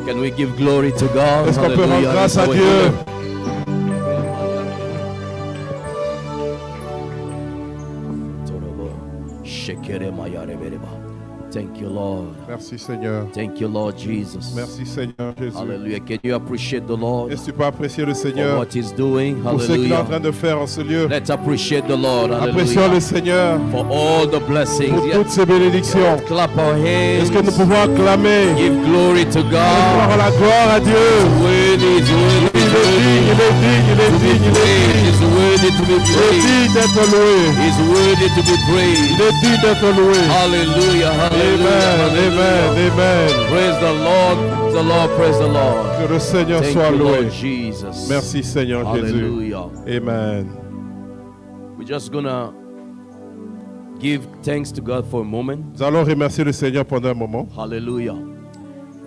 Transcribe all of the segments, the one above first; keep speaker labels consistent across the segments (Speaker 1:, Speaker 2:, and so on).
Speaker 1: Can we give glory to God?
Speaker 2: Est-ce qu'on peut rendre grâce à Dieu?
Speaker 1: Thank you, Lord.
Speaker 2: Merci Seigneur.
Speaker 1: Thank you, Lord Jesus.
Speaker 2: Merci Seigneur Jésus.
Speaker 1: Hallelujah. Can you appreciate the Lord
Speaker 2: Est-ce que tu peux apprécier le
Speaker 1: for
Speaker 2: Seigneur
Speaker 1: what He's doing?
Speaker 2: pour ce qu'il est en
Speaker 1: Hallelujah.
Speaker 2: train de faire en ce lieu?
Speaker 1: Let's appreciate the Lord.
Speaker 2: Apprécions
Speaker 1: Hallelujah.
Speaker 2: le Seigneur
Speaker 1: For all the blessings.
Speaker 2: pour
Speaker 1: Yes.
Speaker 2: toutes ses bénédictions.
Speaker 1: Clap our
Speaker 2: Est-ce que nous
Speaker 1: hands.
Speaker 2: pouvons acclamer?
Speaker 1: Give glory to God.
Speaker 2: Rendre la gloire à Dieu.
Speaker 1: Worthy is worthy.
Speaker 2: Il est digne, il est digne, il est digne, il est digne.
Speaker 1: He's worthy to be
Speaker 2: Il est
Speaker 1: praised.
Speaker 2: digne d'être loué.
Speaker 1: He's worthy to be
Speaker 2: Il
Speaker 1: praised.
Speaker 2: est digne d'être loué.
Speaker 1: Hallelujah. Hallelujah.
Speaker 2: Amen, amen, amen.
Speaker 1: Praise the Lord. Praise the Lord. Praise the Lord.
Speaker 2: Que le Seigneur
Speaker 1: Thank
Speaker 2: soit
Speaker 1: you,
Speaker 2: loué.
Speaker 1: Lord Jesus.
Speaker 2: Merci Seigneur Jésus.
Speaker 1: Hallelujah.
Speaker 2: Amen.
Speaker 1: We're just gonna give thanks to God for a moment.
Speaker 2: Nous allons remercier le Seigneur pendant un moment.
Speaker 1: Hallelujah.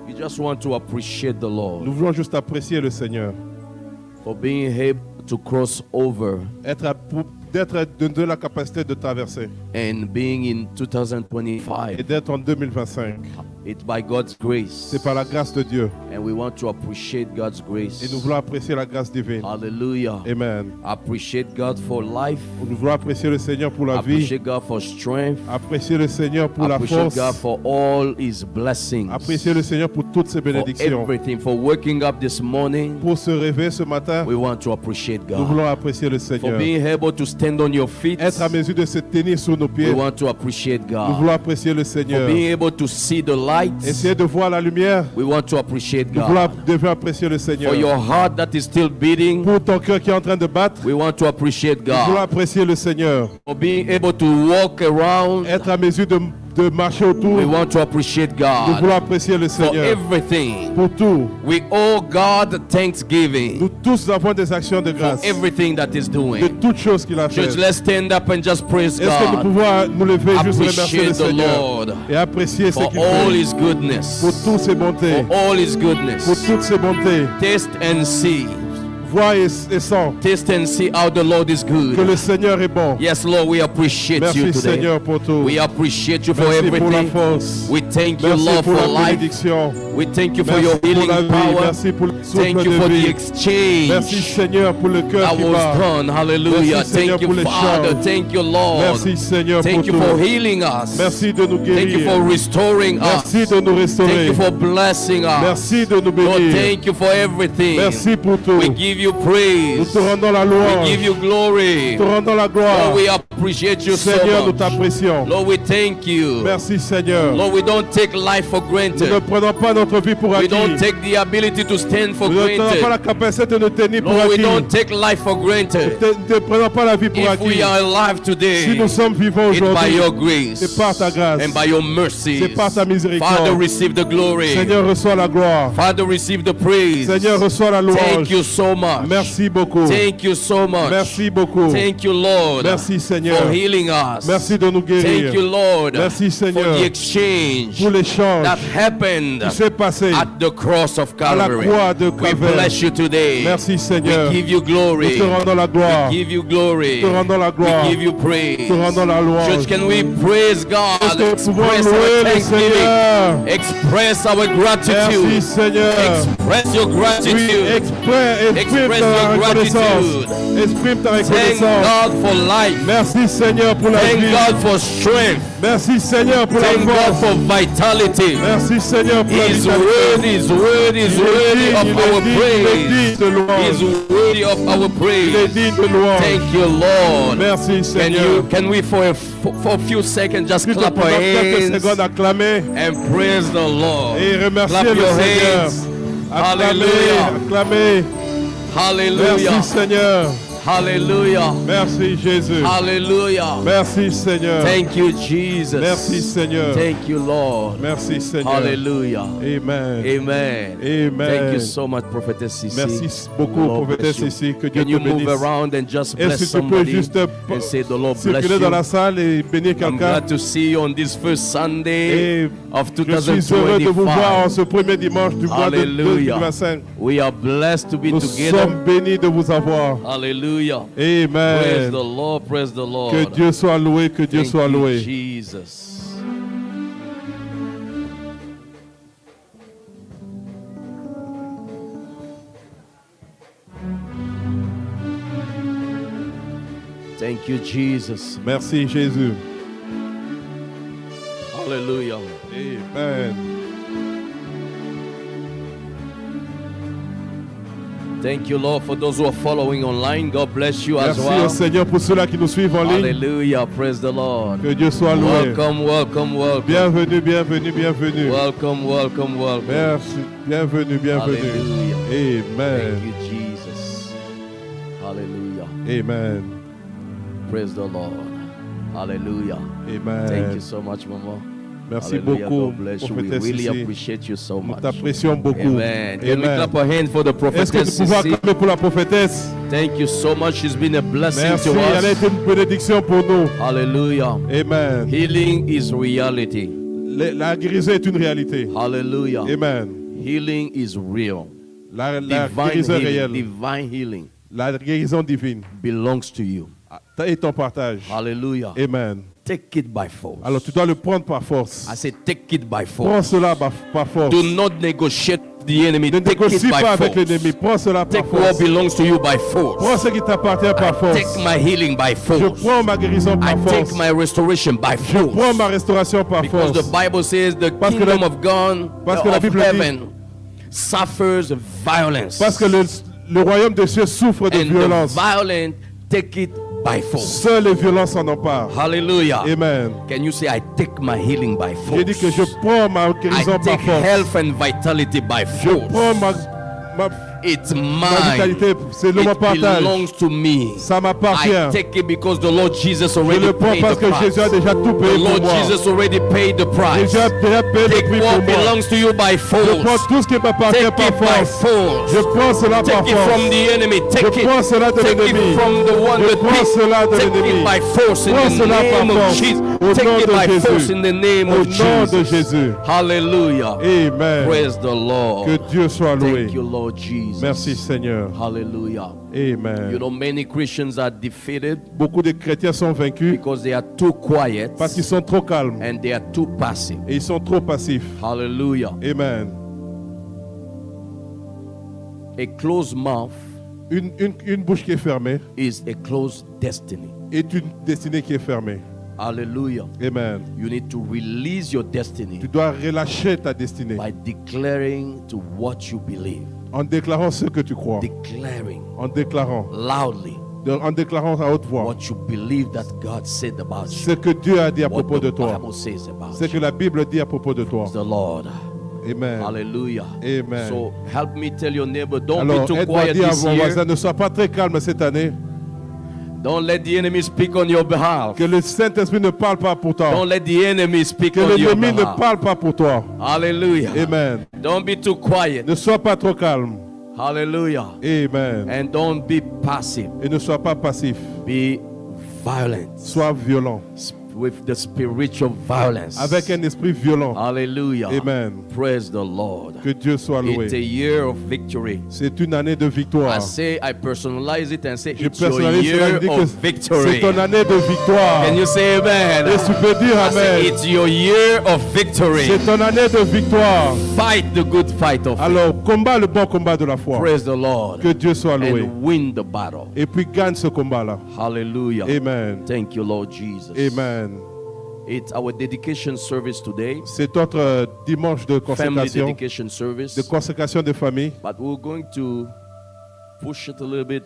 Speaker 1: We just want to appreciate the Lord
Speaker 2: Nous voulons juste apprécier le Seigneur.
Speaker 1: for being able to cross over
Speaker 2: D'être de la capacité de traverser
Speaker 1: and being in 2025.
Speaker 2: et d'être en 2025.
Speaker 1: It's by God's grace.
Speaker 2: C'est par la grâce de Dieu.
Speaker 1: And we want to appreciate God's grace.
Speaker 2: Et nous voulons apprécier la grâce divine.
Speaker 1: Hallelujah.
Speaker 2: Amen.
Speaker 1: Appreciate God for life.
Speaker 2: Nous voulons apprécier le Seigneur pour la vie.
Speaker 1: Appreciate God for strength.
Speaker 2: Apprécier le Seigneur pour la
Speaker 1: Appreciate
Speaker 2: force.
Speaker 1: God for all His blessings.
Speaker 2: Apprécier le Seigneur pour toutes ses
Speaker 1: For
Speaker 2: bénédictions.
Speaker 1: everything. For waking up this morning.
Speaker 2: Pour se réveiller ce matin,
Speaker 1: We want to appreciate
Speaker 2: nous
Speaker 1: God.
Speaker 2: voulons apprécier le
Speaker 1: For
Speaker 2: Seigneur.
Speaker 1: being able to stand on your feet.
Speaker 2: Être à mesure de se tenir sur nos
Speaker 1: We
Speaker 2: pieds.
Speaker 1: want to appreciate
Speaker 2: Nous
Speaker 1: God.
Speaker 2: voulons apprécier le
Speaker 1: For
Speaker 2: Seigneur.
Speaker 1: being able to see the light.
Speaker 2: Essayez de voir la lumière.
Speaker 1: We want to appreciate
Speaker 2: Nous voulons,
Speaker 1: God.
Speaker 2: devons apprécier le Seigneur.
Speaker 1: For your heart that is still beating.
Speaker 2: Pour ton cœur qui est en train de battre,
Speaker 1: We want to appreciate
Speaker 2: nous voulons
Speaker 1: God.
Speaker 2: apprécier le Seigneur.
Speaker 1: For being able to walk around.
Speaker 2: Être à mesure de marcher autour,
Speaker 1: We
Speaker 2: nous
Speaker 1: want to appreciate
Speaker 2: voulons
Speaker 1: God.
Speaker 2: apprécier le
Speaker 1: For
Speaker 2: Seigneur.
Speaker 1: everything.
Speaker 2: Pour tout,
Speaker 1: We owe God thanksgiving.
Speaker 2: nous tous avons des actions de
Speaker 1: For
Speaker 2: grâce.
Speaker 1: everything that He's
Speaker 2: De
Speaker 1: doing.
Speaker 2: toutes choses qu'il a
Speaker 1: Church,
Speaker 2: faites.
Speaker 1: let's stand up and just praise
Speaker 2: Est-ce que nous
Speaker 1: God.
Speaker 2: pouvons nous lever et juste remercier
Speaker 1: Appreciate
Speaker 2: le
Speaker 1: the
Speaker 2: Seigneur
Speaker 1: Lord
Speaker 2: et apprécier ce
Speaker 1: for
Speaker 2: qu'il
Speaker 1: all
Speaker 2: fait
Speaker 1: His goodness.
Speaker 2: pour toutes ses bontés,
Speaker 1: For all His
Speaker 2: pour
Speaker 1: goodness.
Speaker 2: toutes ses bontés.
Speaker 1: Taste and see.
Speaker 2: Vois et sens
Speaker 1: Taste and see how the Lord is
Speaker 2: que
Speaker 1: good.
Speaker 2: le Seigneur est bon.
Speaker 1: Yes, Lord, we appreciate you
Speaker 2: Merci
Speaker 1: today.
Speaker 2: Seigneur pour tout.
Speaker 1: We appreciate you for
Speaker 2: Merci pour la
Speaker 1: everything.
Speaker 2: force.
Speaker 1: We thank you,
Speaker 2: Merci
Speaker 1: Lord,
Speaker 2: pour
Speaker 1: for
Speaker 2: la
Speaker 1: life.
Speaker 2: bénédiction.
Speaker 1: We thank you for
Speaker 2: Merci
Speaker 1: your
Speaker 2: pour la
Speaker 1: healing
Speaker 2: vie.
Speaker 1: power.
Speaker 2: Merci pour le
Speaker 1: Thank
Speaker 2: souffle
Speaker 1: you
Speaker 2: de
Speaker 1: for the
Speaker 2: vie.
Speaker 1: exchange
Speaker 2: Merci Seigneur pour le cœur
Speaker 1: that
Speaker 2: qui
Speaker 1: was
Speaker 2: bat.
Speaker 1: done. Hallelujah.
Speaker 2: Merci, Seigneur,
Speaker 1: Thank you,
Speaker 2: pour les
Speaker 1: Father.
Speaker 2: chants.
Speaker 1: Thank you, Lord.
Speaker 2: Merci Seigneur pour
Speaker 1: Thank you
Speaker 2: tout.
Speaker 1: for healing us.
Speaker 2: Merci de nous
Speaker 1: Thank you for
Speaker 2: guérir.
Speaker 1: restoring us.
Speaker 2: Merci de nous
Speaker 1: Thank
Speaker 2: restaurer.
Speaker 1: you for blessing us.
Speaker 2: Merci de nous
Speaker 1: Lord,
Speaker 2: bénir.
Speaker 1: thank you for everything.
Speaker 2: Merci pour tout.
Speaker 1: We give you
Speaker 2: Nous
Speaker 1: praise.
Speaker 2: te rendons la
Speaker 1: We
Speaker 2: louange.
Speaker 1: give you glory.
Speaker 2: Nous te rendons la gloire.
Speaker 1: Lord, we appreciate you
Speaker 2: Seigneur,
Speaker 1: so
Speaker 2: nous
Speaker 1: much.
Speaker 2: t'apprécions.
Speaker 1: Lord, we thank you.
Speaker 2: Merci Seigneur.
Speaker 1: Lord, we don't take life for
Speaker 2: Nous ne
Speaker 1: granted.
Speaker 2: prenons pas notre vie pour
Speaker 1: We
Speaker 2: acquis.
Speaker 1: don't take the ability to stand for
Speaker 2: Nous ne prenons pas la
Speaker 1: granted.
Speaker 2: capacité de nous tenir pour
Speaker 1: Lord, we
Speaker 2: acquis.
Speaker 1: don't take life for granted.
Speaker 2: Ne prenons pas la vie pour
Speaker 1: If
Speaker 2: acquis.
Speaker 1: we are alive
Speaker 2: Si
Speaker 1: today,
Speaker 2: nous sommes vivants
Speaker 1: it's by
Speaker 2: aujourd'hui,
Speaker 1: your grace
Speaker 2: c'est par ta grâce.
Speaker 1: and by your mercy.
Speaker 2: C'est par ta miséricorde.
Speaker 1: Father, receive the glory.
Speaker 2: Seigneur, reçois la gloire.
Speaker 1: Father, receive the praise.
Speaker 2: Seigneur, reçois la
Speaker 1: Thank
Speaker 2: louange.
Speaker 1: you so much.
Speaker 2: Merci beaucoup.
Speaker 1: Thank you so much.
Speaker 2: Merci beaucoup.
Speaker 1: Thank you, Lord,
Speaker 2: Merci Seigneur.
Speaker 1: for healing us.
Speaker 2: Merci de nous guérir.
Speaker 1: Thank you, Lord,
Speaker 2: Merci,
Speaker 1: for
Speaker 2: Seigneur,
Speaker 1: the exchange
Speaker 2: pour l'échange
Speaker 1: that happened
Speaker 2: qui s'est passé
Speaker 1: at the cross of
Speaker 2: à la
Speaker 1: Calvary.
Speaker 2: croix de
Speaker 1: We
Speaker 2: Calvaire.
Speaker 1: bless you today.
Speaker 2: Merci Seigneur.
Speaker 1: We give you
Speaker 2: Nous
Speaker 1: glory.
Speaker 2: te rendons la gloire.
Speaker 1: We give you glory.
Speaker 2: Nous te rendons la gloire.
Speaker 1: We give you praise.
Speaker 2: Nous te rendons la louange.
Speaker 1: Church, can we praise God?
Speaker 2: Est-ce que nous pouvons
Speaker 1: Express
Speaker 2: louer
Speaker 1: our
Speaker 2: le
Speaker 1: thanksgiving.
Speaker 2: Seigneur?
Speaker 1: Express our
Speaker 2: Merci
Speaker 1: gratitude.
Speaker 2: Seigneur.
Speaker 1: Express your
Speaker 2: Oui,
Speaker 1: gratitude.
Speaker 2: exprime
Speaker 1: Express
Speaker 2: ta
Speaker 1: your
Speaker 2: reconnaissance.
Speaker 1: gratitude.
Speaker 2: Exprime ta
Speaker 1: Thank
Speaker 2: reconnaissance.
Speaker 1: God for life.
Speaker 2: Merci Seigneur pour la
Speaker 1: Thank
Speaker 2: vie.
Speaker 1: God for strength.
Speaker 2: Merci Seigneur pour la
Speaker 1: Thank God
Speaker 2: force.
Speaker 1: for vitality.
Speaker 2: Merci Seigneur pour la
Speaker 1: He's
Speaker 2: vitalité.
Speaker 1: worthy, he's worthy, he's
Speaker 2: Il est
Speaker 1: worthy
Speaker 2: digne,
Speaker 1: of
Speaker 2: il
Speaker 1: our
Speaker 2: est digne, il est
Speaker 1: praise.
Speaker 2: digne de
Speaker 1: He's
Speaker 2: louange.
Speaker 1: worthy of our
Speaker 2: Il est
Speaker 1: praise.
Speaker 2: digne de louange.
Speaker 1: Thank you, Lord.
Speaker 2: Merci Seigneur.
Speaker 1: Can we for a few seconds just
Speaker 2: Puis
Speaker 1: clap our
Speaker 2: pendant quelques
Speaker 1: hands
Speaker 2: secondes acclamer
Speaker 1: and praise the Lord.
Speaker 2: et remercier
Speaker 1: Clap
Speaker 2: le
Speaker 1: your
Speaker 2: Seigneur.
Speaker 1: hands.
Speaker 2: Acclamer,
Speaker 1: Hallelujah.
Speaker 2: acclamer.
Speaker 1: Hallelujah.
Speaker 2: Merci Seigneur.
Speaker 1: Hallelujah.
Speaker 2: Merci Jésus.
Speaker 1: Hallelujah.
Speaker 2: Merci Seigneur.
Speaker 1: Thank you, Jesus.
Speaker 2: Merci Seigneur.
Speaker 1: Thank you, Lord.
Speaker 2: Merci Seigneur.
Speaker 1: Hallelujah.
Speaker 2: Amen.
Speaker 1: Amen.
Speaker 2: Amen.
Speaker 1: Thank you so much, Prophetess Sissi.
Speaker 2: Merci beaucoup,
Speaker 1: The Lord
Speaker 2: prophétesse
Speaker 1: bless you.
Speaker 2: ici. Que Dieu
Speaker 1: Can you
Speaker 2: te
Speaker 1: move
Speaker 2: bénisse.
Speaker 1: around and just
Speaker 2: Est-ce
Speaker 1: bless
Speaker 2: que tu peux
Speaker 1: somebody
Speaker 2: juste
Speaker 1: and say the Lord bless
Speaker 2: circuler dans la
Speaker 1: you?
Speaker 2: salle et bénir
Speaker 1: I'm
Speaker 2: quelqu'un?
Speaker 1: glad to see you on this first Sunday
Speaker 2: Et
Speaker 1: of
Speaker 2: je suis heureux de vous voir en
Speaker 1: 2025.
Speaker 2: ce premier dimanche du mois de
Speaker 1: Hallelujah.
Speaker 2: 2025.
Speaker 1: We are blessed to be
Speaker 2: Nous
Speaker 1: together.
Speaker 2: sommes bénis de vous avoir.
Speaker 1: Hallelujah. Praise
Speaker 2: Amen.
Speaker 1: the Lord. Praise the Lord.
Speaker 2: Que Dieu soit loué, que Dieu
Speaker 1: Thank
Speaker 2: soit
Speaker 1: you,
Speaker 2: loué.
Speaker 1: Jesus. Thank you, Jesus.
Speaker 2: Merci Jésus.
Speaker 1: Hallelujah.
Speaker 2: Amen.
Speaker 1: Thank you, Lord, for those who are following online. God bless you as
Speaker 2: Merci
Speaker 1: well.
Speaker 2: au Seigneur pour ceux-là qui nous suivent en ligne.
Speaker 1: Hallelujah. Praise the Lord.
Speaker 2: Que Dieu soit loué.
Speaker 1: Welcome, welcome, welcome.
Speaker 2: Bienvenue, bienvenue, bienvenue.
Speaker 1: Welcome, welcome, welcome.
Speaker 2: Merci. Bienvenue, bienvenue.
Speaker 1: Hallelujah.
Speaker 2: Amen.
Speaker 1: Thank you, Jesus. Hallelujah.
Speaker 2: Amen.
Speaker 1: Praise the Lord. Hallelujah.
Speaker 2: Amen.
Speaker 1: Thank you so much, Mama.
Speaker 2: Merci
Speaker 1: Hallelujah.
Speaker 2: beaucoup,
Speaker 1: God bless you. We
Speaker 2: prophétesse
Speaker 1: really
Speaker 2: Sissi.
Speaker 1: appreciate you so
Speaker 2: Nous
Speaker 1: much.
Speaker 2: t'apprécions beaucoup.
Speaker 1: Amen. Can we
Speaker 2: Amen.
Speaker 1: clap our hand for the
Speaker 2: Est-ce que
Speaker 1: prophetess
Speaker 2: nous pouvons
Speaker 1: Sissi?
Speaker 2: acclamer pour la prophétesse?
Speaker 1: Thank you so much. She's been a blessing
Speaker 2: Merci,
Speaker 1: to
Speaker 2: elle a
Speaker 1: us.
Speaker 2: été une bénédiction pour nous.
Speaker 1: Hallelujah.
Speaker 2: Amen.
Speaker 1: Healing is reality.
Speaker 2: La guérison est une réalité.
Speaker 1: Hallelujah.
Speaker 2: Amen.
Speaker 1: Healing is real.
Speaker 2: La
Speaker 1: Divine
Speaker 2: guérison est
Speaker 1: healing,
Speaker 2: réelle.
Speaker 1: divine healing
Speaker 2: La guérison divine
Speaker 1: belongs to you.
Speaker 2: est ton partage.
Speaker 1: Hallelujah.
Speaker 2: Amen.
Speaker 1: Take it by force.
Speaker 2: Alors tu dois le prendre par force.
Speaker 1: I say take it by
Speaker 2: Prends
Speaker 1: force.
Speaker 2: cela par force.
Speaker 1: Do not negotiate the enemy.
Speaker 2: Ne
Speaker 1: Take
Speaker 2: négocie
Speaker 1: it
Speaker 2: pas
Speaker 1: by
Speaker 2: avec
Speaker 1: force.
Speaker 2: l'ennemi. Prends cela par
Speaker 1: Take what
Speaker 2: force.
Speaker 1: belongs to you by
Speaker 2: Prends
Speaker 1: force.
Speaker 2: ce qui t'appartient par
Speaker 1: I
Speaker 2: force.
Speaker 1: take my healing by
Speaker 2: Je
Speaker 1: force.
Speaker 2: prends ma guérison
Speaker 1: I
Speaker 2: par
Speaker 1: take
Speaker 2: force.
Speaker 1: my restoration by
Speaker 2: Je prends
Speaker 1: force.
Speaker 2: ma restauration par
Speaker 1: Because the
Speaker 2: force.
Speaker 1: Bible says the
Speaker 2: Parce que la-
Speaker 1: kingdom of God,
Speaker 2: parce que la
Speaker 1: of
Speaker 2: Bible dit-
Speaker 1: heaven, suffers violence.
Speaker 2: Parce que le royaume des cieux souffre de
Speaker 1: And the
Speaker 2: violence.
Speaker 1: violent take it by force.
Speaker 2: Seules les violences en emparent.
Speaker 1: Hallelujah.
Speaker 2: Amen.
Speaker 1: Can you say, I take my healing by force?
Speaker 2: J'ai dit que je prends ma
Speaker 1: I
Speaker 2: guérison par
Speaker 1: take
Speaker 2: force.
Speaker 1: health and vitality by
Speaker 2: Je
Speaker 1: force.
Speaker 2: prends ma
Speaker 1: It's
Speaker 2: ma
Speaker 1: mine.
Speaker 2: vitalité. C'est le mon
Speaker 1: It
Speaker 2: partage.
Speaker 1: belongs to me.
Speaker 2: Ça
Speaker 1: I
Speaker 2: m'appartient.
Speaker 1: take it because the Lord Jesus
Speaker 2: Je
Speaker 1: already
Speaker 2: le prends
Speaker 1: paid
Speaker 2: parce
Speaker 1: the
Speaker 2: que
Speaker 1: price.
Speaker 2: Jésus a déjà tout
Speaker 1: The
Speaker 2: payé pour
Speaker 1: Lord
Speaker 2: moi.
Speaker 1: Jesus already paid the price.
Speaker 2: Déjà payé le
Speaker 1: Take
Speaker 2: prix
Speaker 1: what
Speaker 2: pour moi.
Speaker 1: belongs to you by
Speaker 2: Je prends
Speaker 1: force.
Speaker 2: tout ce qui m'appartient
Speaker 1: Take
Speaker 2: par
Speaker 1: it by
Speaker 2: force.
Speaker 1: force.
Speaker 2: Je prends cela par
Speaker 1: Take it from
Speaker 2: force.
Speaker 1: the enemy.
Speaker 2: Je
Speaker 1: Take
Speaker 2: prends
Speaker 1: it.
Speaker 2: cela de
Speaker 1: Take
Speaker 2: l'ennemi.
Speaker 1: it from the one
Speaker 2: Je
Speaker 1: that
Speaker 2: prends cela de
Speaker 1: Take
Speaker 2: l'ennemi.
Speaker 1: it by force in
Speaker 2: Prends
Speaker 1: the
Speaker 2: cela par
Speaker 1: name of
Speaker 2: force.
Speaker 1: Jesus.
Speaker 2: Au
Speaker 1: Take
Speaker 2: nom
Speaker 1: it
Speaker 2: de
Speaker 1: by
Speaker 2: Jésus.
Speaker 1: force in the name
Speaker 2: Au
Speaker 1: of
Speaker 2: nom de
Speaker 1: Jesus.
Speaker 2: Jésus.
Speaker 1: Hallelujah.
Speaker 2: Amen.
Speaker 1: Praise the Lord.
Speaker 2: Que Dieu soit loué.
Speaker 1: Thank you, Lord Jesus.
Speaker 2: Merci Seigneur.
Speaker 1: Hallelujah.
Speaker 2: Amen.
Speaker 1: You know, many Christians are defeated
Speaker 2: Beaucoup de chrétiens sont vaincus
Speaker 1: because they are too quiet
Speaker 2: parce qu'ils sont trop calmes
Speaker 1: and they are too passive.
Speaker 2: et ils sont trop passifs.
Speaker 1: Hallelujah.
Speaker 2: Amen.
Speaker 1: A closed mouth
Speaker 2: Une bouche qui est fermée
Speaker 1: is a closed destiny.
Speaker 2: est une destinée qui est fermée.
Speaker 1: Hallelujah.
Speaker 2: Amen.
Speaker 1: You need to release your destiny
Speaker 2: Tu dois relâcher ta destinée
Speaker 1: by declaring to what you believe.
Speaker 2: en déclarant ce que tu crois,
Speaker 1: Declaring
Speaker 2: en déclarant,
Speaker 1: loudly
Speaker 2: en déclarant à haute voix
Speaker 1: what you believe that God said about
Speaker 2: ce
Speaker 1: you.
Speaker 2: que Dieu a dit à
Speaker 1: What
Speaker 2: propos de
Speaker 1: the
Speaker 2: toi,
Speaker 1: Bible says about
Speaker 2: ce que
Speaker 1: you.
Speaker 2: la Bible dit à propos de toi.
Speaker 1: The Lord.
Speaker 2: Amen.
Speaker 1: Hallelujah.
Speaker 2: Amen.
Speaker 1: So help me tell your neighbor, don't
Speaker 2: Alors,
Speaker 1: be too
Speaker 2: aide-moi à
Speaker 1: quiet
Speaker 2: dire à
Speaker 1: this
Speaker 2: mon voisin,
Speaker 1: year.
Speaker 2: ne sois pas très calme cette année.
Speaker 1: Don't let the enemy speak on your behalf.
Speaker 2: Que le Saint-Esprit ne parle pas pour toi.
Speaker 1: Don't let the enemy speak
Speaker 2: Que
Speaker 1: on your
Speaker 2: l'ennemi ne
Speaker 1: behalf.
Speaker 2: parle pas pour toi.
Speaker 1: Hallelujah.
Speaker 2: Amen.
Speaker 1: Don't be too quiet.
Speaker 2: Ne sois pas trop calme.
Speaker 1: Hallelujah.
Speaker 2: Amen.
Speaker 1: And don't be passive.
Speaker 2: Et ne sois pas passif.
Speaker 1: Be violent
Speaker 2: Sois violent.
Speaker 1: with the spiritual violence.
Speaker 2: Avec un esprit violent.
Speaker 1: Hallelujah.
Speaker 2: Amen.
Speaker 1: Praise the Lord.
Speaker 2: Que Dieu soit
Speaker 1: It's a
Speaker 2: loué.
Speaker 1: year of victory.
Speaker 2: C'est une année de victoire.
Speaker 1: I personalize it and say
Speaker 2: Je
Speaker 1: it's your
Speaker 2: personnalise cela, je
Speaker 1: year
Speaker 2: dis que
Speaker 1: of
Speaker 2: c'est
Speaker 1: victory.
Speaker 2: ton année de victoire.
Speaker 1: Can you say amen?
Speaker 2: Et tu peux dire
Speaker 1: I say
Speaker 2: Amen.
Speaker 1: it's your year of victory.
Speaker 2: C'est ton année de victoire.
Speaker 1: Fight the good fight of faith.
Speaker 2: Alors, combat le bon combat de la foi.
Speaker 1: Praise the Lord.
Speaker 2: Que Dieu soit loué.
Speaker 1: And win the battle.
Speaker 2: Et puis gagne ce combat-là.
Speaker 1: Hallelujah.
Speaker 2: Amen.
Speaker 1: Thank you, Lord Jesus.
Speaker 2: Amen.
Speaker 1: It's our dedication service today.
Speaker 2: C'est notre dimanche de
Speaker 1: Family
Speaker 2: consécration,
Speaker 1: dedication service.
Speaker 2: de consécration de famille.
Speaker 1: But we're going to push it a little bit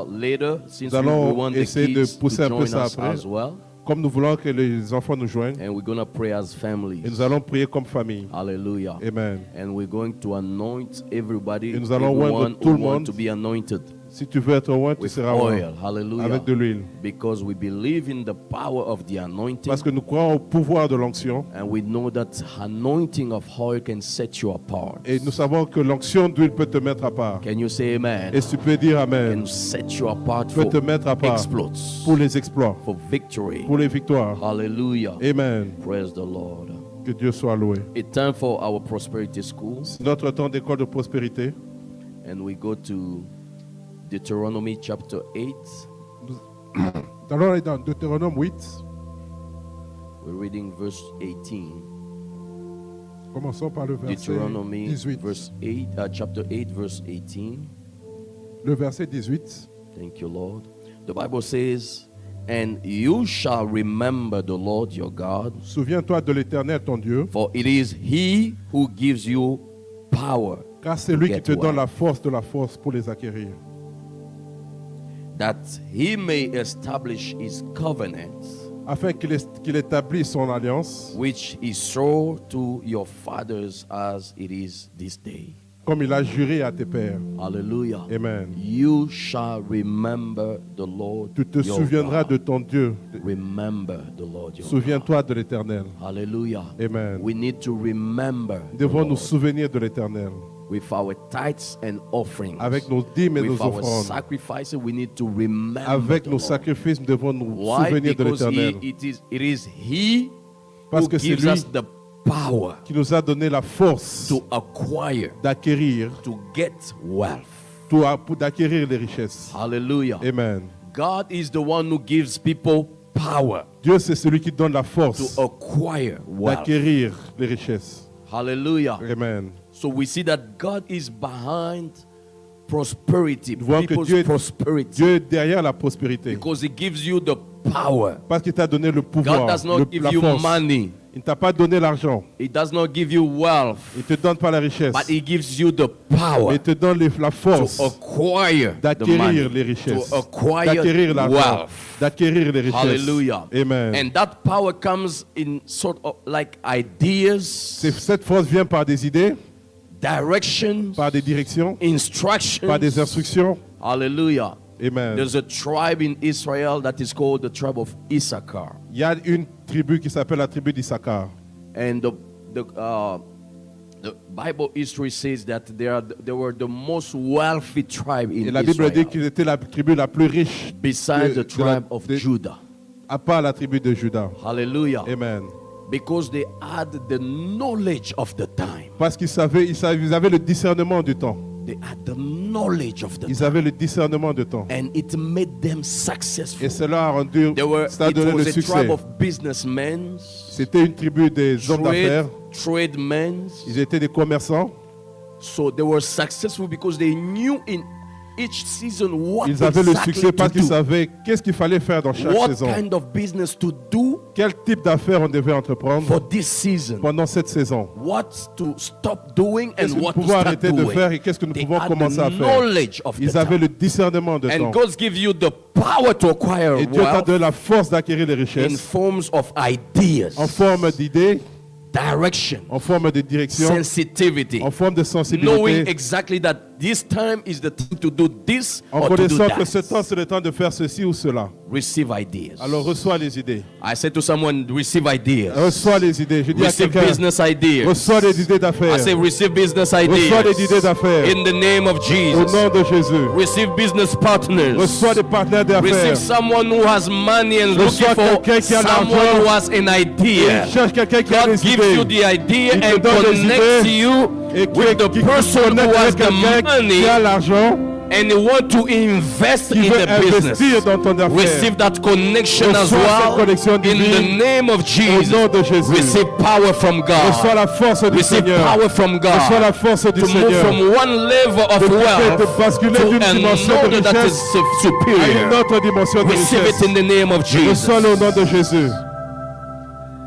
Speaker 1: later since
Speaker 2: Nous allons
Speaker 1: we want the
Speaker 2: essayer de
Speaker 1: kids to
Speaker 2: pousser un peu
Speaker 1: join
Speaker 2: ça
Speaker 1: us
Speaker 2: après.
Speaker 1: as well.
Speaker 2: Comme nous voulons que les enfants nous joignent,
Speaker 1: And we're going to pray as families.
Speaker 2: et nous allons prier comme famille.
Speaker 1: Hallelujah.
Speaker 2: Amen.
Speaker 1: And we're going to anoint everybody,
Speaker 2: Et nous allons oindre
Speaker 1: everyone
Speaker 2: tout
Speaker 1: who
Speaker 2: le
Speaker 1: want
Speaker 2: monde.
Speaker 1: to be anointed
Speaker 2: Si tu veux être loin, tu
Speaker 1: with
Speaker 2: seras loin.
Speaker 1: oil. Hallelujah.
Speaker 2: Avec de l'huile.
Speaker 1: Because we believe in the power of the anointing.
Speaker 2: Parce que nous croyons au pouvoir de l'onction.
Speaker 1: And we know that anointing of oil can set you apart.
Speaker 2: Et nous savons que l'onction d'huile peut te mettre à part.
Speaker 1: Can you say amen?
Speaker 2: Et si tu peux dire Amen,
Speaker 1: And set you apart
Speaker 2: peut
Speaker 1: for
Speaker 2: te mettre à part
Speaker 1: exploits,
Speaker 2: pour les exploits,
Speaker 1: for victory.
Speaker 2: pour les victoires.
Speaker 1: Hallelujah.
Speaker 2: Amen.
Speaker 1: Praise the Lord.
Speaker 2: Que Dieu soit loué.
Speaker 1: It's time for our prosperity school.
Speaker 2: C'est notre temps d'école de prospérité.
Speaker 1: And we go to Deuteronomy chapter 8.
Speaker 2: Nous allons aller dans Deutéronome 8.
Speaker 1: We're reading verse 18.
Speaker 2: Commençons par le verset
Speaker 1: Deuteronomy
Speaker 2: 18.
Speaker 1: verse 8, chapter 8, verse 18.
Speaker 2: Le verset 18.
Speaker 1: Thank you, Lord. The Bible says, And you shall remember the Lord your God,
Speaker 2: Souviens-toi de l'Éternel, ton Dieu,
Speaker 1: for it is He who gives you power,
Speaker 2: car c'est lui qui
Speaker 1: Get
Speaker 2: te donne
Speaker 1: well.
Speaker 2: la force pour les acquérir.
Speaker 1: that He may establish His covenant,
Speaker 2: Afin qu'il établisse son alliance,
Speaker 1: which He swore to your fathers as it is this day.
Speaker 2: comme il a juré à tes pères.
Speaker 1: Hallelujah.
Speaker 2: Amen.
Speaker 1: You shall remember the Lord
Speaker 2: Tu te
Speaker 1: your
Speaker 2: souviendras
Speaker 1: God.
Speaker 2: de ton Dieu.
Speaker 1: Remember the Lord your God.
Speaker 2: Souviens-toi de l'Éternel.
Speaker 1: Hallelujah.
Speaker 2: Amen.
Speaker 1: We need to remember
Speaker 2: Nous
Speaker 1: the
Speaker 2: devons nous
Speaker 1: Lord
Speaker 2: souvenir de l'Éternel.
Speaker 1: with our tithes and offerings.
Speaker 2: Avec nos dîmes et
Speaker 1: With
Speaker 2: nos
Speaker 1: our
Speaker 2: offrandes.
Speaker 1: sacrifices, we need to remember
Speaker 2: Avec
Speaker 1: the
Speaker 2: nos
Speaker 1: Lord.
Speaker 2: sacrifices, nous devons nous
Speaker 1: Why?
Speaker 2: souvenir de
Speaker 1: Because
Speaker 2: l'Éternel.
Speaker 1: it is He
Speaker 2: Parce
Speaker 1: who
Speaker 2: que c'est
Speaker 1: gives
Speaker 2: lui
Speaker 1: us the power
Speaker 2: qui nous a donné la force
Speaker 1: to acquire,
Speaker 2: d'acquérir,
Speaker 1: to get wealth.
Speaker 2: d'acquérir les richesses.
Speaker 1: Hallelujah.
Speaker 2: Amen.
Speaker 1: God is the one who gives people power
Speaker 2: Dieu, c'est celui qui donne la
Speaker 1: to
Speaker 2: force
Speaker 1: acquire wealth.
Speaker 2: d'acquérir les richesses.
Speaker 1: Hallelujah.
Speaker 2: Amen.
Speaker 1: So we see that God is behind prosperity,
Speaker 2: Nous voyons que
Speaker 1: people's
Speaker 2: Dieu
Speaker 1: prosperity,
Speaker 2: est derrière la prospérité.
Speaker 1: because He gives you the power.
Speaker 2: Parce qu'il t'a donné le pouvoir,
Speaker 1: God does not give
Speaker 2: la
Speaker 1: you
Speaker 2: force.
Speaker 1: money.
Speaker 2: Il ne t'a pas donné l'argent.
Speaker 1: He does not give you wealth,
Speaker 2: Il ne te donne pas la richesse.
Speaker 1: but He gives you the power
Speaker 2: Il te donne la force
Speaker 1: to acquire the money,
Speaker 2: d'acquérir les richesses,
Speaker 1: to acquire
Speaker 2: d'acquérir l'argent,
Speaker 1: wealth.
Speaker 2: d'acquérir les richesses.
Speaker 1: Hallelujah.
Speaker 2: Amen.
Speaker 1: And that power comes in sort of like ideas,
Speaker 2: Cette force vient par des idées,
Speaker 1: directions,
Speaker 2: par des directions,
Speaker 1: instructions.
Speaker 2: par des instructions.
Speaker 1: Hallelujah.
Speaker 2: Amen.
Speaker 1: There's a tribe in Israel that is called the tribe of Issachar.
Speaker 2: Il y a une tribu qui s'appelle la tribu d'Issachar.
Speaker 1: And the Bible history says that they were the most wealthy tribe in
Speaker 2: Et la Bible dit
Speaker 1: Israel,
Speaker 2: qu'ils étaient la tribu la plus riche,
Speaker 1: besides
Speaker 2: de-
Speaker 1: the tribe of
Speaker 2: de-
Speaker 1: Judah.
Speaker 2: à part la tribu de Juda.
Speaker 1: Hallelujah.
Speaker 2: Amen.
Speaker 1: Because they had the knowledge of the time.
Speaker 2: Parce qu'ils avaient le discernement du temps.
Speaker 1: They had the knowledge of the
Speaker 2: Ils
Speaker 1: time.
Speaker 2: avaient le discernement du temps.
Speaker 1: And it made them successful.
Speaker 2: Et cela a rendu, ça a
Speaker 1: It
Speaker 2: donné le
Speaker 1: was a
Speaker 2: succès.
Speaker 1: tribe of businessmen,
Speaker 2: C'était une tribu des hommes d'affaires.
Speaker 1: tradesmen.
Speaker 2: Ils étaient des commerçants.
Speaker 1: So they were successful because they knew in each season what
Speaker 2: Ils avaient le
Speaker 1: exactly
Speaker 2: succès parce
Speaker 1: to
Speaker 2: qu'ils
Speaker 1: do.
Speaker 2: savaient qu'est-ce qu'il fallait faire dans chaque
Speaker 1: What
Speaker 2: saison.
Speaker 1: kind of business to do
Speaker 2: Quel type d'affaires on devait entreprendre
Speaker 1: for this season.
Speaker 2: pendant cette saison.
Speaker 1: What to stop doing
Speaker 2: Qu'est-ce
Speaker 1: and
Speaker 2: que nous
Speaker 1: what to
Speaker 2: pouvons
Speaker 1: start
Speaker 2: arrêter de
Speaker 1: doing.
Speaker 2: faire et qu'est-ce que nous
Speaker 1: They
Speaker 2: pouvons
Speaker 1: had
Speaker 2: commencer à
Speaker 1: the
Speaker 2: faire.
Speaker 1: knowledge of the
Speaker 2: Ils avaient
Speaker 1: time.
Speaker 2: le discernement de
Speaker 1: And
Speaker 2: temps.
Speaker 1: God gives you the power to acquire
Speaker 2: Et Dieu t'a
Speaker 1: wealth
Speaker 2: donné la force d'acquérir les
Speaker 1: in
Speaker 2: richesses
Speaker 1: forms of ideas,
Speaker 2: en forme d'idées,
Speaker 1: direction,
Speaker 2: en forme de direction,
Speaker 1: sensitivity,
Speaker 2: en forme de
Speaker 1: knowing
Speaker 2: sensibilité,
Speaker 1: exactly that this time is the time to do this
Speaker 2: en
Speaker 1: or to do
Speaker 2: connaissant que ce
Speaker 1: that.
Speaker 2: temps c'est le temps de faire ceci ou cela.
Speaker 1: Receive ideas.
Speaker 2: Alors reçois les idées.
Speaker 1: I said to someone, receive ideas.
Speaker 2: Reçois les idées. Je dis à
Speaker 1: Receive
Speaker 2: quelqu'un,
Speaker 1: business ideas.
Speaker 2: reçois les idées d'affaires.
Speaker 1: I say, receive business
Speaker 2: Reçois
Speaker 1: ideas.
Speaker 2: les idées d'affaires.
Speaker 1: In the name of
Speaker 2: Au
Speaker 1: Jesus.
Speaker 2: nom de Jésus.
Speaker 1: Receive business partners.
Speaker 2: Reçois des partenaires d'affaires.
Speaker 1: Receive someone who has money and looking
Speaker 2: Reçois
Speaker 1: for
Speaker 2: quelqu'un qui a
Speaker 1: someone
Speaker 2: l'argent.
Speaker 1: who has an idea.
Speaker 2: Cherche quelqu'un qui a
Speaker 1: God
Speaker 2: des
Speaker 1: gives you
Speaker 2: idées.
Speaker 1: the idea
Speaker 2: Il te
Speaker 1: and
Speaker 2: donne des
Speaker 1: connects
Speaker 2: idées
Speaker 1: you
Speaker 2: et
Speaker 1: with the person who
Speaker 2: connecte
Speaker 1: has
Speaker 2: avec
Speaker 1: the
Speaker 2: quelqu'un
Speaker 1: money
Speaker 2: qui a l'argent,
Speaker 1: and you want to invest
Speaker 2: qui
Speaker 1: in
Speaker 2: veut
Speaker 1: the business.
Speaker 2: investir dans ton affaire.
Speaker 1: Receive that connection as
Speaker 2: Reçois cette
Speaker 1: well.
Speaker 2: connexion
Speaker 1: In the
Speaker 2: divine.
Speaker 1: name of
Speaker 2: Au
Speaker 1: Jesus.
Speaker 2: nom de Jésus.
Speaker 1: Receive power from
Speaker 2: Reçois
Speaker 1: God.
Speaker 2: la force du
Speaker 1: Receive
Speaker 2: Seigneur.
Speaker 1: power from
Speaker 2: Reçois la
Speaker 1: God.
Speaker 2: force du
Speaker 1: To move
Speaker 2: Seigneur.
Speaker 1: from one level of
Speaker 2: De
Speaker 1: wealth
Speaker 2: basculer
Speaker 1: to
Speaker 2: d'une dimension de
Speaker 1: another that is
Speaker 2: richesse à une
Speaker 1: superior.
Speaker 2: autre dimension de
Speaker 1: Receive
Speaker 2: richesse.
Speaker 1: it in the name of Jesus.
Speaker 2: Reçois-le au nom de Jésus.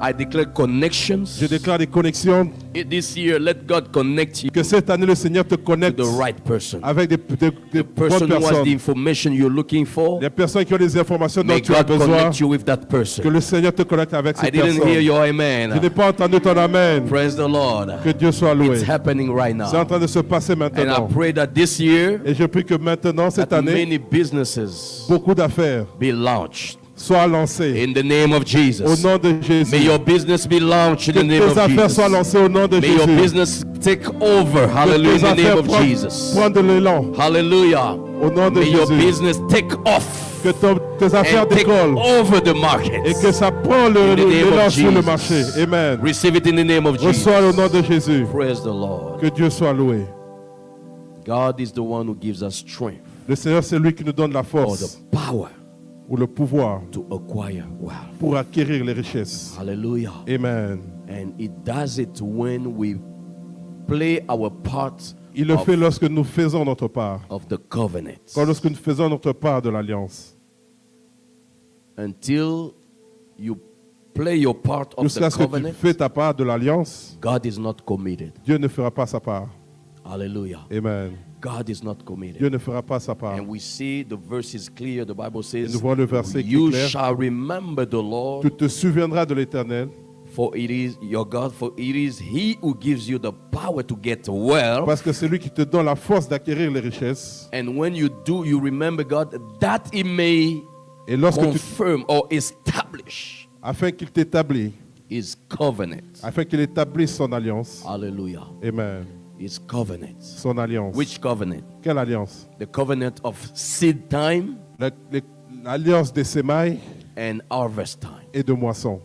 Speaker 1: I declare connections.
Speaker 2: Je déclare des connexions.
Speaker 1: This year, let God connect you
Speaker 2: Que cette année, le Seigneur te
Speaker 1: to
Speaker 2: connecte
Speaker 1: the right person.
Speaker 2: avec des
Speaker 1: The
Speaker 2: bonnes
Speaker 1: person who has the
Speaker 2: personnes.
Speaker 1: information you're looking for.
Speaker 2: Des personnes qui ont les informations dont
Speaker 1: May
Speaker 2: tu as
Speaker 1: God
Speaker 2: besoin.
Speaker 1: connect you with that
Speaker 2: Que
Speaker 1: person.
Speaker 2: le Seigneur te connecte avec
Speaker 1: I
Speaker 2: ces
Speaker 1: didn't hear
Speaker 2: personnes.
Speaker 1: your
Speaker 2: Je n'ai
Speaker 1: amen.
Speaker 2: pas entendu ton amen.
Speaker 1: Praise the Lord.
Speaker 2: Que Dieu soit loué.
Speaker 1: It's happening right
Speaker 2: C'est en
Speaker 1: now.
Speaker 2: train de se passer
Speaker 1: And I
Speaker 2: maintenant.
Speaker 1: pray that this year,
Speaker 2: Et je prie que maintenant, cette
Speaker 1: that
Speaker 2: année,
Speaker 1: many businesses
Speaker 2: beaucoup d'affaires
Speaker 1: be launched
Speaker 2: soient lancées
Speaker 1: in the name of
Speaker 2: au
Speaker 1: Jesus.
Speaker 2: nom de Jésus.
Speaker 1: May your business be launched in
Speaker 2: Que
Speaker 1: the name
Speaker 2: tes
Speaker 1: of
Speaker 2: affaires soient
Speaker 1: Jesus.
Speaker 2: lancées au nom de
Speaker 1: May your
Speaker 2: Jésus.
Speaker 1: business take over.
Speaker 2: Que
Speaker 1: Hallelujah. In
Speaker 2: tes
Speaker 1: the name
Speaker 2: affaires
Speaker 1: of Jesus.
Speaker 2: prennent de l'élan
Speaker 1: Hallelujah.
Speaker 2: au nom de
Speaker 1: May your
Speaker 2: Jésus.
Speaker 1: business take off
Speaker 2: Que tes affaires
Speaker 1: and take
Speaker 2: décollent
Speaker 1: over the
Speaker 2: et
Speaker 1: market.
Speaker 2: que ça prend
Speaker 1: In the name
Speaker 2: l'élan
Speaker 1: of
Speaker 2: sur le
Speaker 1: Jesus.
Speaker 2: marché. Amen.
Speaker 1: Receive it in the name of Jesus.
Speaker 2: Reçois au nom de Jésus.
Speaker 1: Praise the Lord.
Speaker 2: Que Dieu soit loué.
Speaker 1: God is the one who gives us strength
Speaker 2: Le Seigneur, c'est lui qui nous donne la
Speaker 1: or
Speaker 2: force
Speaker 1: the power
Speaker 2: ou le pouvoir
Speaker 1: to acquire wealth.
Speaker 2: pour acquérir les richesses.
Speaker 1: Hallelujah.
Speaker 2: Amen.
Speaker 1: And it does it when we play our part
Speaker 2: Il le fait lorsque nous faisons notre part.
Speaker 1: of the covenant.
Speaker 2: Lorsque nous faisons notre part de l'alliance.
Speaker 1: until you play your part of
Speaker 2: Jusqu'à
Speaker 1: the
Speaker 2: ce que tu
Speaker 1: covenant,
Speaker 2: fais ta part de l'alliance,
Speaker 1: God is not committed.
Speaker 2: Dieu ne fera pas sa part.
Speaker 1: Hallelujah.
Speaker 2: Amen.
Speaker 1: God is not committed.
Speaker 2: Dieu ne fera pas sa part.
Speaker 1: And we see the verse is clear. The Bible says,
Speaker 2: Nous voyons le verset qui est
Speaker 1: you
Speaker 2: clair.
Speaker 1: shall remember the Lord,
Speaker 2: Tu te souviendras de l'Éternel,
Speaker 1: for it is your God, for it is He who gives you the power to get wealth.
Speaker 2: parce que c'est lui qui te donne la force d'acquérir les richesses.
Speaker 1: And when you do, you remember God, that He may
Speaker 2: Et lorsque tu,
Speaker 1: confirm or establish
Speaker 2: afin qu'il t'établisse,
Speaker 1: His covenant.
Speaker 2: afin qu'il établisse son alliance.
Speaker 1: Hallelujah.
Speaker 2: Amen.
Speaker 1: His covenant.
Speaker 2: Son alliance.
Speaker 1: Which covenant?
Speaker 2: Quelle alliance?
Speaker 1: The covenant of seed time
Speaker 2: L'alliance des semailles
Speaker 1: and harvest time.
Speaker 2: et de moisson.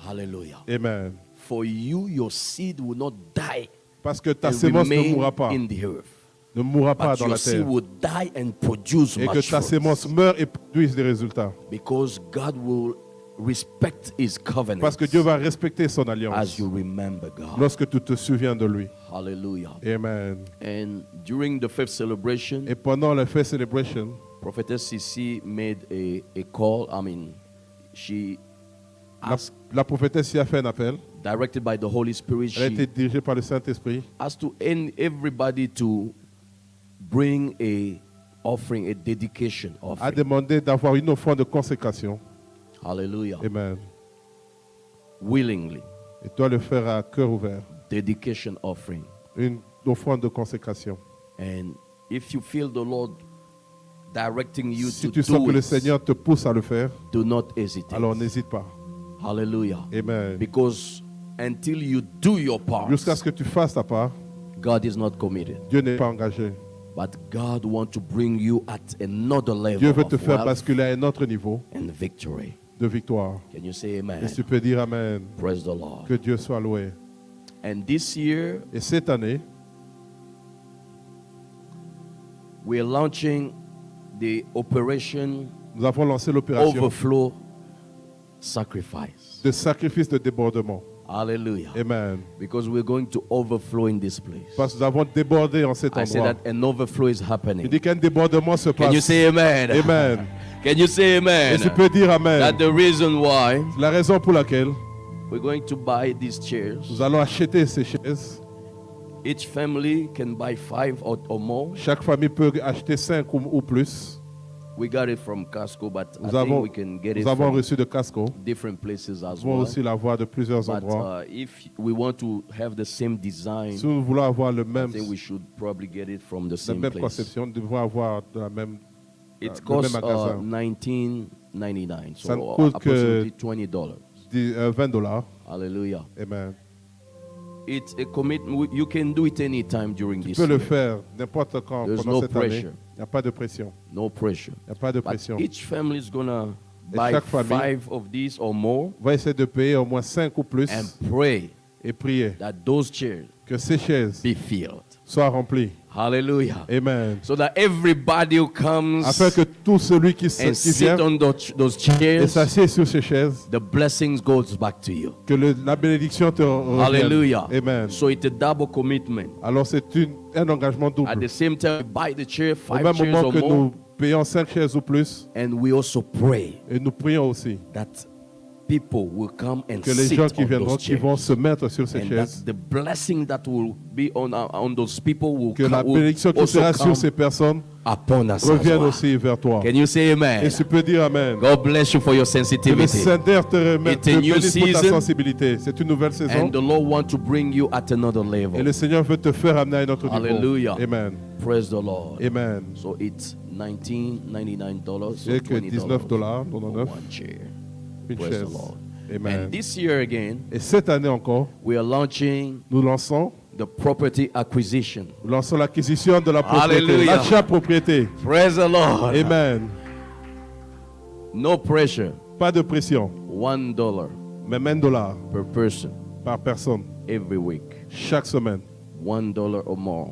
Speaker 1: Hallelujah.
Speaker 2: Amen.
Speaker 1: For you, your seed will not die
Speaker 2: Parce que ta
Speaker 1: and
Speaker 2: sémence ne
Speaker 1: remain
Speaker 2: mourra pas.
Speaker 1: in the earth,
Speaker 2: Ne mourra pas
Speaker 1: but
Speaker 2: dans
Speaker 1: your
Speaker 2: la
Speaker 1: seed
Speaker 2: terre.
Speaker 1: will die and produce
Speaker 2: Et que
Speaker 1: much
Speaker 2: ta
Speaker 1: fruit,
Speaker 2: sémence meure et produise des résultats.
Speaker 1: because God will respect His covenant
Speaker 2: Parce que Dieu va respecter son
Speaker 1: as
Speaker 2: alliance
Speaker 1: you remember God.
Speaker 2: lorsque tu te souviens de lui.
Speaker 1: Hallelujah.
Speaker 2: Amen.
Speaker 1: And during the fifth celebration,
Speaker 2: Et pendant la Fête Celebration,
Speaker 1: Prophetess Sissi made a call. She asked,
Speaker 2: la prophétesse y a fait un appel.
Speaker 1: directed by the Holy Spirit,
Speaker 2: Elle a été
Speaker 1: she
Speaker 2: dirigée par le Saint-Esprit.
Speaker 1: asked to everybody to bring a offering, a dedication
Speaker 2: A
Speaker 1: offering.
Speaker 2: demandé d'avoir une offrande de consécration.
Speaker 1: Hallelujah.
Speaker 2: Amen.
Speaker 1: Willingly.
Speaker 2: Et doit le faire à cœur ouvert.
Speaker 1: Dedication offering.
Speaker 2: Une offrande de consécration.
Speaker 1: And if you feel the Lord directing you
Speaker 2: Si
Speaker 1: to
Speaker 2: tu sens
Speaker 1: do
Speaker 2: que le
Speaker 1: it,
Speaker 2: Seigneur te pousse à le faire,
Speaker 1: do not hesitate.
Speaker 2: alors n'hésite pas.
Speaker 1: Hallelujah.
Speaker 2: Amen.
Speaker 1: Because until you do your part,
Speaker 2: Jusqu'à ce que tu fasses ta part,
Speaker 1: God is not committed.
Speaker 2: Dieu n'est pas engagé.
Speaker 1: But God wants to bring you at another level
Speaker 2: Dieu veut te
Speaker 1: of
Speaker 2: faire
Speaker 1: wealth
Speaker 2: basculer à un autre niveau
Speaker 1: and victory.
Speaker 2: de victoire.
Speaker 1: Can you say amen?
Speaker 2: Et tu peux dire Amen.
Speaker 1: Praise the Lord.
Speaker 2: Que Dieu soit loué.
Speaker 1: And this year,
Speaker 2: Et cette année,
Speaker 1: we're launching the operation
Speaker 2: nous avons lancé l'opération
Speaker 1: Overflow Sacrifice.
Speaker 2: de sacrifice de débordement.
Speaker 1: Hallelujah.
Speaker 2: Amen.
Speaker 1: Because we're going to overflow in this place.
Speaker 2: Parce que nous avons débordé en cet
Speaker 1: I say
Speaker 2: endroit.
Speaker 1: that an overflow is
Speaker 2: Il
Speaker 1: happening.
Speaker 2: dit qu'un débordement se
Speaker 1: Can you
Speaker 2: passe.
Speaker 1: say amen?
Speaker 2: Amen.
Speaker 1: Can you say amen?
Speaker 2: Et tu peux dire Amen.
Speaker 1: That the reason why
Speaker 2: La raison pour laquelle
Speaker 1: we're going to buy these chairs.
Speaker 2: nous allons acheter ces chaises.
Speaker 1: Each family can buy 5 or more.
Speaker 2: Chaque famille peut acheter 5 ou plus.
Speaker 1: We got it from Costco, but I
Speaker 2: Nous
Speaker 1: think
Speaker 2: avons,
Speaker 1: we can get it
Speaker 2: nous avons
Speaker 1: from
Speaker 2: reçu de Casco.
Speaker 1: different places as
Speaker 2: Nous pouvons
Speaker 1: well.
Speaker 2: aussi l'avoir de plusieurs
Speaker 1: But
Speaker 2: endroits.
Speaker 1: if we want to have the same design,
Speaker 2: Si nous voulons avoir le
Speaker 1: I
Speaker 2: même,
Speaker 1: think we should probably get it from the
Speaker 2: la
Speaker 1: same
Speaker 2: même
Speaker 1: place.
Speaker 2: conception, nous devons avoir de la même,
Speaker 1: It
Speaker 2: le
Speaker 1: costs
Speaker 2: même magasin.
Speaker 1: $19.99,
Speaker 2: Ça ne
Speaker 1: so
Speaker 2: coûte
Speaker 1: approximately $20.
Speaker 2: $20.
Speaker 1: Hallelujah.
Speaker 2: Amen.
Speaker 1: It's a commitment. You can do it anytime during
Speaker 2: Tu
Speaker 1: this
Speaker 2: peux le
Speaker 1: year.
Speaker 2: faire n'importe quand
Speaker 1: There's
Speaker 2: pendant
Speaker 1: no
Speaker 2: cette année.
Speaker 1: pressure.
Speaker 2: Il n'y a pas de pression.
Speaker 1: No pressure.
Speaker 2: Il n'y a pas de
Speaker 1: But
Speaker 2: pression.
Speaker 1: each family is gonna
Speaker 2: Et
Speaker 1: buy
Speaker 2: chaque famille
Speaker 1: 5 of these or more
Speaker 2: va essayer de payer au moins 5 ou plus
Speaker 1: and pray
Speaker 2: et prier
Speaker 1: that those chairs
Speaker 2: que ces chaises
Speaker 1: be filled.
Speaker 2: soient remplies.
Speaker 1: Hallelujah.
Speaker 2: Amen.
Speaker 1: So that everybody who comes
Speaker 2: Afin que tout celui qui
Speaker 1: and sit
Speaker 2: vient
Speaker 1: on those
Speaker 2: et
Speaker 1: chairs,
Speaker 2: s'assied sur ces chaises,
Speaker 1: the blessings goes back to you.
Speaker 2: que la bénédiction te revienne.
Speaker 1: Hallelujah.
Speaker 2: Amen.
Speaker 1: So it's a double commitment.
Speaker 2: Alors c'est un engagement
Speaker 1: At
Speaker 2: double.
Speaker 1: the same time, we buy the chair,
Speaker 2: Au
Speaker 1: 5
Speaker 2: même
Speaker 1: chairs
Speaker 2: moment
Speaker 1: or
Speaker 2: que
Speaker 1: more,
Speaker 2: nous payons 5 chaises ou plus,
Speaker 1: and we also pray
Speaker 2: et nous prions aussi
Speaker 1: that people will come and
Speaker 2: que les
Speaker 1: sit
Speaker 2: gens qui
Speaker 1: on
Speaker 2: viendront,
Speaker 1: those
Speaker 2: qui vont
Speaker 1: chairs.
Speaker 2: se mettre sur ces
Speaker 1: And that
Speaker 2: chaises,
Speaker 1: the blessing that will be on those people will,
Speaker 2: que la
Speaker 1: will
Speaker 2: bénédiction qui
Speaker 1: also
Speaker 2: sera sur
Speaker 1: come
Speaker 2: ces personnes
Speaker 1: upon us as
Speaker 2: revienne
Speaker 1: well.
Speaker 2: aussi vers toi.
Speaker 1: Can you say
Speaker 2: Et
Speaker 1: amen?
Speaker 2: tu peux dire Amen.
Speaker 1: God bless you for your
Speaker 2: Que le
Speaker 1: sensitivity.
Speaker 2: Seigneur te
Speaker 1: It's a new
Speaker 2: bénisse pour ta
Speaker 1: season.
Speaker 2: sensibilité. C'est une nouvelle saison.
Speaker 1: And the Lord wants to bring you at another
Speaker 2: Et
Speaker 1: level.
Speaker 2: le Seigneur veut te faire amener à un autre niveau.
Speaker 1: Hallelujah.
Speaker 2: Amen.
Speaker 1: Praise the Lord.
Speaker 2: Amen.
Speaker 1: So it's $19.99, so
Speaker 2: Et que
Speaker 1: $20
Speaker 2: $19
Speaker 1: for
Speaker 2: $19
Speaker 1: one chair.
Speaker 2: une
Speaker 1: Praise the
Speaker 2: chaise.
Speaker 1: Lord.
Speaker 2: Amen.
Speaker 1: And this year again,
Speaker 2: Et cette année encore,
Speaker 1: we are launching
Speaker 2: nous lançons
Speaker 1: the property acquisition.
Speaker 2: l'acquisition de la propriété.
Speaker 1: Hallelujah.
Speaker 2: L'achat propriété.
Speaker 1: Praise the Lord.
Speaker 2: Amen.
Speaker 1: No pressure.
Speaker 2: Pas de pression.
Speaker 1: $1
Speaker 2: Mais $1
Speaker 1: per person
Speaker 2: par personne.
Speaker 1: every week.
Speaker 2: Chaque semaine.
Speaker 1: $1 or more.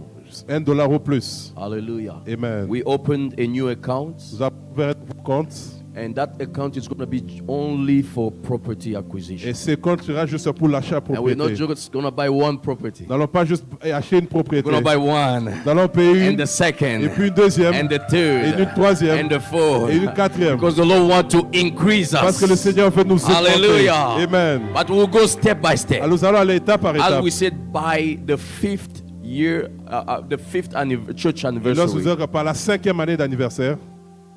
Speaker 2: $1 ou plus.
Speaker 1: Hallelujah.
Speaker 2: Amen.
Speaker 1: We opened a new account
Speaker 2: Vous avez ouvert vos comptes
Speaker 1: And that account is going to be only for property acquisition.
Speaker 2: Et ce compte sera juste pour l'achat
Speaker 1: And we're not
Speaker 2: propriété.
Speaker 1: just going to buy one property.
Speaker 2: Nous n'allons pas juste acheter une propriété.
Speaker 1: We're going to buy one,
Speaker 2: Nous allons payer
Speaker 1: and
Speaker 2: une,
Speaker 1: the second,
Speaker 2: et puis une deuxième,
Speaker 1: and the
Speaker 2: et une
Speaker 1: third,
Speaker 2: troisième,
Speaker 1: and the fourth.
Speaker 2: et une quatrième.
Speaker 1: Because the Lord wants to increase
Speaker 2: Parce que le
Speaker 1: us.
Speaker 2: Seigneur veut nous augmenter.
Speaker 1: Hallelujah.
Speaker 2: Amen.
Speaker 1: But we'll go step by step.
Speaker 2: Alors nous allons aller étape par
Speaker 1: As
Speaker 2: étape.
Speaker 1: we said, by the fifth year, the fifth church
Speaker 2: Et lorsque
Speaker 1: anniversary,
Speaker 2: nous allons par la 5e année d'anniversaire,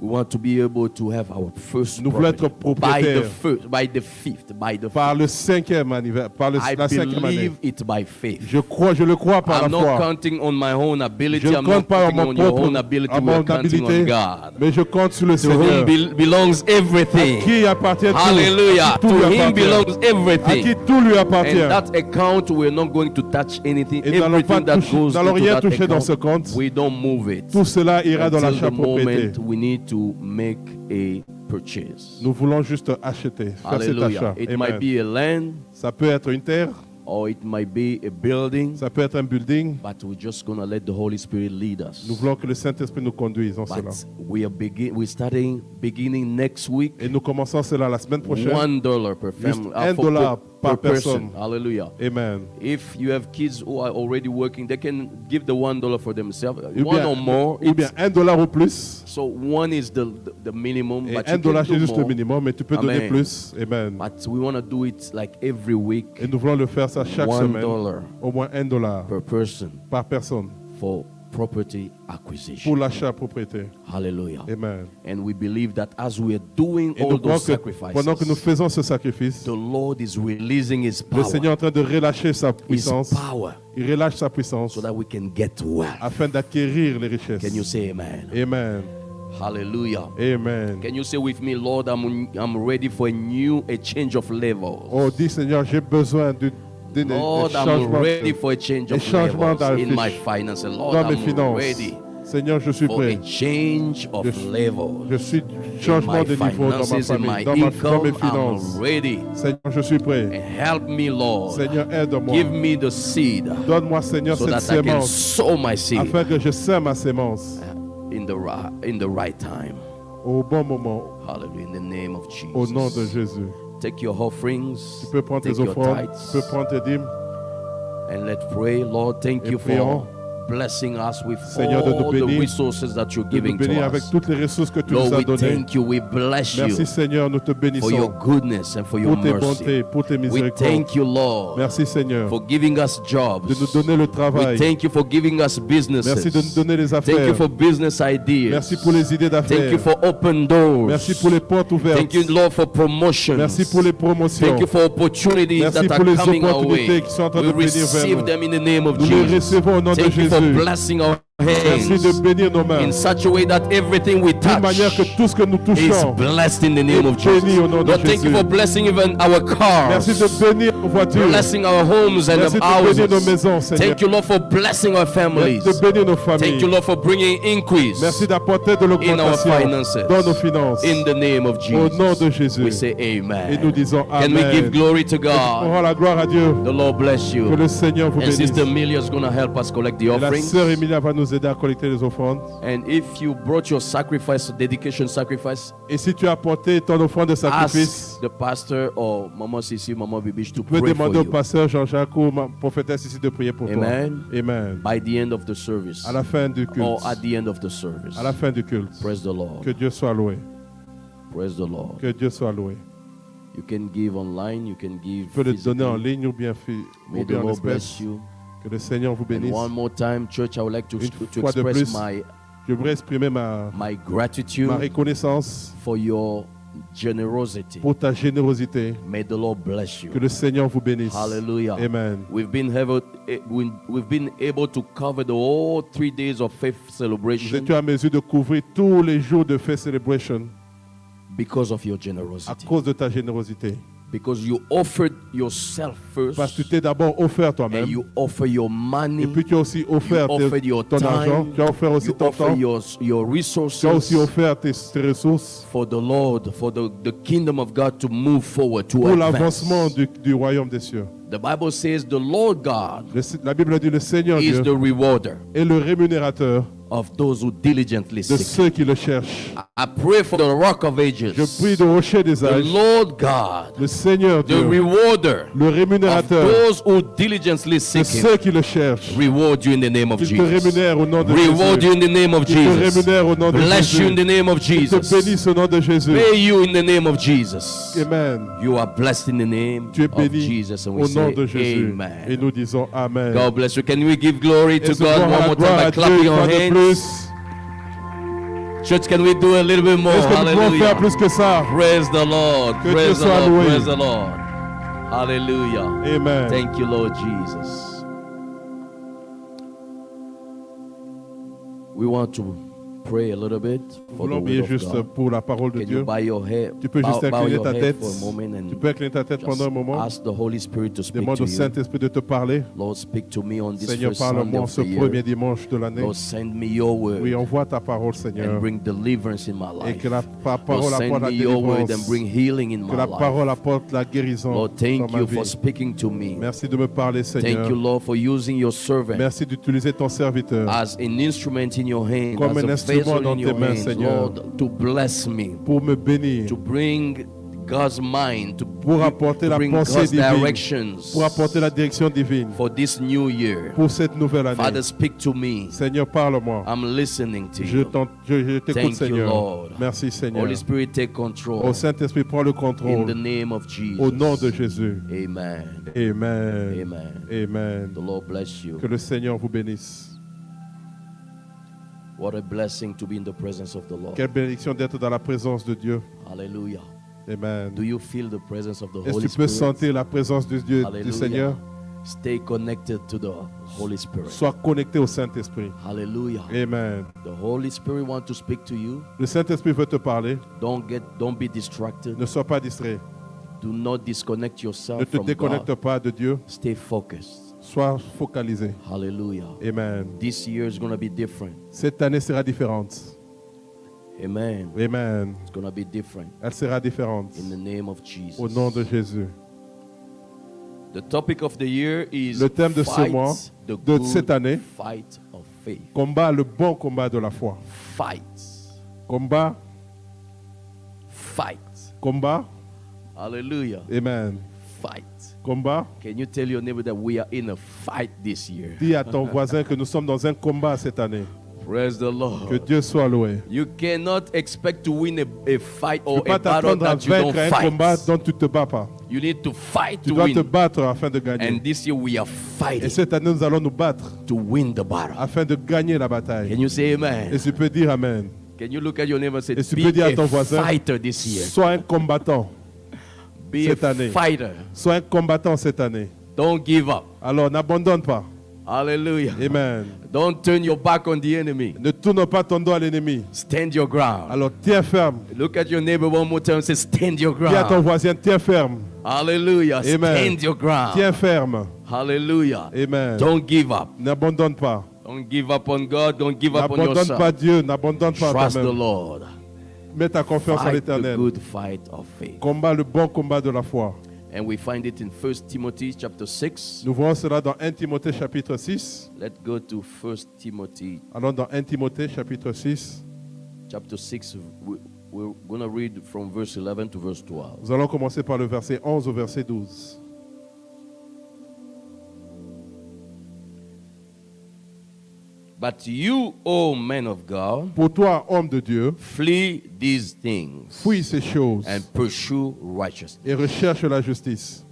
Speaker 1: we want to be able to have our first
Speaker 2: nous voulons être
Speaker 1: property. By the
Speaker 2: propriétaires
Speaker 1: first, by the fifth, by the
Speaker 2: par
Speaker 1: fifth.
Speaker 2: le 5e anniversaire, par
Speaker 1: I
Speaker 2: la 5e année.
Speaker 1: believe it by faith.
Speaker 2: Je le crois par
Speaker 1: I'm
Speaker 2: la
Speaker 1: not
Speaker 2: foi.
Speaker 1: counting on my own ability.
Speaker 2: Je ne
Speaker 1: I'm not
Speaker 2: compte pas
Speaker 1: counting
Speaker 2: en mon
Speaker 1: on your
Speaker 2: propre,
Speaker 1: own ability.
Speaker 2: à
Speaker 1: We're
Speaker 2: mon
Speaker 1: counting
Speaker 2: habilité,
Speaker 1: on God.
Speaker 2: mais je compte sur le
Speaker 1: To whom
Speaker 2: Seigneur.
Speaker 1: belongs everything.
Speaker 2: Qui appartient tout.
Speaker 1: Hallelujah.
Speaker 2: À qui tout
Speaker 1: To
Speaker 2: lui
Speaker 1: him
Speaker 2: appartient.
Speaker 1: belongs
Speaker 2: À qui
Speaker 1: everything.
Speaker 2: tout lui appartient.
Speaker 1: And that account, we're not going to touch anything.
Speaker 2: Et nous n'allons pas
Speaker 1: Everything that
Speaker 2: toucher,
Speaker 1: goes
Speaker 2: nous n'allons
Speaker 1: into
Speaker 2: rien
Speaker 1: that
Speaker 2: toucher dans ce
Speaker 1: account,
Speaker 2: compte.
Speaker 1: we don't move it.
Speaker 2: Tout cela ira dans
Speaker 1: Until
Speaker 2: l'achat
Speaker 1: the
Speaker 2: propriété.
Speaker 1: moment we need to make a purchase.
Speaker 2: Nous voulons juste acheter, faire cet
Speaker 1: Hallelujah.
Speaker 2: achat.
Speaker 1: It
Speaker 2: Amen.
Speaker 1: might be a land,
Speaker 2: Ça peut être une terre,
Speaker 1: or it might be a building,
Speaker 2: ça peut être un building.
Speaker 1: but we're just going to let the Holy Spirit lead us.
Speaker 2: Nous voulons que le Saint-Esprit nous conduise en cela.
Speaker 1: But we're starting beginning next week.
Speaker 2: Et nous commençons cela la semaine prochaine.
Speaker 1: $1 per
Speaker 2: Juste
Speaker 1: family,
Speaker 2: $1 par personne.
Speaker 1: Hallelujah.
Speaker 2: Amen.
Speaker 1: If you have kids who are already working, they can give the $1 for themselves.
Speaker 2: Ou
Speaker 1: One
Speaker 2: bien,
Speaker 1: or more.
Speaker 2: ou bien $1 ou plus.
Speaker 1: So one is the minimum,
Speaker 2: Et
Speaker 1: but you
Speaker 2: $1
Speaker 1: can
Speaker 2: c'est
Speaker 1: do
Speaker 2: juste le
Speaker 1: more.
Speaker 2: minimum, mais tu peux donner
Speaker 1: Amen.
Speaker 2: plus. Amen.
Speaker 1: But we want to do it like every week,
Speaker 2: Et nous voulons le faire ça chaque semaine.
Speaker 1: $1
Speaker 2: Au moins $1
Speaker 1: per person
Speaker 2: par personne
Speaker 1: for property
Speaker 2: pour
Speaker 1: acquisition.
Speaker 2: l'achat propriété.
Speaker 1: Hallelujah.
Speaker 2: Amen.
Speaker 1: And we believe that as we are doing
Speaker 2: Et
Speaker 1: all
Speaker 2: nous croyons
Speaker 1: those
Speaker 2: que
Speaker 1: sacrifices,
Speaker 2: pendant que nous faisons ce sacrifice,
Speaker 1: the Lord is releasing His
Speaker 2: le
Speaker 1: power,
Speaker 2: Seigneur est en train de relâcher sa
Speaker 1: His
Speaker 2: puissance.
Speaker 1: power,
Speaker 2: Il relâche sa puissance
Speaker 1: so that we can get wealth.
Speaker 2: afin d'acquérir les richesses.
Speaker 1: Can you say amen?
Speaker 2: Amen.
Speaker 1: Hallelujah.
Speaker 2: Amen.
Speaker 1: Can you say with me, Lord, I'm ready for a change of level.
Speaker 2: Oh, dis Seigneur, j'ai besoin d'un
Speaker 1: Lord, I'm
Speaker 2: changement,
Speaker 1: ready for a change of
Speaker 2: changement
Speaker 1: levels in
Speaker 2: dans
Speaker 1: my finances. Lord,
Speaker 2: dans mes
Speaker 1: I'm
Speaker 2: finances.
Speaker 1: ready
Speaker 2: Seigneur, je suis
Speaker 1: for a
Speaker 2: prêt.
Speaker 1: change of
Speaker 2: Je
Speaker 1: levels.
Speaker 2: suis
Speaker 1: In
Speaker 2: changement
Speaker 1: my
Speaker 2: de niveau dans ma
Speaker 1: finances, in my
Speaker 2: famille, dans mes
Speaker 1: income,
Speaker 2: finances.
Speaker 1: I'm ready.
Speaker 2: Seigneur, je suis prêt.
Speaker 1: And help me, Lord.
Speaker 2: Seigneur, aide-moi.
Speaker 1: Give me the seed
Speaker 2: Donne-moi, Seigneur,
Speaker 1: so
Speaker 2: cette
Speaker 1: that I can
Speaker 2: sémence
Speaker 1: sow my seed
Speaker 2: afin que je sème ma sémence
Speaker 1: in the right time.
Speaker 2: au bon moment,
Speaker 1: Hallelujah. In the name of
Speaker 2: au nom de
Speaker 1: Jesus.
Speaker 2: Jésus.
Speaker 1: Take your offerings.
Speaker 2: Tu peux prendre
Speaker 1: Take
Speaker 2: tes
Speaker 1: your
Speaker 2: offrandes,
Speaker 1: tithes.
Speaker 2: tu peux prendre tes dîmes.
Speaker 1: And let's pray. Lord, thank
Speaker 2: Et
Speaker 1: you
Speaker 2: prions.
Speaker 1: for blessing us with
Speaker 2: Seigneur, de nous
Speaker 1: all the
Speaker 2: bénir,
Speaker 1: resources that you're
Speaker 2: De nous
Speaker 1: giving
Speaker 2: bénir
Speaker 1: to
Speaker 2: avec
Speaker 1: us.
Speaker 2: toutes les ressources que tu
Speaker 1: Lord,
Speaker 2: nous as
Speaker 1: we
Speaker 2: données.
Speaker 1: thank you. We bless you
Speaker 2: Merci Seigneur, nous te
Speaker 1: for your
Speaker 2: bénissons
Speaker 1: goodness and for your
Speaker 2: pour tes
Speaker 1: mercy.
Speaker 2: bontés, pour tes
Speaker 1: We
Speaker 2: miséricordes.
Speaker 1: thank you, Lord,
Speaker 2: Merci Seigneur
Speaker 1: for giving us jobs.
Speaker 2: de nous donner le
Speaker 1: We
Speaker 2: travail.
Speaker 1: thank you for giving us businesses.
Speaker 2: Merci de nous donner les
Speaker 1: Thank you
Speaker 2: affaires.
Speaker 1: for business ideas.
Speaker 2: Merci pour les idées
Speaker 1: Thank
Speaker 2: d'affaires.
Speaker 1: you for open doors.
Speaker 2: Merci pour les portes ouvertes.
Speaker 1: Thank you, Lord, for promotions.
Speaker 2: Merci pour les promotions.
Speaker 1: Thank you for opportunities
Speaker 2: Merci
Speaker 1: that
Speaker 2: pour
Speaker 1: are
Speaker 2: les
Speaker 1: coming our
Speaker 2: opportunités
Speaker 1: way.
Speaker 2: qui sont en train
Speaker 1: We
Speaker 2: de venir vers
Speaker 1: receive
Speaker 2: nous.
Speaker 1: them in the name of
Speaker 2: Nous les
Speaker 1: Jesus.
Speaker 2: recevons au nom de
Speaker 1: Thank you for
Speaker 2: Jésus.
Speaker 1: blessing our
Speaker 2: Merci
Speaker 1: hands
Speaker 2: de bénir nos mains
Speaker 1: in such a way that everything we
Speaker 2: d'une
Speaker 1: touch
Speaker 2: manière que tout ce que nous
Speaker 1: is
Speaker 2: touchons.
Speaker 1: blessed in the name of
Speaker 2: béni
Speaker 1: Jesus.
Speaker 2: au nom de
Speaker 1: Lord, thank you
Speaker 2: Jésus.
Speaker 1: for blessing even our cars,
Speaker 2: Merci de bénir nos voitures.
Speaker 1: blessing our homes and
Speaker 2: Merci de
Speaker 1: houses.
Speaker 2: bénir nos maisons, Seigneur.
Speaker 1: Thank you, Lord, for blessing our families.
Speaker 2: Merci de bénir nos
Speaker 1: Thank
Speaker 2: familles.
Speaker 1: you, Lord, for bringing increase
Speaker 2: Merci d'apporter de
Speaker 1: in our
Speaker 2: l'augmentation
Speaker 1: finances.
Speaker 2: dans nos finances.
Speaker 1: In the name of
Speaker 2: Au nom de
Speaker 1: Jesus,
Speaker 2: Jésus.
Speaker 1: we say
Speaker 2: Et
Speaker 1: amen.
Speaker 2: nous disons
Speaker 1: Can we give
Speaker 2: Amen.
Speaker 1: glory to
Speaker 2: On
Speaker 1: God?
Speaker 2: rend la gloire à Dieu.
Speaker 1: The Lord bless
Speaker 2: Que
Speaker 1: you.
Speaker 2: le Seigneur vous
Speaker 1: And
Speaker 2: bénisse.
Speaker 1: Sister Amelia is going to help us collect the
Speaker 2: Et la
Speaker 1: offerings.
Speaker 2: sœur Emilia va nous aider à collecter les offrandes.
Speaker 1: And if you brought your sacrifice, dedication sacrifice,
Speaker 2: Et si tu as apporté ton offrande de sacrifice,
Speaker 1: ask the pastor or Mama Sisi, Mama Bibish to
Speaker 2: tu peux
Speaker 1: pray for
Speaker 2: demander au
Speaker 1: you
Speaker 2: pasteur Jean-Jacques ou ma prophétesse ici de prier pour toi.
Speaker 1: Amen.
Speaker 2: Amen.
Speaker 1: by the end of the service
Speaker 2: À la fin du culte.
Speaker 1: or at the end of the service.
Speaker 2: À la fin du culte.
Speaker 1: Praise the Lord.
Speaker 2: Que Dieu soit loué.
Speaker 1: Praise the Lord.
Speaker 2: Que Dieu soit loué.
Speaker 1: You can give online, you can give
Speaker 2: Tu peux le donner en
Speaker 1: physically.
Speaker 2: ligne ou bien,
Speaker 1: May
Speaker 2: ou
Speaker 1: the
Speaker 2: bien en
Speaker 1: Lord
Speaker 2: espèces.
Speaker 1: bless you.
Speaker 2: Que le Seigneur vous
Speaker 1: And
Speaker 2: bénisse.
Speaker 1: one more time, church, I would like to
Speaker 2: fois de
Speaker 1: express
Speaker 2: plus,
Speaker 1: my
Speaker 2: Je voudrais exprimer ma
Speaker 1: gratitude
Speaker 2: reconnaissance
Speaker 1: for your generosity.
Speaker 2: pour ta générosité.
Speaker 1: May the Lord bless you.
Speaker 2: Que le Seigneur vous bénisse.
Speaker 1: Hallelujah.
Speaker 2: Amen.
Speaker 1: We've been able to cover the whole 3 days of faith
Speaker 2: Nous
Speaker 1: celebration
Speaker 2: étions à mesure de couvrir tous les jours de Faith Celebration
Speaker 1: because of your
Speaker 2: à
Speaker 1: generosity.
Speaker 2: cause de ta générosité.
Speaker 1: Because you offered yourself first,
Speaker 2: Parce que tu t'es d'abord offert
Speaker 1: and
Speaker 2: toi-même.
Speaker 1: you offer your money,
Speaker 2: Et puis tu as aussi offert
Speaker 1: you offered your
Speaker 2: ton argent.
Speaker 1: time,
Speaker 2: Tu as offert aussi
Speaker 1: you
Speaker 2: ton
Speaker 1: offer
Speaker 2: temps.
Speaker 1: your
Speaker 2: Tu as aussi
Speaker 1: resources
Speaker 2: offert tes ressources
Speaker 1: for the Lord, for the kingdom of God to move forward, to
Speaker 2: pour
Speaker 1: advance.
Speaker 2: l'avancement du royaume des cieux.
Speaker 1: The Bible says the Lord God
Speaker 2: La Bible dit le Seigneur
Speaker 1: is
Speaker 2: Dieu
Speaker 1: the rewarder
Speaker 2: est le rémunérateur
Speaker 1: of those who diligently
Speaker 2: de
Speaker 1: seek.
Speaker 2: ceux qui le cherchent.
Speaker 1: I pray for the rock of ages,
Speaker 2: Je prie de rocher des
Speaker 1: the
Speaker 2: âges,
Speaker 1: Lord God,
Speaker 2: le Seigneur
Speaker 1: the
Speaker 2: Dieu,
Speaker 1: rewarder
Speaker 2: le
Speaker 1: of
Speaker 2: rémunérateur
Speaker 1: those who diligently
Speaker 2: de
Speaker 1: seek Him.
Speaker 2: ceux qui le cherchent.
Speaker 1: Reward you in the name of
Speaker 2: Qu'il te
Speaker 1: Jesus.
Speaker 2: rémunère au nom de
Speaker 1: Reward you
Speaker 2: Jésus.
Speaker 1: in the name of
Speaker 2: Qu'il te
Speaker 1: Jesus.
Speaker 2: rémunère au nom de
Speaker 1: Bless you in
Speaker 2: Jésus.
Speaker 1: the name of
Speaker 2: Qu'il te
Speaker 1: Jesus.
Speaker 2: bénisse au nom de Jésus.
Speaker 1: Pay you in the name of Jesus.
Speaker 2: Amen.
Speaker 1: You are blessed in the name
Speaker 2: Tu es
Speaker 1: of
Speaker 2: béni
Speaker 1: Jesus, and we
Speaker 2: au nom
Speaker 1: say
Speaker 2: de Jésus. Et
Speaker 1: Amen.
Speaker 2: nous disons Amen.
Speaker 1: God bless you. Can we give glory to
Speaker 2: Et ce
Speaker 1: God
Speaker 2: soir,
Speaker 1: one
Speaker 2: la
Speaker 1: more time
Speaker 2: gloire
Speaker 1: by
Speaker 2: à Dieu
Speaker 1: clapping
Speaker 2: une
Speaker 1: your
Speaker 2: fois de
Speaker 1: hands?
Speaker 2: plus.
Speaker 1: Church, can we do a little bit more?
Speaker 2: Est-ce que nous pouvons faire
Speaker 1: Hallelujah.
Speaker 2: plus que ça?
Speaker 1: Praise the Lord.
Speaker 2: Que Dieu
Speaker 1: Praise the
Speaker 2: soit
Speaker 1: Lord.
Speaker 2: loué.
Speaker 1: Praise the Lord. Hallelujah.
Speaker 2: Amen.
Speaker 1: Thank you, Lord Jesus. We want to pray a little bit
Speaker 2: Nous
Speaker 1: for the
Speaker 2: voulons prier
Speaker 1: word of
Speaker 2: juste
Speaker 1: God.
Speaker 2: pour la parole de
Speaker 1: Can
Speaker 2: Dieu.
Speaker 1: you bow your head?
Speaker 2: Tu peux juste
Speaker 1: bow
Speaker 2: incliner
Speaker 1: your
Speaker 2: ta
Speaker 1: head
Speaker 2: tête.
Speaker 1: for a moment and
Speaker 2: Tu peux incliner ta tête pendant un moment.
Speaker 1: ask the Holy Spirit to speak
Speaker 2: Demande
Speaker 1: to
Speaker 2: au
Speaker 1: you.
Speaker 2: Saint-Esprit de te parler.
Speaker 1: Lord, speak to me on this
Speaker 2: Seigneur,
Speaker 1: first Sunday
Speaker 2: parle-moi
Speaker 1: of
Speaker 2: ce
Speaker 1: the year.
Speaker 2: premier dimanche de l'année.
Speaker 1: Lord, send me your word
Speaker 2: Oui, envoie ta parole, Seigneur.
Speaker 1: and bring deliverance in my
Speaker 2: Et
Speaker 1: life.
Speaker 2: que la
Speaker 1: Lord,
Speaker 2: parole
Speaker 1: send
Speaker 2: apporte la
Speaker 1: me your word and
Speaker 2: délivrance.
Speaker 1: bring healing in
Speaker 2: Que
Speaker 1: my
Speaker 2: la
Speaker 1: life.
Speaker 2: parole apporte la guérison
Speaker 1: Lord,
Speaker 2: dans
Speaker 1: thank
Speaker 2: ma
Speaker 1: you for
Speaker 2: vie.
Speaker 1: speaking to me.
Speaker 2: Merci de me parler, Seigneur.
Speaker 1: Thank you, Lord, for using your servant
Speaker 2: Merci d'utiliser ton serviteur
Speaker 1: as an instrument in your hand,
Speaker 2: comme un
Speaker 1: as a vessel
Speaker 2: instrument dans
Speaker 1: in
Speaker 2: tes
Speaker 1: your
Speaker 2: mains,
Speaker 1: hands,
Speaker 2: Seigneur.
Speaker 1: Lord, to bless me,
Speaker 2: pour me bénir,
Speaker 1: to bring God's mind, to
Speaker 2: pour apporter la
Speaker 1: bring
Speaker 2: pensée
Speaker 1: God's
Speaker 2: divine,
Speaker 1: directions
Speaker 2: pour apporter la direction divine
Speaker 1: for this new year.
Speaker 2: pour cette nouvelle année.
Speaker 1: Father, speak to me.
Speaker 2: Seigneur, parle-moi.
Speaker 1: I'm listening to
Speaker 2: Je
Speaker 1: you.
Speaker 2: t'écoute,
Speaker 1: Thank you,
Speaker 2: Seigneur.
Speaker 1: Lord.
Speaker 2: Merci, Seigneur.
Speaker 1: Holy Spirit, take control.
Speaker 2: Au Saint-Esprit, prends le
Speaker 1: In the
Speaker 2: contrôle.
Speaker 1: name of Jesus.
Speaker 2: Au nom de Jésus.
Speaker 1: Amen.
Speaker 2: Amen.
Speaker 1: Amen.
Speaker 2: Amen.
Speaker 1: The Lord bless you.
Speaker 2: Que le Seigneur vous bénisse.
Speaker 1: What a blessing to be in the presence of the Lord.
Speaker 2: Quelle bénédiction d'être dans la présence de Dieu.
Speaker 1: Hallelujah.
Speaker 2: Amen.
Speaker 1: Do you feel the presence of the
Speaker 2: Est-ce
Speaker 1: Holy
Speaker 2: que tu peux
Speaker 1: Spirit?
Speaker 2: sentir la présence de Dieu, du
Speaker 1: Hallelujah.
Speaker 2: Seigneur?
Speaker 1: Stay connected to the Holy Spirit.
Speaker 2: Sois connecté au Saint-Esprit.
Speaker 1: Hallelujah.
Speaker 2: Amen.
Speaker 1: The Holy Spirit wants to speak to you.
Speaker 2: Le Saint-Esprit veut te parler.
Speaker 1: Don't be distracted.
Speaker 2: Ne sois pas distrait.
Speaker 1: Do not disconnect
Speaker 2: Ne
Speaker 1: yourself
Speaker 2: te
Speaker 1: from
Speaker 2: déconnecte
Speaker 1: God.
Speaker 2: pas de Dieu.
Speaker 1: Stay focused.
Speaker 2: Sois focalisé.
Speaker 1: Hallelujah.
Speaker 2: Amen.
Speaker 1: This year is going to be different.
Speaker 2: Cette année sera différente.
Speaker 1: Amen.
Speaker 2: Amen.
Speaker 1: It's going to be different
Speaker 2: Elle sera différente.
Speaker 1: in the name of Jesus.
Speaker 2: Au nom de Jésus.
Speaker 1: The topic of the year is
Speaker 2: Le thème de ce
Speaker 1: fight
Speaker 2: mois,
Speaker 1: the
Speaker 2: de
Speaker 1: good
Speaker 2: cette année,
Speaker 1: fight of faith.
Speaker 2: combat le bon combat de la foi.
Speaker 1: Fight.
Speaker 2: Combat,
Speaker 1: Fight.
Speaker 2: combat.
Speaker 1: Hallelujah.
Speaker 2: Amen.
Speaker 1: Fight.
Speaker 2: Combat.
Speaker 1: Can you tell your neighbor that we are in a fight this year?
Speaker 2: Dis à ton voisin que nous sommes dans un combat cette année.
Speaker 1: Praise the
Speaker 2: Que
Speaker 1: Lord.
Speaker 2: Dieu soit loué.
Speaker 1: You cannot expect to win a fight
Speaker 2: Tu ne
Speaker 1: or
Speaker 2: peux pas
Speaker 1: a battle
Speaker 2: t'attendre à
Speaker 1: that you don't
Speaker 2: vaincre un combat
Speaker 1: fight.
Speaker 2: dont tu ne te bats pas.
Speaker 1: You need to fight
Speaker 2: Tu
Speaker 1: to
Speaker 2: dois te
Speaker 1: win.
Speaker 2: battre afin de gagner.
Speaker 1: And this year we are
Speaker 2: Et
Speaker 1: fighting
Speaker 2: cette année, nous allons nous battre
Speaker 1: to win the battle.
Speaker 2: afin de gagner la bataille.
Speaker 1: Can you say
Speaker 2: Et
Speaker 1: amen?
Speaker 2: tu peux dire Amen.
Speaker 1: Can you look at your neighbor and say,
Speaker 2: Et tu
Speaker 1: be
Speaker 2: peux dire à
Speaker 1: a
Speaker 2: ton voisin,
Speaker 1: fighter this year.
Speaker 2: Sois un combattant
Speaker 1: Be
Speaker 2: cette
Speaker 1: a
Speaker 2: année.
Speaker 1: fighter.
Speaker 2: Sois un combattant cette année.
Speaker 1: Don't give up.
Speaker 2: Alors, n'abandonne pas.
Speaker 1: Hallelujah.
Speaker 2: Amen.
Speaker 1: Don't turn your back on the enemy.
Speaker 2: Ne tourne pas ton dos à l'ennemi.
Speaker 1: Stand your ground.
Speaker 2: Alors, tiens ferme.
Speaker 1: Look at your neighbor one more time and say, stand your
Speaker 2: Dis à ton
Speaker 1: ground.
Speaker 2: voisin, tiens ferme.
Speaker 1: Hallelujah.
Speaker 2: Amen.
Speaker 1: Stand your ground.
Speaker 2: Tiens ferme.
Speaker 1: Hallelujah.
Speaker 2: Amen.
Speaker 1: Don't give up.
Speaker 2: N'abandonne pas.
Speaker 1: Don't give up on God. Don't give up on
Speaker 2: N'abandonne pas
Speaker 1: yourself.
Speaker 2: Dieu. N'abandonne pas
Speaker 1: Trust the
Speaker 2: toi-même.
Speaker 1: Lord.
Speaker 2: Mets ta confiance en
Speaker 1: Fight the
Speaker 2: l'éternel.
Speaker 1: good fight of faith.
Speaker 2: Combat le bon combat de la foi.
Speaker 1: And we find it in 1 Timothy chapter 6.
Speaker 2: Nous voyons cela dans 1 Timothée chapitre 6.
Speaker 1: Let's go to 1 Timothy
Speaker 2: Allons dans 1 Timothée chapitre 6.
Speaker 1: chapter 6. We're going to read from verse 11 to verse 12.
Speaker 2: Nous allons commencer par le verset 11 au verset 12.
Speaker 1: But you, O men of God,
Speaker 2: Pour toi, homme de Dieu,
Speaker 1: flee these things
Speaker 2: fuis ces choses
Speaker 1: and pursue righteousness.
Speaker 2: et recherche la justice,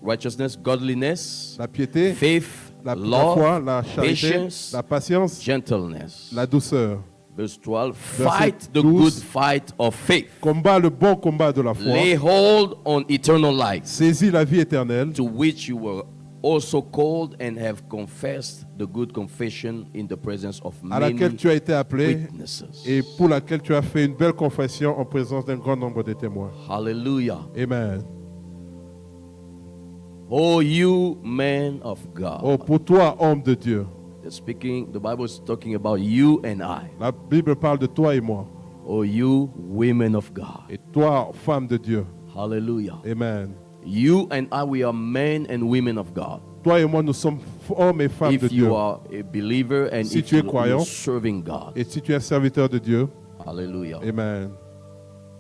Speaker 1: Righteousness, godliness,
Speaker 2: la piété,
Speaker 1: faith,
Speaker 2: la
Speaker 1: love,
Speaker 2: foi, la charité,
Speaker 1: patience,
Speaker 2: la patience,
Speaker 1: gentleness.
Speaker 2: la douceur.
Speaker 1: Verse 12.
Speaker 2: Verset
Speaker 1: Fight the
Speaker 2: 12.
Speaker 1: good fight of faith.
Speaker 2: Combat le bon combat de la
Speaker 1: Lay
Speaker 2: foi.
Speaker 1: hold on eternal life,
Speaker 2: Saisis la vie éternelle,
Speaker 1: to which you were also called and have confessed the good confession in the presence of
Speaker 2: à laquelle
Speaker 1: many
Speaker 2: tu as été appelé
Speaker 1: witnesses.
Speaker 2: et pour laquelle tu as fait une belle confession en présence d'un grand nombre de témoins.
Speaker 1: Hallelujah.
Speaker 2: Amen.
Speaker 1: Oh, you men of God.
Speaker 2: Oh, pour toi, homme de Dieu.
Speaker 1: The Bible is talking about you and I.
Speaker 2: La Bible parle de toi et moi.
Speaker 1: Oh, you women of God.
Speaker 2: Et toi, femme de Dieu.
Speaker 1: Hallelujah.
Speaker 2: Amen.
Speaker 1: You and I, we are men and women of God.
Speaker 2: Toi et moi, nous sommes hommes et femmes de
Speaker 1: If
Speaker 2: Dieu.
Speaker 1: you are a believer and
Speaker 2: Si
Speaker 1: if
Speaker 2: tu es
Speaker 1: you're
Speaker 2: croyant,
Speaker 1: serving God.
Speaker 2: Et si tu es un serviteur de Dieu,
Speaker 1: Hallelujah.
Speaker 2: amen.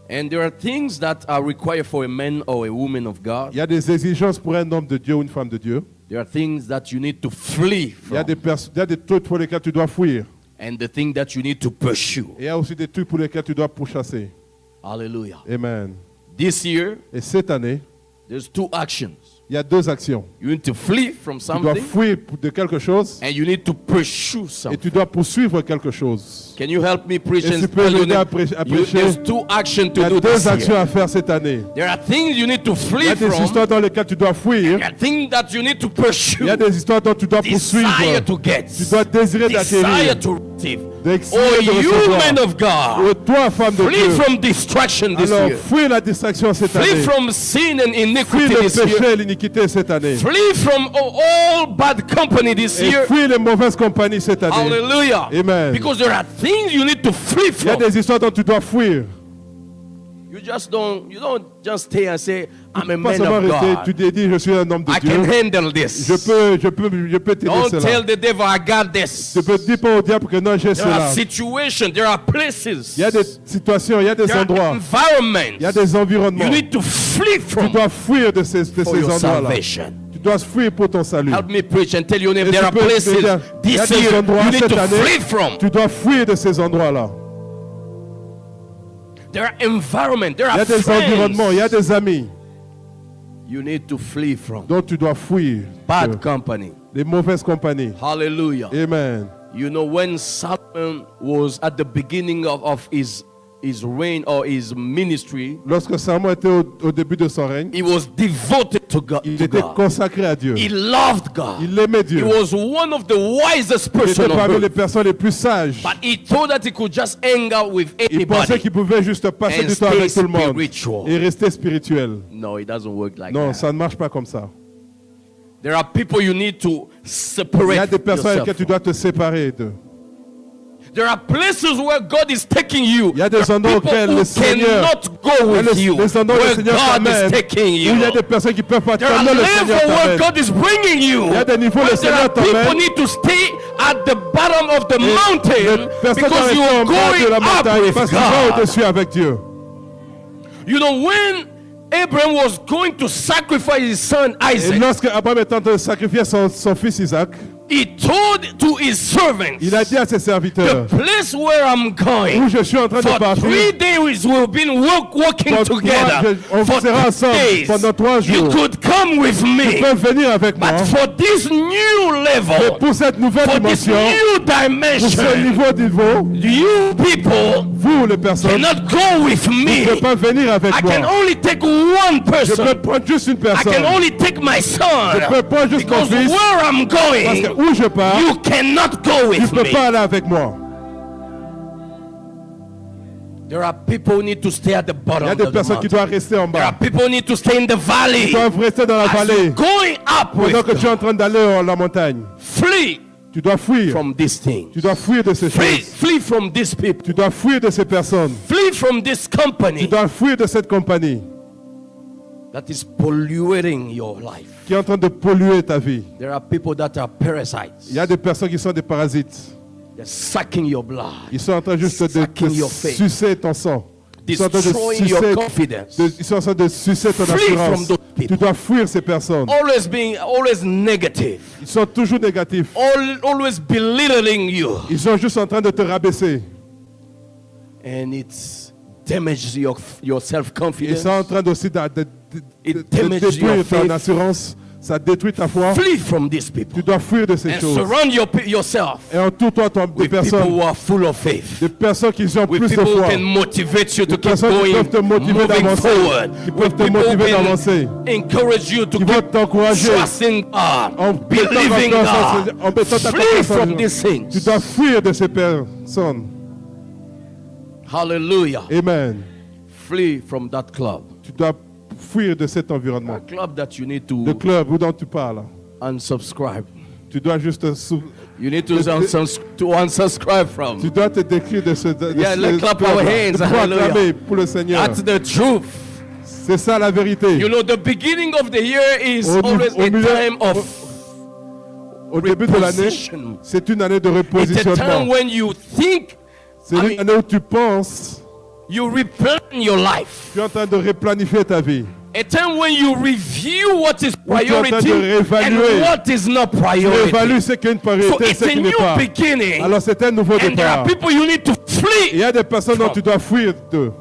Speaker 1: And there are things that are required for a man or a woman of God.
Speaker 2: Il y a des exigences pour un homme de Dieu ou une femme de Dieu.
Speaker 1: There are things that you need to flee
Speaker 2: Il y a
Speaker 1: from.
Speaker 2: des trucs pour lesquels tu dois fuir.
Speaker 1: And the thing that you need to pursue.
Speaker 2: Et il y a aussi des trucs pour lesquels tu dois pourchasser.
Speaker 1: Hallelujah.
Speaker 2: Amen.
Speaker 1: This year,
Speaker 2: Et cette année,
Speaker 1: there's 2 actions.
Speaker 2: il y a 2 actions.
Speaker 1: You need to flee from
Speaker 2: Tu dois
Speaker 1: something
Speaker 2: fuir de quelque chose
Speaker 1: and you need to pursue
Speaker 2: et
Speaker 1: something.
Speaker 2: tu dois poursuivre quelque chose.
Speaker 1: Can you help me preach
Speaker 2: Et
Speaker 1: and
Speaker 2: tu peux
Speaker 1: tell you
Speaker 2: m'aider à
Speaker 1: that
Speaker 2: prêcher?
Speaker 1: there's 2 actions
Speaker 2: Il y
Speaker 1: to
Speaker 2: a
Speaker 1: do
Speaker 2: 2
Speaker 1: this
Speaker 2: actions
Speaker 1: year.
Speaker 2: à faire cette année.
Speaker 1: There are things you need to
Speaker 2: Il y
Speaker 1: flee
Speaker 2: a des
Speaker 1: from.
Speaker 2: histoires dans lesquelles tu dois fuir.
Speaker 1: There are things that you need to pursue.
Speaker 2: Il y a des histoires dont tu dois
Speaker 1: Desire
Speaker 2: poursuivre.
Speaker 1: to get.
Speaker 2: Tu dois désirer
Speaker 1: Desire
Speaker 2: d'acquérir.
Speaker 1: to receive.
Speaker 2: D'exceller
Speaker 1: Oh,
Speaker 2: de
Speaker 1: you
Speaker 2: recevoir.
Speaker 1: men of
Speaker 2: Oh,
Speaker 1: God,
Speaker 2: toi, femme de
Speaker 1: flee
Speaker 2: Dieu,
Speaker 1: from distraction this
Speaker 2: alors
Speaker 1: year.
Speaker 2: fuis la distraction cette
Speaker 1: Flee
Speaker 2: année.
Speaker 1: from sin and
Speaker 2: Fuis
Speaker 1: iniquity
Speaker 2: le
Speaker 1: this year.
Speaker 2: péché et l'iniquité cette année.
Speaker 1: Flee from all bad company this
Speaker 2: Et
Speaker 1: year.
Speaker 2: fuis les mauvaises compagnies cette année.
Speaker 1: Hallelujah.
Speaker 2: Amen.
Speaker 1: Because there are things you need to flee
Speaker 2: Il y a
Speaker 1: from.
Speaker 2: des histoires dont tu dois fuir.
Speaker 1: You don't just stay and say, I'm a
Speaker 2: Pas
Speaker 1: man
Speaker 2: seulement
Speaker 1: of
Speaker 2: rester,
Speaker 1: God.
Speaker 2: tu te dis, je suis un homme de
Speaker 1: I
Speaker 2: Dieu.
Speaker 1: can handle this.
Speaker 2: Je peux t'aider
Speaker 1: Don't
Speaker 2: cela.
Speaker 1: tell the devil I got this.
Speaker 2: Je peux dire pas au diable que non, j'ai
Speaker 1: There are
Speaker 2: cela.
Speaker 1: situations, there are places,
Speaker 2: Il y a des situations, il y a des
Speaker 1: there are
Speaker 2: endroits,
Speaker 1: environments
Speaker 2: il y a des environnements.
Speaker 1: you need to flee
Speaker 2: Tu
Speaker 1: from
Speaker 2: dois fuir de ces
Speaker 1: for your
Speaker 2: endroits-là.
Speaker 1: salvation.
Speaker 2: Tu dois fuir pour ton salut.
Speaker 1: Help me preach and tell your neighbor
Speaker 2: Et
Speaker 1: there
Speaker 2: tu
Speaker 1: are
Speaker 2: peux
Speaker 1: places
Speaker 2: dire, il y a
Speaker 1: this
Speaker 2: des
Speaker 1: year
Speaker 2: endroits
Speaker 1: you need
Speaker 2: cette
Speaker 1: to
Speaker 2: année,
Speaker 1: flee from.
Speaker 2: tu dois fuir de ces endroits-là.
Speaker 1: There are environments, there
Speaker 2: Il y
Speaker 1: are
Speaker 2: a des environnements, il y a
Speaker 1: friends
Speaker 2: des amis
Speaker 1: you need to flee from.
Speaker 2: dont tu dois fuir.
Speaker 1: Bad company.
Speaker 2: Les mauvaises compagnies.
Speaker 1: Hallelujah.
Speaker 2: Amen.
Speaker 1: You know, when Solomon was at the beginning of his reign or his ministry,
Speaker 2: Lorsque Salomon était au début de son règne,
Speaker 1: he was devoted to God.
Speaker 2: il était consacré à Dieu.
Speaker 1: He loved God.
Speaker 2: Il aimait
Speaker 1: He
Speaker 2: Dieu.
Speaker 1: was one of the wisest
Speaker 2: Il était
Speaker 1: person on
Speaker 2: parmi les
Speaker 1: earth.
Speaker 2: personnes les plus sages.
Speaker 1: But he thought that he could just hang out with
Speaker 2: Il pensait
Speaker 1: anybody.
Speaker 2: qu'il pouvait juste passer
Speaker 1: And
Speaker 2: du temps avec
Speaker 1: stay
Speaker 2: tout le monde
Speaker 1: spiritual.
Speaker 2: et rester spirituel.
Speaker 1: No, it doesn't work like
Speaker 2: Non,
Speaker 1: that.
Speaker 2: ça ne marche pas comme ça.
Speaker 1: There are people you need to
Speaker 2: Il y a
Speaker 1: separate
Speaker 2: des personnes avec
Speaker 1: yourself
Speaker 2: lesquelles tu
Speaker 1: from.
Speaker 2: dois te séparer d'eux.
Speaker 1: There are places where God is taking you.
Speaker 2: Il y a des
Speaker 1: There are
Speaker 2: endroits
Speaker 1: people
Speaker 2: auxquels
Speaker 1: who
Speaker 2: le Seigneur-
Speaker 1: cannot go with you.
Speaker 2: Les endroits où le
Speaker 1: Where
Speaker 2: Seigneur
Speaker 1: God
Speaker 2: t'amène,
Speaker 1: is taking
Speaker 2: où il y a
Speaker 1: you.
Speaker 2: des personnes qui peuvent pas
Speaker 1: There are
Speaker 2: t'amener, le Seigneur
Speaker 1: levels where
Speaker 2: t'amène.
Speaker 1: God is bringing you.
Speaker 2: Il y a des niveaux,
Speaker 1: Where
Speaker 2: le
Speaker 1: there are
Speaker 2: Seigneur
Speaker 1: people
Speaker 2: t'amène.
Speaker 1: need to stay at the bottom of the
Speaker 2: Les
Speaker 1: mountain
Speaker 2: personnes
Speaker 1: because
Speaker 2: doivent
Speaker 1: you
Speaker 2: rester
Speaker 1: are
Speaker 2: en bas de
Speaker 1: going
Speaker 2: la
Speaker 1: up
Speaker 2: montagne
Speaker 1: with
Speaker 2: parce qu'ils vont
Speaker 1: God.
Speaker 2: au-dessus avec Dieu.
Speaker 1: You know, when Abraham was going to sacrifice his son
Speaker 2: Et
Speaker 1: Isaac,
Speaker 2: lorsque Abraham est en train de sacrifier son fils Isaac,
Speaker 1: he told to his servants,
Speaker 2: il a dit à ses
Speaker 1: the
Speaker 2: serviteurs,
Speaker 1: place where I'm
Speaker 2: où
Speaker 1: going,
Speaker 2: je suis en train de
Speaker 1: for
Speaker 2: partir,
Speaker 1: 3 days we've been working
Speaker 2: Pour
Speaker 1: together.
Speaker 2: on
Speaker 1: For
Speaker 2: sera
Speaker 1: 3
Speaker 2: ensemble
Speaker 1: days,
Speaker 2: pendant 3
Speaker 1: you
Speaker 2: jours.
Speaker 1: could come with
Speaker 2: Tu
Speaker 1: me.
Speaker 2: peux venir avec moi.
Speaker 1: But for this new
Speaker 2: Mais
Speaker 1: level,
Speaker 2: pour cette nouvelle
Speaker 1: for this
Speaker 2: dimension,
Speaker 1: new
Speaker 2: pour ce
Speaker 1: dimension,
Speaker 2: niveau,
Speaker 1: you people
Speaker 2: vous les personnes,
Speaker 1: cannot go with
Speaker 2: vous ne pouvez
Speaker 1: me.
Speaker 2: pas venir avec
Speaker 1: I can
Speaker 2: moi.
Speaker 1: only take one
Speaker 2: Je peux
Speaker 1: person.
Speaker 2: prendre juste une
Speaker 1: I
Speaker 2: personne.
Speaker 1: can only take my
Speaker 2: Je
Speaker 1: son.
Speaker 2: peux prendre juste mon
Speaker 1: Because
Speaker 2: fils.
Speaker 1: where I'm
Speaker 2: Parce que
Speaker 1: going,
Speaker 2: où je pars,
Speaker 1: you cannot go
Speaker 2: tu ne
Speaker 1: with
Speaker 2: peux
Speaker 1: me.
Speaker 2: pas aller avec moi.
Speaker 1: There are people who need to stay at the
Speaker 2: Il y
Speaker 1: bottom
Speaker 2: a
Speaker 1: of
Speaker 2: des
Speaker 1: the
Speaker 2: personnes qui
Speaker 1: mountain.
Speaker 2: doivent rester en
Speaker 1: There are
Speaker 2: bas.
Speaker 1: people who need to stay in the
Speaker 2: Ils
Speaker 1: valley.
Speaker 2: doivent rester dans la
Speaker 1: As
Speaker 2: vallée.
Speaker 1: you're going up
Speaker 2: Pendant
Speaker 1: with
Speaker 2: que tu es en train d'aller en la montagne,
Speaker 1: flee
Speaker 2: tu dois fuir.
Speaker 1: from these things.
Speaker 2: Tu dois fuir de ces
Speaker 1: Flee,
Speaker 2: choses.
Speaker 1: flee from these people.
Speaker 2: Tu dois fuir de ces personnes.
Speaker 1: Flee from this
Speaker 2: Tu
Speaker 1: company
Speaker 2: dois fuir de cette compagnie
Speaker 1: that is polluting your life.
Speaker 2: qui est en train de polluer ta vie.
Speaker 1: There are people that are parasites.
Speaker 2: Il y a des personnes qui sont des parasites.
Speaker 1: They're sucking your blood,
Speaker 2: Ils sont en train juste de
Speaker 1: Sucking your faith.
Speaker 2: sucer ton sang. Ils sont en train de
Speaker 1: destroying your
Speaker 2: sucer,
Speaker 1: confidence.
Speaker 2: ils sont en train de sucer ton
Speaker 1: Flee from
Speaker 2: assurance.
Speaker 1: those people.
Speaker 2: Tu dois fuir ces personnes.
Speaker 1: Always negative.
Speaker 2: Ils sont toujours négatifs.
Speaker 1: Always belittling you.
Speaker 2: Ils sont juste en train de te rabaisser.
Speaker 1: And it damages your
Speaker 2: Ils
Speaker 1: self-confidence.
Speaker 2: sont en train aussi de
Speaker 1: It damages your
Speaker 2: détruire ton
Speaker 1: faith.
Speaker 2: assurance. Ça détruit ta foi.
Speaker 1: Flee from these people.
Speaker 2: Tu dois fuir de ces
Speaker 1: And
Speaker 2: choses.
Speaker 1: surround yourself
Speaker 2: Et entoure-toi des
Speaker 1: with people
Speaker 2: personnes,
Speaker 1: who are full of faith.
Speaker 2: des personnes qui ont
Speaker 1: With
Speaker 2: plus de
Speaker 1: people who
Speaker 2: foi.
Speaker 1: can motivate you to
Speaker 2: Des
Speaker 1: keep
Speaker 2: personnes qui
Speaker 1: going,
Speaker 2: peuvent te motiver
Speaker 1: moving
Speaker 2: d'avancer.
Speaker 1: forward.
Speaker 2: Qui peuvent
Speaker 1: With
Speaker 2: te
Speaker 1: people who
Speaker 2: motiver d'avancer.
Speaker 1: can encourage you to
Speaker 2: Qui vont
Speaker 1: keep
Speaker 2: t'encourager.
Speaker 1: trusting
Speaker 2: En
Speaker 1: God,
Speaker 2: mettant
Speaker 1: believing
Speaker 2: ta confiance en-
Speaker 1: God.
Speaker 2: en mettant ta
Speaker 1: Flee
Speaker 2: confiance en
Speaker 1: from
Speaker 2: Dieu.
Speaker 1: these things.
Speaker 2: Tu dois fuir de ces personnes.
Speaker 1: Hallelujah.
Speaker 2: Amen.
Speaker 1: Flee from that club.
Speaker 2: Tu dois fuir de cet environnement.
Speaker 1: A club that you need
Speaker 2: Le
Speaker 1: to
Speaker 2: club où dont tu parles.
Speaker 1: unsubscribe.
Speaker 2: Tu dois juste
Speaker 1: You need to unsubscribe from.
Speaker 2: tu dois te décrire de ce
Speaker 1: Yeah, let's clap our hands.
Speaker 2: Tu dois
Speaker 1: Hallelujah.
Speaker 2: acclamer pour le Seigneur.
Speaker 1: That's the truth.
Speaker 2: C'est ça la vérité.
Speaker 1: You know, the beginning of the year is
Speaker 2: Au
Speaker 1: always
Speaker 2: milieu-
Speaker 1: a time of
Speaker 2: Au début de l'année,
Speaker 1: reposition.
Speaker 2: c'est une année de
Speaker 1: It's a time
Speaker 2: repositionnement.
Speaker 1: when you think,
Speaker 2: C'est une année où tu penses,
Speaker 1: you replan your life.
Speaker 2: tu es en train de replanifier ta vie.
Speaker 1: A time when you review what is
Speaker 2: Où tu es en train
Speaker 1: priority
Speaker 2: de
Speaker 1: and
Speaker 2: réévaluer.
Speaker 1: what is not
Speaker 2: Tu évalues
Speaker 1: priority.
Speaker 2: ce qui est une
Speaker 1: So
Speaker 2: priorité et
Speaker 1: it's
Speaker 2: ce
Speaker 1: a
Speaker 2: qui n'est
Speaker 1: new
Speaker 2: pas.
Speaker 1: beginning.
Speaker 2: Alors c'est un nouveau
Speaker 1: And there
Speaker 2: départ.
Speaker 1: are people you need to
Speaker 2: Il
Speaker 1: flee.
Speaker 2: y a des personnes dont tu dois fuir d'eux.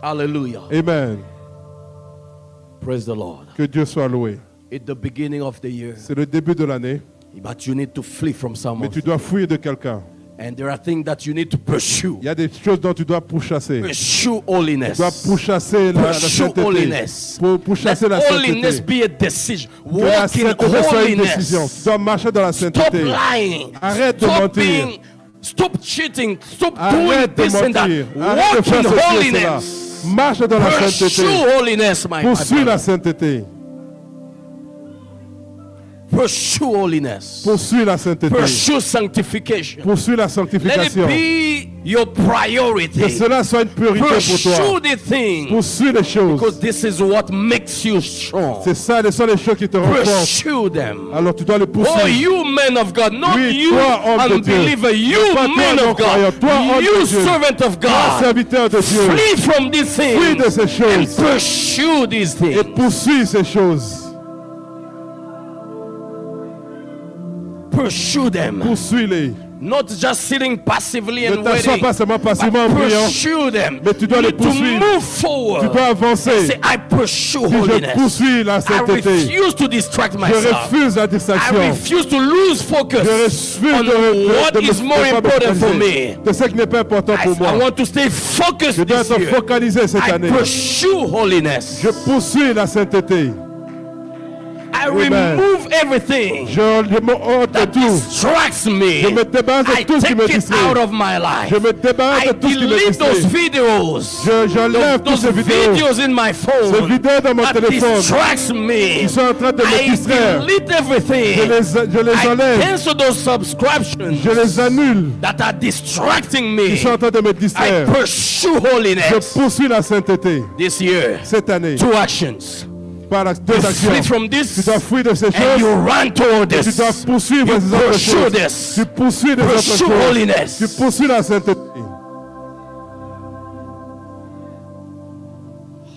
Speaker 1: Hallelujah.
Speaker 2: Amen.
Speaker 1: Praise the Lord.
Speaker 2: Que Dieu soit loué.
Speaker 1: It's the beginning of the year.
Speaker 2: C'est le début de l'année,
Speaker 1: But you need to flee from
Speaker 2: mais
Speaker 1: someone.
Speaker 2: tu dois fuir de quelqu'un.
Speaker 1: And there are things that you need to pursue.
Speaker 2: Il y a des choses dont tu dois pourchasser.
Speaker 1: Pursue
Speaker 2: Tu dois
Speaker 1: holiness.
Speaker 2: pourchasser la
Speaker 1: Pursue
Speaker 2: sainteté.
Speaker 1: holiness.
Speaker 2: Pourchasser
Speaker 1: Let
Speaker 2: la
Speaker 1: holiness
Speaker 2: sainteté.
Speaker 1: be a decision.
Speaker 2: Que la
Speaker 1: Walk in
Speaker 2: sainteté soit une décision.
Speaker 1: holiness.
Speaker 2: Tu dois marcher dans la
Speaker 1: Stop
Speaker 2: sainteté.
Speaker 1: lying.
Speaker 2: Arrête de
Speaker 1: Stop
Speaker 2: mentir.
Speaker 1: being. Stop cheating. Stop doing
Speaker 2: Arrête de
Speaker 1: this and that.
Speaker 2: mentir. Arrête de
Speaker 1: Walk
Speaker 2: faire
Speaker 1: in
Speaker 2: ceci et cela.
Speaker 1: holiness.
Speaker 2: Marche dans la
Speaker 1: Pursue
Speaker 2: sainteté.
Speaker 1: holiness, my
Speaker 2: Poursuis la
Speaker 1: brother.
Speaker 2: sainteté.
Speaker 1: Pursue holiness.
Speaker 2: Poursuis la sainteté.
Speaker 1: Pursue sanctification.
Speaker 2: Poursuis la
Speaker 1: Let it
Speaker 2: sanctification.
Speaker 1: be your
Speaker 2: Que
Speaker 1: priority.
Speaker 2: cela soit une priorité pour
Speaker 1: Pursue
Speaker 2: toi.
Speaker 1: the thing.
Speaker 2: Poursuis les choses.
Speaker 1: Because this is what makes you strong.
Speaker 2: C'est ça, ce sont les choses qui te rendent fort.
Speaker 1: Pursue them.
Speaker 2: Alors tu dois les
Speaker 1: Oh,
Speaker 2: poursuivre.
Speaker 1: you men of God, not
Speaker 2: Oui,
Speaker 1: you
Speaker 2: toi, homme de Dieu.
Speaker 1: unbeliever, you
Speaker 2: Non, pas toi,
Speaker 1: men of
Speaker 2: non-croyant.
Speaker 1: God,
Speaker 2: Toi, homme
Speaker 1: you
Speaker 2: de Dieu.
Speaker 1: servant of
Speaker 2: Toi,
Speaker 1: God.
Speaker 2: serviteur de Dieu.
Speaker 1: Flee from these
Speaker 2: Fuis de
Speaker 1: things
Speaker 2: ces
Speaker 1: and
Speaker 2: choses.
Speaker 1: pursue these
Speaker 2: Et
Speaker 1: things.
Speaker 2: poursuis ces choses.
Speaker 1: Pursue them.
Speaker 2: Poursuis-les.
Speaker 1: Not just sitting passively
Speaker 2: Ne
Speaker 1: and
Speaker 2: t'assois
Speaker 1: waiting.
Speaker 2: pas seulement passivement en
Speaker 1: But
Speaker 2: priant.
Speaker 1: pursue them.
Speaker 2: Mais tu dois
Speaker 1: You
Speaker 2: les
Speaker 1: need to
Speaker 2: poursuivre.
Speaker 1: move
Speaker 2: Tu
Speaker 1: forward.
Speaker 2: dois avancer.
Speaker 1: Say, I pursue
Speaker 2: Si je
Speaker 1: holiness.
Speaker 2: poursuis la
Speaker 1: I
Speaker 2: sainteté,
Speaker 1: refuse to distract
Speaker 2: je
Speaker 1: myself.
Speaker 2: refuse la
Speaker 1: I
Speaker 2: distraction.
Speaker 1: refuse to lose
Speaker 2: Je
Speaker 1: focus
Speaker 2: refuse
Speaker 1: on what is more important for me.
Speaker 2: de ce qui n'est pas important pour
Speaker 1: I
Speaker 2: moi.
Speaker 1: want to stay focused
Speaker 2: Je dois
Speaker 1: this
Speaker 2: être
Speaker 1: year.
Speaker 2: focalisé cette
Speaker 1: I
Speaker 2: année.
Speaker 1: pursue holiness.
Speaker 2: Je poursuis la sainteté.
Speaker 1: I
Speaker 2: Amen.
Speaker 1: remove everything
Speaker 2: Je me ôte de
Speaker 1: that
Speaker 2: tout.
Speaker 1: distracts me.
Speaker 2: Je me débarrasse de
Speaker 1: I
Speaker 2: tout ce qui
Speaker 1: take
Speaker 2: me
Speaker 1: it
Speaker 2: distrait.
Speaker 1: out of my life.
Speaker 2: Je me débarrasse
Speaker 1: I
Speaker 2: de tout ce qui me
Speaker 1: delete those
Speaker 2: distrait.
Speaker 1: videos.
Speaker 2: J'enlève toutes
Speaker 1: Those
Speaker 2: ces vidéos.
Speaker 1: videos in my
Speaker 2: Ces
Speaker 1: phone
Speaker 2: vidéos dans mon
Speaker 1: that
Speaker 2: téléphone
Speaker 1: distracts me.
Speaker 2: qui sont en train de me
Speaker 1: I
Speaker 2: distraire.
Speaker 1: delete everything.
Speaker 2: Je les
Speaker 1: I
Speaker 2: enlève.
Speaker 1: cancel those subscriptions
Speaker 2: Je les annule.
Speaker 1: that are distracting
Speaker 2: Qui
Speaker 1: me.
Speaker 2: sont en train de me
Speaker 1: I
Speaker 2: distraire.
Speaker 1: pursue
Speaker 2: Je
Speaker 1: holiness
Speaker 2: poursuis la sainteté
Speaker 1: this year.
Speaker 2: cette année.
Speaker 1: 2 actions.
Speaker 2: Par deux
Speaker 1: You
Speaker 2: actions.
Speaker 1: flee from
Speaker 2: Tu
Speaker 1: this
Speaker 2: dois fuir de ces
Speaker 1: and you
Speaker 2: choses.
Speaker 1: run toward
Speaker 2: Tu
Speaker 1: this.
Speaker 2: dois poursuivre
Speaker 1: You
Speaker 2: ces autres
Speaker 1: pursue
Speaker 2: choses.
Speaker 1: this.
Speaker 2: Tu poursuis des autres
Speaker 1: Pursue
Speaker 2: choses.
Speaker 1: holiness.
Speaker 2: Tu poursuis la sainteté.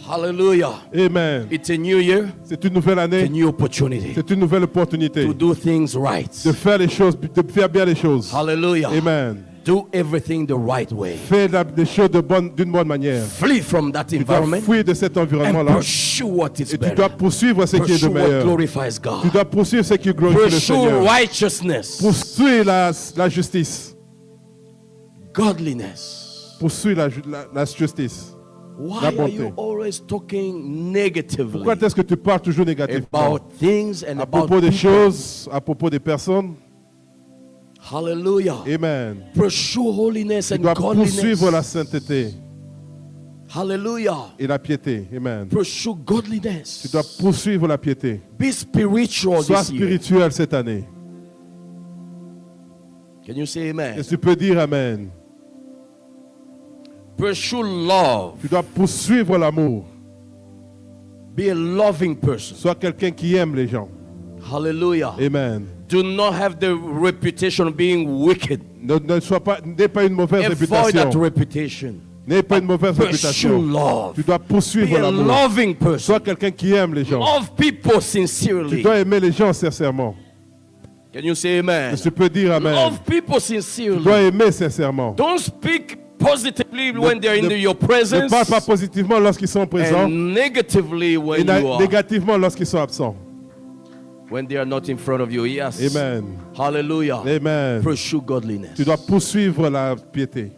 Speaker 1: Hallelujah.
Speaker 2: Amen.
Speaker 1: It's a new year,
Speaker 2: C'est une nouvelle
Speaker 1: a
Speaker 2: année.
Speaker 1: new opportunity
Speaker 2: C'est une nouvelle opportunité
Speaker 1: to do things right.
Speaker 2: de faire les choses, de faire bien les choses.
Speaker 1: Hallelujah.
Speaker 2: Amen.
Speaker 1: Do everything the right way.
Speaker 2: Fais les choses d'une bonne manière.
Speaker 1: Flee from that
Speaker 2: Tu dois
Speaker 1: environment
Speaker 2: fuir de cet
Speaker 1: and
Speaker 2: environnement-là.
Speaker 1: pursue what is
Speaker 2: Et tu dois
Speaker 1: better.
Speaker 2: poursuivre ce qui est
Speaker 1: Pursue
Speaker 2: de
Speaker 1: what
Speaker 2: meilleur.
Speaker 1: glorifies
Speaker 2: Tu
Speaker 1: God.
Speaker 2: dois poursuivre ce qui glorifie le
Speaker 1: Pursue
Speaker 2: Seigneur.
Speaker 1: righteousness,
Speaker 2: Poursuis la justice.
Speaker 1: godliness.
Speaker 2: Poursuis la justice.
Speaker 1: Why
Speaker 2: La
Speaker 1: are
Speaker 2: bonté.
Speaker 1: you always talking negatively
Speaker 2: Pourquoi est-ce que tu parles toujours négativement
Speaker 1: about things and
Speaker 2: à
Speaker 1: about
Speaker 2: propos des
Speaker 1: people?
Speaker 2: choses, à propos des personnes?
Speaker 1: Hallelujah.
Speaker 2: Amen.
Speaker 1: Pursue holiness
Speaker 2: Tu
Speaker 1: and
Speaker 2: dois poursuivre la
Speaker 1: godliness.
Speaker 2: sainteté
Speaker 1: Hallelujah.
Speaker 2: et la piété. Amen.
Speaker 1: Pursue godliness.
Speaker 2: Tu dois poursuivre la piété.
Speaker 1: Be spiritual
Speaker 2: Sois
Speaker 1: this year.
Speaker 2: spirituel cette année.
Speaker 1: Can you say amen?
Speaker 2: Est-ce que tu peux dire Amen?
Speaker 1: Pursue love.
Speaker 2: Tu dois poursuivre l'amour.
Speaker 1: Be a loving person.
Speaker 2: Sois quelqu'un qui aime les gens.
Speaker 1: Hallelujah.
Speaker 2: Amen.
Speaker 1: Do not have the reputation of being wicked.
Speaker 2: N'aie pas une mauvaise
Speaker 1: Avoid that
Speaker 2: réputation.
Speaker 1: reputation.
Speaker 2: N'aie pas une mauvaise
Speaker 1: Pursue
Speaker 2: réputation.
Speaker 1: love.
Speaker 2: Tu dois
Speaker 1: Be
Speaker 2: poursuivre
Speaker 1: a
Speaker 2: l'amour.
Speaker 1: loving person.
Speaker 2: Sois quelqu'un qui aime les gens.
Speaker 1: Love people
Speaker 2: Tu
Speaker 1: sincerely.
Speaker 2: dois aimer les gens sincèrement.
Speaker 1: Can you say amen?
Speaker 2: Tu peux dire Amen.
Speaker 1: Love people
Speaker 2: Tu dois
Speaker 1: sincerely.
Speaker 2: aimer sincèrement.
Speaker 1: Don't speak positively when they're in your
Speaker 2: Ne
Speaker 1: presence
Speaker 2: parle pas positivement lorsqu'ils sont présents
Speaker 1: and negatively
Speaker 2: et
Speaker 1: when you are
Speaker 2: négativement lorsqu'ils sont absents.
Speaker 1: when they are not in front of you. Yes.
Speaker 2: Amen.
Speaker 1: Hallelujah.
Speaker 2: Amen.
Speaker 1: Pursue godliness.
Speaker 2: Tu dois poursuivre la piété.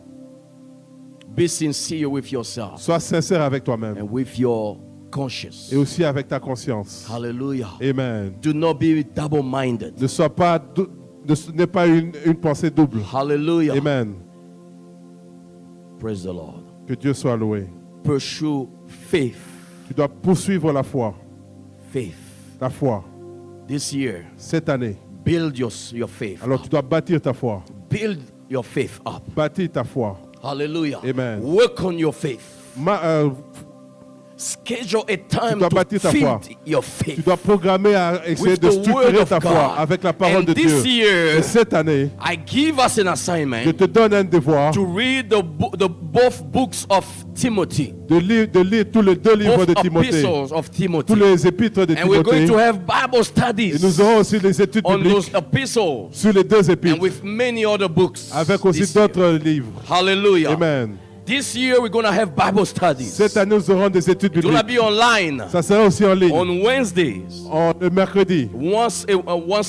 Speaker 1: Be sincere with yourself
Speaker 2: Sois sincère avec toi-même
Speaker 1: and with your conscience.
Speaker 2: et aussi avec ta conscience.
Speaker 1: Hallelujah.
Speaker 2: Amen.
Speaker 1: Do not be double-minded.
Speaker 2: Ne sois pas, n'aie pas une pensée double.
Speaker 1: Hallelujah.
Speaker 2: Amen.
Speaker 1: Praise the Lord.
Speaker 2: Que Dieu soit loué.
Speaker 1: Pursue faith.
Speaker 2: Tu dois poursuivre la foi.
Speaker 1: Faith.
Speaker 2: Ta foi.
Speaker 1: This year,
Speaker 2: Cette année.
Speaker 1: build your faith.
Speaker 2: Alors tu dois bâtir ta foi.
Speaker 1: Build your faith up.
Speaker 2: Bâtir ta foi.
Speaker 1: Hallelujah.
Speaker 2: Amen.
Speaker 1: Work on your faith. schedule a time
Speaker 2: dois
Speaker 1: to
Speaker 2: bâtir ta foi.
Speaker 1: feed your faith.
Speaker 2: Tu dois programmer à essayer
Speaker 1: With
Speaker 2: de
Speaker 1: the word
Speaker 2: structurer
Speaker 1: of
Speaker 2: ta foi
Speaker 1: God.
Speaker 2: avec la parole
Speaker 1: And
Speaker 2: de
Speaker 1: this
Speaker 2: Dieu.
Speaker 1: year,
Speaker 2: Et cette année,
Speaker 1: I give us an
Speaker 2: je
Speaker 1: assignment
Speaker 2: te donne un devoir
Speaker 1: to read the both books of Timothy,
Speaker 2: de lire tous les deux livres de
Speaker 1: both
Speaker 2: Timothée,
Speaker 1: epistles of
Speaker 2: tous
Speaker 1: Timothy.
Speaker 2: les épîtres de
Speaker 1: And we're going
Speaker 2: Timothée.
Speaker 1: to have Bible
Speaker 2: Et
Speaker 1: studies
Speaker 2: nous aurons aussi des études
Speaker 1: on those
Speaker 2: bibliques
Speaker 1: epistles
Speaker 2: sur les deux épîtres,
Speaker 1: and with many other books.
Speaker 2: avec aussi
Speaker 1: this year.
Speaker 2: d'autres livres.
Speaker 1: Hallelujah.
Speaker 2: Amen.
Speaker 1: This year we're going to have Bible studies.
Speaker 2: Cette année, nous aurons des études
Speaker 1: It's going to
Speaker 2: bibliques.
Speaker 1: be online
Speaker 2: Ça sera aussi en ligne,
Speaker 1: on Wednesdays,
Speaker 2: le mercredi,
Speaker 1: once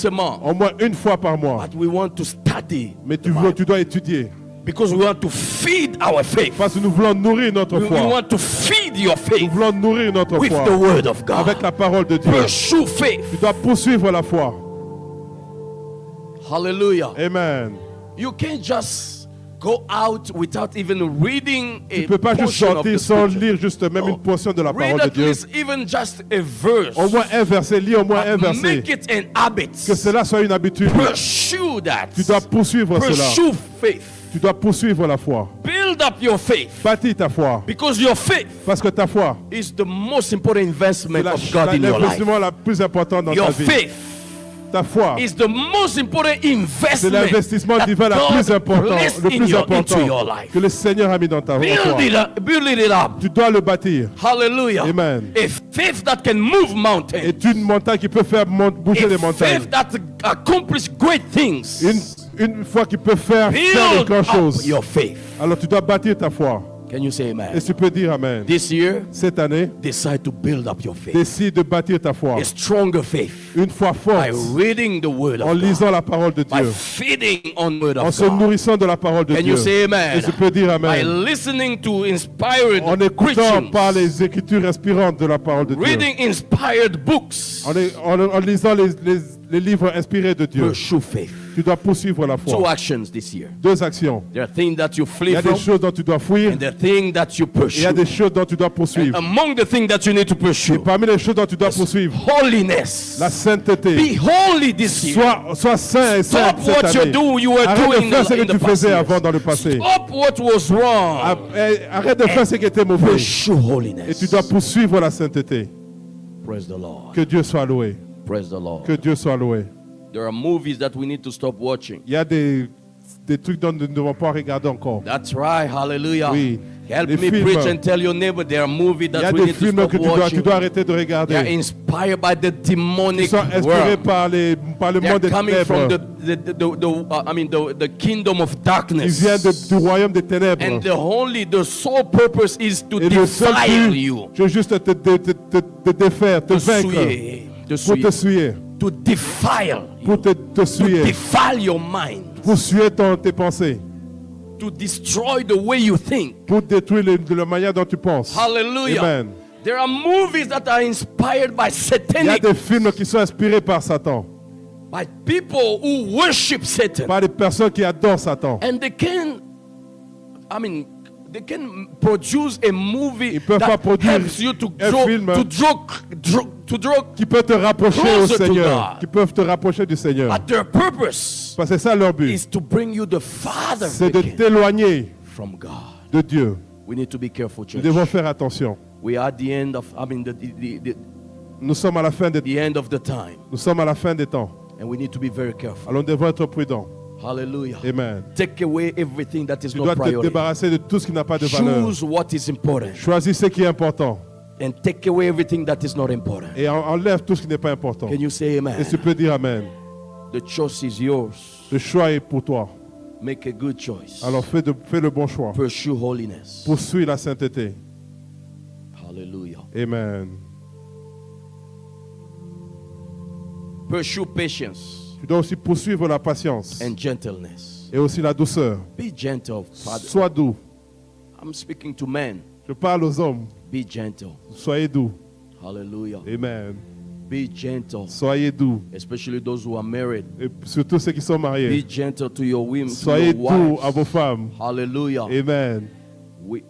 Speaker 1: a month.
Speaker 2: au moins une fois par mois.
Speaker 1: But we want to study
Speaker 2: Mais tu dois étudier,
Speaker 1: because we want to feed our faith.
Speaker 2: parce que nous voulons nourrir notre
Speaker 1: We
Speaker 2: foi.
Speaker 1: want to feed your
Speaker 2: Nous
Speaker 1: faith
Speaker 2: voulons nourrir notre
Speaker 1: with the
Speaker 2: foi
Speaker 1: word of God.
Speaker 2: avec la parole de Dieu.
Speaker 1: Pursue faith.
Speaker 2: Tu dois poursuivre la foi.
Speaker 1: Hallelujah.
Speaker 2: Amen.
Speaker 1: You can't just go out without even reading
Speaker 2: Tu
Speaker 1: a
Speaker 2: ne peux pas juste
Speaker 1: portion of
Speaker 2: sortir
Speaker 1: the
Speaker 2: sans
Speaker 1: scripture.
Speaker 2: lire juste même une portion de la
Speaker 1: Read
Speaker 2: parole de
Speaker 1: at
Speaker 2: Dieu.
Speaker 1: least even just a verse.
Speaker 2: Au moins un verset, lis au moins un verset.
Speaker 1: Make it an habit.
Speaker 2: Que cela soit une habitude.
Speaker 1: Pursue that.
Speaker 2: Tu dois poursuivre cela.
Speaker 1: Pursue faith.
Speaker 2: Tu dois poursuivre la foi.
Speaker 1: Build up your faith.
Speaker 2: Bâtis ta foi.
Speaker 1: Because your faith
Speaker 2: Parce que ta foi,
Speaker 1: is the most important investment
Speaker 2: c'est
Speaker 1: of God in your life.
Speaker 2: l'investissement la plus importante dans ta
Speaker 1: Your
Speaker 2: vie.
Speaker 1: faith
Speaker 2: Ta foi,
Speaker 1: is the most important
Speaker 2: c'est
Speaker 1: investment
Speaker 2: l'investissement
Speaker 1: that
Speaker 2: divin
Speaker 1: God
Speaker 2: le
Speaker 1: placed
Speaker 2: plus
Speaker 1: into your
Speaker 2: important
Speaker 1: life.
Speaker 2: que le Seigneur a mis dans ta
Speaker 1: Build
Speaker 2: foi.
Speaker 1: it up.
Speaker 2: Tu dois le bâtir.
Speaker 1: Hallelujah.
Speaker 2: Amen.
Speaker 1: A faith that can move mountains.
Speaker 2: Et une montagne qui peut faire bouger les
Speaker 1: A
Speaker 2: montagnes.
Speaker 1: faith that accomplishes great things.
Speaker 2: Une foi qui peut faire les
Speaker 1: Build
Speaker 2: grandes
Speaker 1: up
Speaker 2: choses.
Speaker 1: your faith.
Speaker 2: Alors tu dois bâtir ta foi.
Speaker 1: Can you say
Speaker 2: Et
Speaker 1: amen?
Speaker 2: tu peux dire Amen.
Speaker 1: This year,
Speaker 2: Cette année,
Speaker 1: decide to build up your faith.
Speaker 2: décide de bâtir ta foi.
Speaker 1: A stronger faith.
Speaker 2: Une foi
Speaker 1: By
Speaker 2: forte
Speaker 1: reading the word
Speaker 2: en
Speaker 1: of God.
Speaker 2: lisant la parole de
Speaker 1: By
Speaker 2: Dieu.
Speaker 1: feeding on the word
Speaker 2: En
Speaker 1: of
Speaker 2: se
Speaker 1: God.
Speaker 2: nourrissant de la parole de
Speaker 1: Can
Speaker 2: Dieu.
Speaker 1: you say amen?
Speaker 2: Et tu peux dire
Speaker 1: By
Speaker 2: Amen.
Speaker 1: listening to inspired
Speaker 2: En écoutant
Speaker 1: preachings.
Speaker 2: par les écritures inspirantes de la parole de Dieu.
Speaker 1: Reading inspired books.
Speaker 2: En lisant les livres inspirés de Dieu.
Speaker 1: Pursue faith.
Speaker 2: Tu dois poursuivre la
Speaker 1: Two
Speaker 2: foi.
Speaker 1: actions this year.
Speaker 2: Deux actions.
Speaker 1: There are things that you
Speaker 2: Il
Speaker 1: flee
Speaker 2: y a des
Speaker 1: from,
Speaker 2: choses dont tu dois fuir.
Speaker 1: and there are things that you
Speaker 2: Il y
Speaker 1: pursue.
Speaker 2: a des choses dont tu dois poursuivre.
Speaker 1: Among the things that you need to pursue,
Speaker 2: Parmi les choses dont tu dois poursuivre,
Speaker 1: holiness.
Speaker 2: la sainteté.
Speaker 1: Be holy this year.
Speaker 2: Sois saint et sainte
Speaker 1: Stop
Speaker 2: cette
Speaker 1: what
Speaker 2: année.
Speaker 1: you were
Speaker 2: Arrête
Speaker 1: doing
Speaker 2: de faire ce
Speaker 1: in
Speaker 2: que
Speaker 1: the
Speaker 2: tu
Speaker 1: past
Speaker 2: faisais avant
Speaker 1: years.
Speaker 2: dans le passé.
Speaker 1: Stop what was wrong.
Speaker 2: Arrête de faire ce qui était mauvais.
Speaker 1: Pursue
Speaker 2: Et
Speaker 1: holiness.
Speaker 2: tu dois poursuivre la sainteté.
Speaker 1: Praise the Lord.
Speaker 2: Que Dieu soit loué.
Speaker 1: Praise the Lord.
Speaker 2: Que Dieu soit loué.
Speaker 1: There are movies that we need to stop watching.
Speaker 2: Il y a des trucs dont nous ne devons pas regarder encore.
Speaker 1: That's right. Hallelujah.
Speaker 2: Oui.
Speaker 1: Help
Speaker 2: Les
Speaker 1: me
Speaker 2: films.
Speaker 1: preach and tell your neighbor there are movies
Speaker 2: Il y a
Speaker 1: that we
Speaker 2: des
Speaker 1: need to
Speaker 2: films
Speaker 1: stop
Speaker 2: que tu
Speaker 1: watching.
Speaker 2: dois arrêter de
Speaker 1: They are
Speaker 2: regarder.
Speaker 1: inspired by the
Speaker 2: Ils
Speaker 1: demonic
Speaker 2: sont inspirés
Speaker 1: world.
Speaker 2: par le
Speaker 1: They are
Speaker 2: monde des
Speaker 1: coming from
Speaker 2: ténèbres.
Speaker 1: the kingdom of
Speaker 2: Ils
Speaker 1: darkness.
Speaker 2: viennent du royaume des ténèbres.
Speaker 1: And the sole purpose is to
Speaker 2: Et le seul
Speaker 1: defile
Speaker 2: but,
Speaker 1: you.
Speaker 2: c'est juste te défaire, te vaincre, pour te souiller,
Speaker 1: To defile you.
Speaker 2: pour te souiller,
Speaker 1: To defile your mind.
Speaker 2: pour souiller tes pensées,
Speaker 1: To destroy the way you think.
Speaker 2: pour détruire la manière dont tu penses.
Speaker 1: Hallelujah.
Speaker 2: Amen.
Speaker 1: There are movies that are inspired by
Speaker 2: Il y a
Speaker 1: satanic,
Speaker 2: des films qui sont inspirés par Satan,
Speaker 1: by people who worship Satan.
Speaker 2: par des personnes qui adorent Satan.
Speaker 1: And they can produce a movie
Speaker 2: Ils peuvent pas
Speaker 1: that
Speaker 2: produire
Speaker 1: helps you to
Speaker 2: un
Speaker 1: draw,
Speaker 2: film
Speaker 1: to draw
Speaker 2: qui peut te rapprocher au
Speaker 1: closer to
Speaker 2: Seigneur,
Speaker 1: God.
Speaker 2: qui peuvent te rapprocher du Seigneur.
Speaker 1: But their purpose
Speaker 2: Parce que c'est ça leur but,
Speaker 1: is to bring you the farther
Speaker 2: c'est de t'éloigner
Speaker 1: from God.
Speaker 2: de Dieu.
Speaker 1: We need to be careful,
Speaker 2: Nous
Speaker 1: church.
Speaker 2: devons faire attention.
Speaker 1: We are at the end of
Speaker 2: Nous sommes à la fin des,
Speaker 1: the end of the time,
Speaker 2: nous sommes à la fin des temps.
Speaker 1: and we need to be very careful.
Speaker 2: Alors nous devons être prudents.
Speaker 1: Hallelujah.
Speaker 2: Amen.
Speaker 1: Take away everything that is
Speaker 2: Tu
Speaker 1: not
Speaker 2: dois te
Speaker 1: priority.
Speaker 2: débarrasser de tout ce qui n'a pas de valeur.
Speaker 1: Choose what is important
Speaker 2: Choisis ce qui est important
Speaker 1: and take away everything that is not important.
Speaker 2: et enlève tout ce qui n'est pas important.
Speaker 1: Can you say amen?
Speaker 2: Et tu peux dire Amen.
Speaker 1: The choice is yours.
Speaker 2: Le choix est pour toi.
Speaker 1: Make a good choice.
Speaker 2: Alors fais le bon choix.
Speaker 1: Pursue holiness.
Speaker 2: Poursuis la sainteté.
Speaker 1: Hallelujah.
Speaker 2: Amen.
Speaker 1: Pursue patience
Speaker 2: Tu dois aussi poursuivre la patience
Speaker 1: and gentleness.
Speaker 2: et aussi la douceur.
Speaker 1: Be gentle, Father.
Speaker 2: Sois doux.
Speaker 1: I'm speaking to men.
Speaker 2: Je parle aux hommes.
Speaker 1: Be gentle.
Speaker 2: Soyez doux.
Speaker 1: Hallelujah.
Speaker 2: Amen.
Speaker 1: Be gentle.
Speaker 2: Soyez doux.
Speaker 1: Especially those who are married.
Speaker 2: Et surtout ceux qui sont
Speaker 1: Be
Speaker 2: mariés.
Speaker 1: gentle to your women, to
Speaker 2: Soyez
Speaker 1: your
Speaker 2: doux
Speaker 1: wives.
Speaker 2: à vos femmes.
Speaker 1: Hallelujah.
Speaker 2: Amen.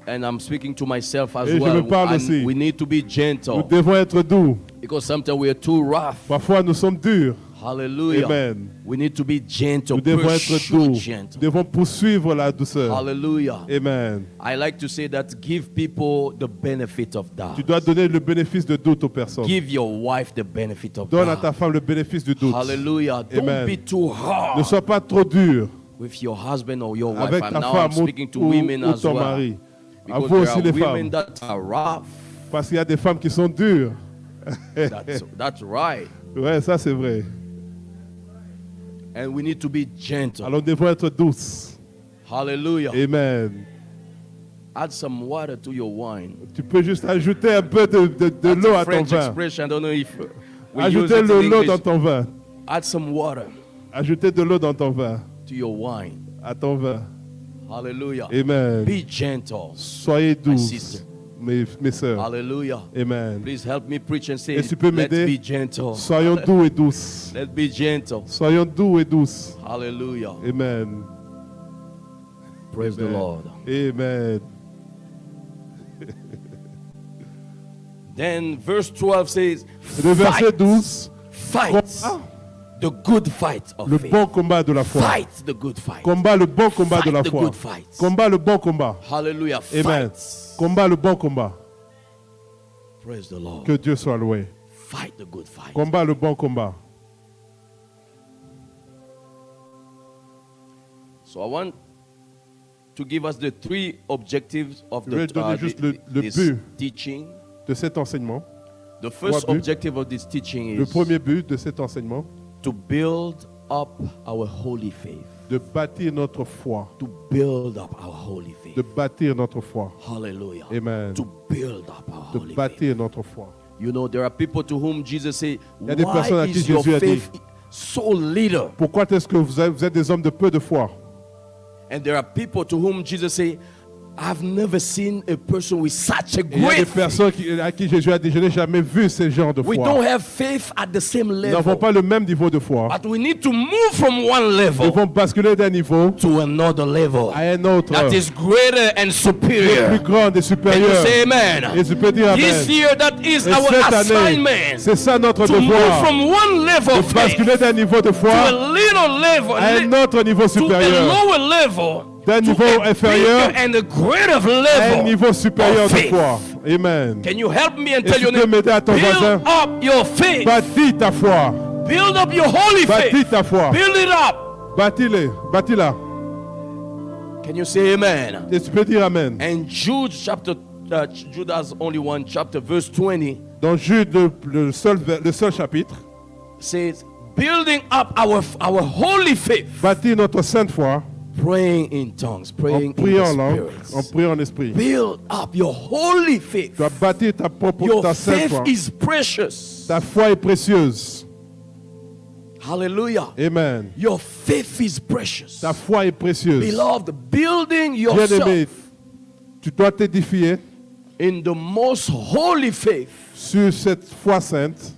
Speaker 1: And I'm speaking to myself as
Speaker 2: Et je
Speaker 1: well.
Speaker 2: me parle
Speaker 1: And
Speaker 2: aussi.
Speaker 1: we need to be
Speaker 2: Nous
Speaker 1: gentle
Speaker 2: devons être doux.
Speaker 1: because sometimes we are too rough.
Speaker 2: Parfois nous sommes durs.
Speaker 1: Hallelujah.
Speaker 2: Amen.
Speaker 1: We need to be gentle.
Speaker 2: Nous devons être
Speaker 1: Pursue
Speaker 2: doux.
Speaker 1: gentle.
Speaker 2: Nous devons poursuivre la douceur.
Speaker 1: Hallelujah.
Speaker 2: Amen.
Speaker 1: I like to say that give people the benefit of doubt.
Speaker 2: Tu dois donner le bénéfice de doute aux personnes.
Speaker 1: Give your wife the benefit of
Speaker 2: Donne à
Speaker 1: doubt.
Speaker 2: ta femme le bénéfice du doute.
Speaker 1: Hallelujah. Don't
Speaker 2: Amen.
Speaker 1: be too hard
Speaker 2: Ne sois pas trop dur
Speaker 1: with your husband or your wife.
Speaker 2: avec
Speaker 1: And
Speaker 2: ta
Speaker 1: now
Speaker 2: femme
Speaker 1: I'm speaking to women
Speaker 2: ou
Speaker 1: as
Speaker 2: ton
Speaker 1: well.
Speaker 2: mari. À
Speaker 1: Because
Speaker 2: vous
Speaker 1: there
Speaker 2: aussi
Speaker 1: are
Speaker 2: les
Speaker 1: women
Speaker 2: femmes.
Speaker 1: that are rough.
Speaker 2: Parce qu'il y a des femmes qui sont dures.
Speaker 1: That's right.
Speaker 2: Ouais, ça c'est vrai.
Speaker 1: And we need to be gentle.
Speaker 2: Alors nous devons être douces.
Speaker 1: Hallelujah.
Speaker 2: Amen.
Speaker 1: Add some water to your wine.
Speaker 2: Tu peux juste ajouter un peu de
Speaker 1: That's
Speaker 2: l'eau
Speaker 1: a
Speaker 2: à ton
Speaker 1: French
Speaker 2: vin.
Speaker 1: expression. I don't know if we use
Speaker 2: Ajoutez
Speaker 1: it
Speaker 2: de
Speaker 1: in
Speaker 2: l'eau dans
Speaker 1: English.
Speaker 2: ton vin.
Speaker 1: Add some water
Speaker 2: Ajoutez de l'eau dans ton vin.
Speaker 1: to your wine.
Speaker 2: À ton vin.
Speaker 1: Hallelujah.
Speaker 2: Amen.
Speaker 1: Be gentle.
Speaker 2: Soyez
Speaker 1: sister.
Speaker 2: douces, mes sœurs.
Speaker 1: Hallelujah.
Speaker 2: Amen.
Speaker 1: Please help me preach and say,
Speaker 2: Et tu peux
Speaker 1: let's
Speaker 2: m'aider?
Speaker 1: be gentle.
Speaker 2: Soyons doux et douces.
Speaker 1: Let's be gentle.
Speaker 2: Soyons doux et douces.
Speaker 1: Hallelujah.
Speaker 2: Amen.
Speaker 1: Praise the
Speaker 2: Amen.
Speaker 1: Lord.
Speaker 2: Amen.
Speaker 1: Then verse 12 says,
Speaker 2: Le verset
Speaker 1: fight,
Speaker 2: 12,
Speaker 1: fight
Speaker 2: combat
Speaker 1: the good fight of
Speaker 2: le
Speaker 1: faith.
Speaker 2: bon combat de la foi.
Speaker 1: Fight the good fight.
Speaker 2: Combat le bon combat de
Speaker 1: Fight
Speaker 2: la
Speaker 1: the
Speaker 2: foi.
Speaker 1: good fight.
Speaker 2: Combat le bon combat.
Speaker 1: Hallelujah.
Speaker 2: Amen.
Speaker 1: Fight.
Speaker 2: Combat le bon combat.
Speaker 1: Praise the Lord.
Speaker 2: Que Dieu soit loué.
Speaker 1: Fight the good fight.
Speaker 2: Combat le bon combat.
Speaker 1: So I want to give us the three objectives of
Speaker 2: Je vais donner juste le
Speaker 1: this
Speaker 2: but
Speaker 1: teaching.
Speaker 2: de cet enseignement.
Speaker 1: The first
Speaker 2: buts.
Speaker 1: objective of this teaching
Speaker 2: Le
Speaker 1: is
Speaker 2: premier but de cet enseignement,
Speaker 1: to build up our holy faith.
Speaker 2: de bâtir notre foi.
Speaker 1: To build up our holy faith.
Speaker 2: De bâtir notre foi.
Speaker 1: Hallelujah.
Speaker 2: Amen.
Speaker 1: To build up our
Speaker 2: De
Speaker 1: holy faith.
Speaker 2: bâtir notre foi.
Speaker 1: You know, there are people to whom Jesus said,
Speaker 2: y a des personnes à
Speaker 1: why
Speaker 2: qui
Speaker 1: is your
Speaker 2: Jésus a dit,
Speaker 1: faith so little?
Speaker 2: Pourquoi est-ce que vous êtes des hommes de peu de foi?
Speaker 1: And there are people to whom Jesus said, I've never seen a person with such a
Speaker 2: Et il y a des
Speaker 1: great faith.
Speaker 2: personnes à qui Jésus a dit, je n'ai jamais vu ce genre de
Speaker 1: We don't
Speaker 2: foi.
Speaker 1: have faith at the same
Speaker 2: Nous n'avons
Speaker 1: level.
Speaker 2: pas le même niveau de foi.
Speaker 1: But we need to move from one
Speaker 2: Nous
Speaker 1: level
Speaker 2: devons basculer d'un niveau
Speaker 1: to another level
Speaker 2: à un autre,
Speaker 1: that is greater and
Speaker 2: plus
Speaker 1: superior.
Speaker 2: grand et
Speaker 1: Can you
Speaker 2: supérieur.
Speaker 1: say amen?
Speaker 2: Et tu peux dire
Speaker 1: This
Speaker 2: Amen.
Speaker 1: year, that is
Speaker 2: Et
Speaker 1: our
Speaker 2: cette année,
Speaker 1: assignment.
Speaker 2: c'est ça notre
Speaker 1: To move
Speaker 2: devoir.
Speaker 1: from one level of
Speaker 2: De
Speaker 1: faith
Speaker 2: basculer d'un niveau de
Speaker 1: to
Speaker 2: foi
Speaker 1: a little level,
Speaker 2: à un autre niveau
Speaker 1: to a
Speaker 2: supérieur.
Speaker 1: lower level,
Speaker 2: D'un
Speaker 1: to
Speaker 2: niveau
Speaker 1: a
Speaker 2: inférieur
Speaker 1: bigger and a greater
Speaker 2: à un
Speaker 1: level
Speaker 2: niveau supérieur
Speaker 1: of
Speaker 2: de
Speaker 1: faith.
Speaker 2: foi. Amen.
Speaker 1: Can you help me and
Speaker 2: Et
Speaker 1: tell
Speaker 2: tu
Speaker 1: your
Speaker 2: peux
Speaker 1: neighbor,
Speaker 2: m'aider à ton voisin.
Speaker 1: build up your faith,
Speaker 2: Bâtis ta foi.
Speaker 1: build up your holy
Speaker 2: Bâtis
Speaker 1: faith,
Speaker 2: ta foi.
Speaker 1: build it up.
Speaker 2: Bâtis-la.
Speaker 1: Can you say amen?
Speaker 2: Et tu peux dire Amen.
Speaker 1: And Jude has only one chapter, verse 20
Speaker 2: Dans Jude, le seul chapitre,
Speaker 1: says, building up our holy faith,
Speaker 2: bâtis notre sainte foi
Speaker 1: praying in tongues,
Speaker 2: en
Speaker 1: praying in
Speaker 2: priant en
Speaker 1: the
Speaker 2: langue,
Speaker 1: spirits.
Speaker 2: en priant en esprit.
Speaker 1: Build up your holy faith.
Speaker 2: Tu dois bâtir
Speaker 1: Your
Speaker 2: ta sainte
Speaker 1: faith
Speaker 2: foi.
Speaker 1: is precious.
Speaker 2: Ta foi est précieuse.
Speaker 1: Hallelujah.
Speaker 2: Amen.
Speaker 1: Your faith is precious.
Speaker 2: Ta foi est précieuse.
Speaker 1: Beloved, building
Speaker 2: Bien-aimé,
Speaker 1: yourself
Speaker 2: tu dois t'édifier
Speaker 1: in the most holy faith,
Speaker 2: sur cette foi sainte.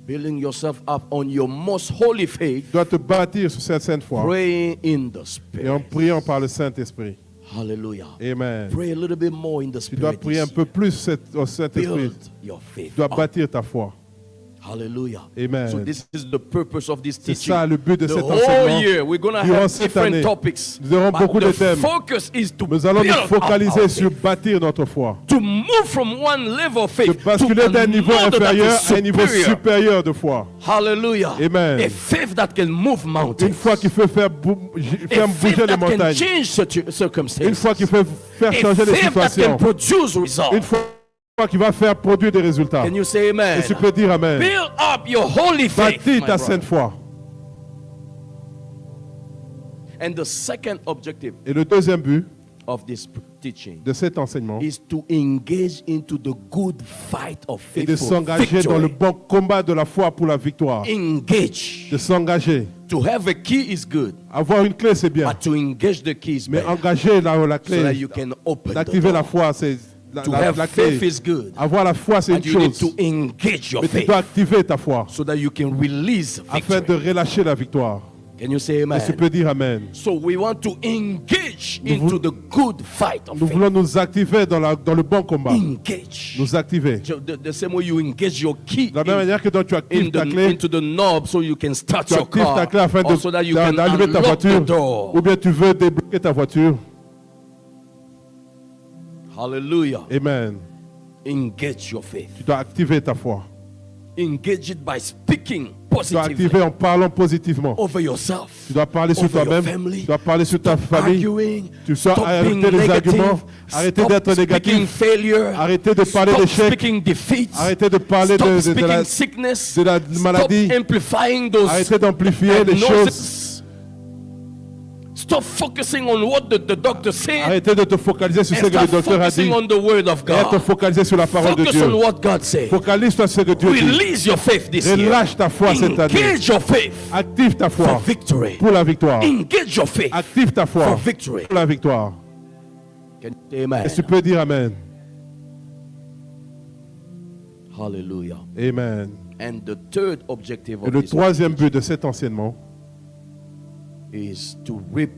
Speaker 1: building yourself up on your most holy faith,
Speaker 2: Tu dois te bâtir sur cette sainte foi.
Speaker 1: praying in the
Speaker 2: Et en
Speaker 1: Spirit.
Speaker 2: priant par le Saint-Esprit.
Speaker 1: Hallelujah.
Speaker 2: Amen.
Speaker 1: Pray a little bit more in the
Speaker 2: Tu dois
Speaker 1: Spirit.
Speaker 2: prier un
Speaker 1: this
Speaker 2: peu
Speaker 1: year.
Speaker 2: plus au Saint-Esprit.
Speaker 1: Build your faith.
Speaker 2: Tu dois
Speaker 1: up.
Speaker 2: bâtir ta foi.
Speaker 1: Hallelujah.
Speaker 2: Amen.
Speaker 1: So this is the purpose of this
Speaker 2: C'est
Speaker 1: teaching.
Speaker 2: ça le but de
Speaker 1: The
Speaker 2: cet
Speaker 1: whole
Speaker 2: enseignement.
Speaker 1: year we're going to
Speaker 2: Durant
Speaker 1: have
Speaker 2: cette
Speaker 1: different
Speaker 2: année,
Speaker 1: topics.
Speaker 2: nous aurons
Speaker 1: But
Speaker 2: beaucoup de
Speaker 1: the
Speaker 2: thèmes.
Speaker 1: focus is to
Speaker 2: Nous allons
Speaker 1: build
Speaker 2: nous
Speaker 1: up
Speaker 2: focaliser
Speaker 1: our
Speaker 2: sur
Speaker 1: faith.
Speaker 2: bâtir notre foi.
Speaker 1: To move from one level of
Speaker 2: De
Speaker 1: faith to
Speaker 2: basculer d'un niveau
Speaker 1: another that
Speaker 2: inférieur
Speaker 1: is
Speaker 2: à un niveau
Speaker 1: superior.
Speaker 2: supérieur de foi.
Speaker 1: Hallelujah.
Speaker 2: Amen.
Speaker 1: A faith that can move mountains.
Speaker 2: Une foi qui peut faire
Speaker 1: A
Speaker 2: bouger
Speaker 1: faith
Speaker 2: les
Speaker 1: that can
Speaker 2: montagnes.
Speaker 1: change circumstances.
Speaker 2: Une foi qui peut faire
Speaker 1: A
Speaker 2: changer les
Speaker 1: faith that can
Speaker 2: situations.
Speaker 1: produce results.
Speaker 2: Une foi qui va faire produire des résultats.
Speaker 1: Can you say amen?
Speaker 2: Et tu peux dire Amen.
Speaker 1: Build up your holy faith.
Speaker 2: Bâtis
Speaker 1: my
Speaker 2: ta
Speaker 1: brother.
Speaker 2: sainte foi.
Speaker 1: And the second objective
Speaker 2: Et le deuxième but
Speaker 1: of this teaching
Speaker 2: de cet enseignement
Speaker 1: is to engage into the good fight of
Speaker 2: est
Speaker 1: faith
Speaker 2: de
Speaker 1: for
Speaker 2: s'engager dans le
Speaker 1: victory.
Speaker 2: bon combat de la foi pour la victoire.
Speaker 1: Engage.
Speaker 2: De s'engager.
Speaker 1: To have a key is good,
Speaker 2: Avoir une clé, c'est bien.
Speaker 1: but to engage the key is
Speaker 2: Mais
Speaker 1: better,
Speaker 2: engager la
Speaker 1: so that
Speaker 2: clé,
Speaker 1: you can open the
Speaker 2: d'activer la
Speaker 1: door.
Speaker 2: foi, c'est
Speaker 1: To have
Speaker 2: la
Speaker 1: faith
Speaker 2: clé.
Speaker 1: is good,
Speaker 2: Avoir la foi, c'est une
Speaker 1: but you need
Speaker 2: chose.
Speaker 1: to engage your
Speaker 2: Mais tu
Speaker 1: faith
Speaker 2: dois activer ta foi
Speaker 1: so that you can release
Speaker 2: afin de
Speaker 1: victory.
Speaker 2: relâcher la victoire.
Speaker 1: Can you say amen?
Speaker 2: Est-ce que tu peux dire Amen?
Speaker 1: So we want to engage into the good fight of
Speaker 2: Nous
Speaker 1: faith.
Speaker 2: voulons nous activer dans le bon combat.
Speaker 1: Engage.
Speaker 2: Nous activer.
Speaker 1: The same way you engage your key
Speaker 2: De la même manière que donc tu actives ta clé,
Speaker 1: into the knob so you can start
Speaker 2: tu
Speaker 1: your
Speaker 2: actives ta
Speaker 1: car,
Speaker 2: clé afin
Speaker 1: or so that you can
Speaker 2: d'allumer ta
Speaker 1: unlock the
Speaker 2: voiture,
Speaker 1: door.
Speaker 2: ou bien tu veux débloquer ta voiture.
Speaker 1: Hallelujah.
Speaker 2: Amen.
Speaker 1: Engage your faith.
Speaker 2: Tu dois activer ta foi.
Speaker 1: Engage it by speaking
Speaker 2: Tu dois activer
Speaker 1: positively
Speaker 2: en parlant positivement.
Speaker 1: over yourself.
Speaker 2: Tu dois parler sur
Speaker 1: Over your
Speaker 2: toi-même.
Speaker 1: family.
Speaker 2: Tu dois parler sur ta famille.
Speaker 1: Arguing.
Speaker 2: Tu dois
Speaker 1: Stop
Speaker 2: arrêter
Speaker 1: being
Speaker 2: les arguments.
Speaker 1: negative.
Speaker 2: Arrêter
Speaker 1: Stop
Speaker 2: d'être
Speaker 1: speaking
Speaker 2: négatif.
Speaker 1: failure.
Speaker 2: Arrêtez de parler
Speaker 1: Stop
Speaker 2: d'échec.
Speaker 1: speaking defeat.
Speaker 2: Arrêtez de parler
Speaker 1: Stop
Speaker 2: de
Speaker 1: speaking
Speaker 2: la
Speaker 1: sickness.
Speaker 2: de la maladie.
Speaker 1: Stop amplifying those
Speaker 2: Arrêtez d'amplifier les choses.
Speaker 1: diagnosis. Stop focusing on what the doctor said.
Speaker 2: Arrêtez de te focaliser sur ce
Speaker 1: And
Speaker 2: que le
Speaker 1: start
Speaker 2: docteur a dit.
Speaker 1: focusing on the word of
Speaker 2: Et à te
Speaker 1: God.
Speaker 2: focaliser sur la parole de
Speaker 1: Focus on
Speaker 2: Dieu.
Speaker 1: what God said.
Speaker 2: Focalise-toi sur ce que Dieu dit.
Speaker 1: Release your faith this year.
Speaker 2: Relâche ta foi cette année.
Speaker 1: Engage your faith
Speaker 2: Active ta
Speaker 1: for
Speaker 2: foi
Speaker 1: victory.
Speaker 2: pour la victoire.
Speaker 1: Engage your faith
Speaker 2: Active ta foi
Speaker 1: for victory.
Speaker 2: pour la victoire.
Speaker 1: Can you say amen?
Speaker 2: Est-ce que tu peux dire Amen?
Speaker 1: Hallelujah.
Speaker 2: Amen.
Speaker 1: And the third objective
Speaker 2: Et
Speaker 1: of
Speaker 2: le
Speaker 1: this
Speaker 2: troisième but de cet enseignement,
Speaker 1: is to reap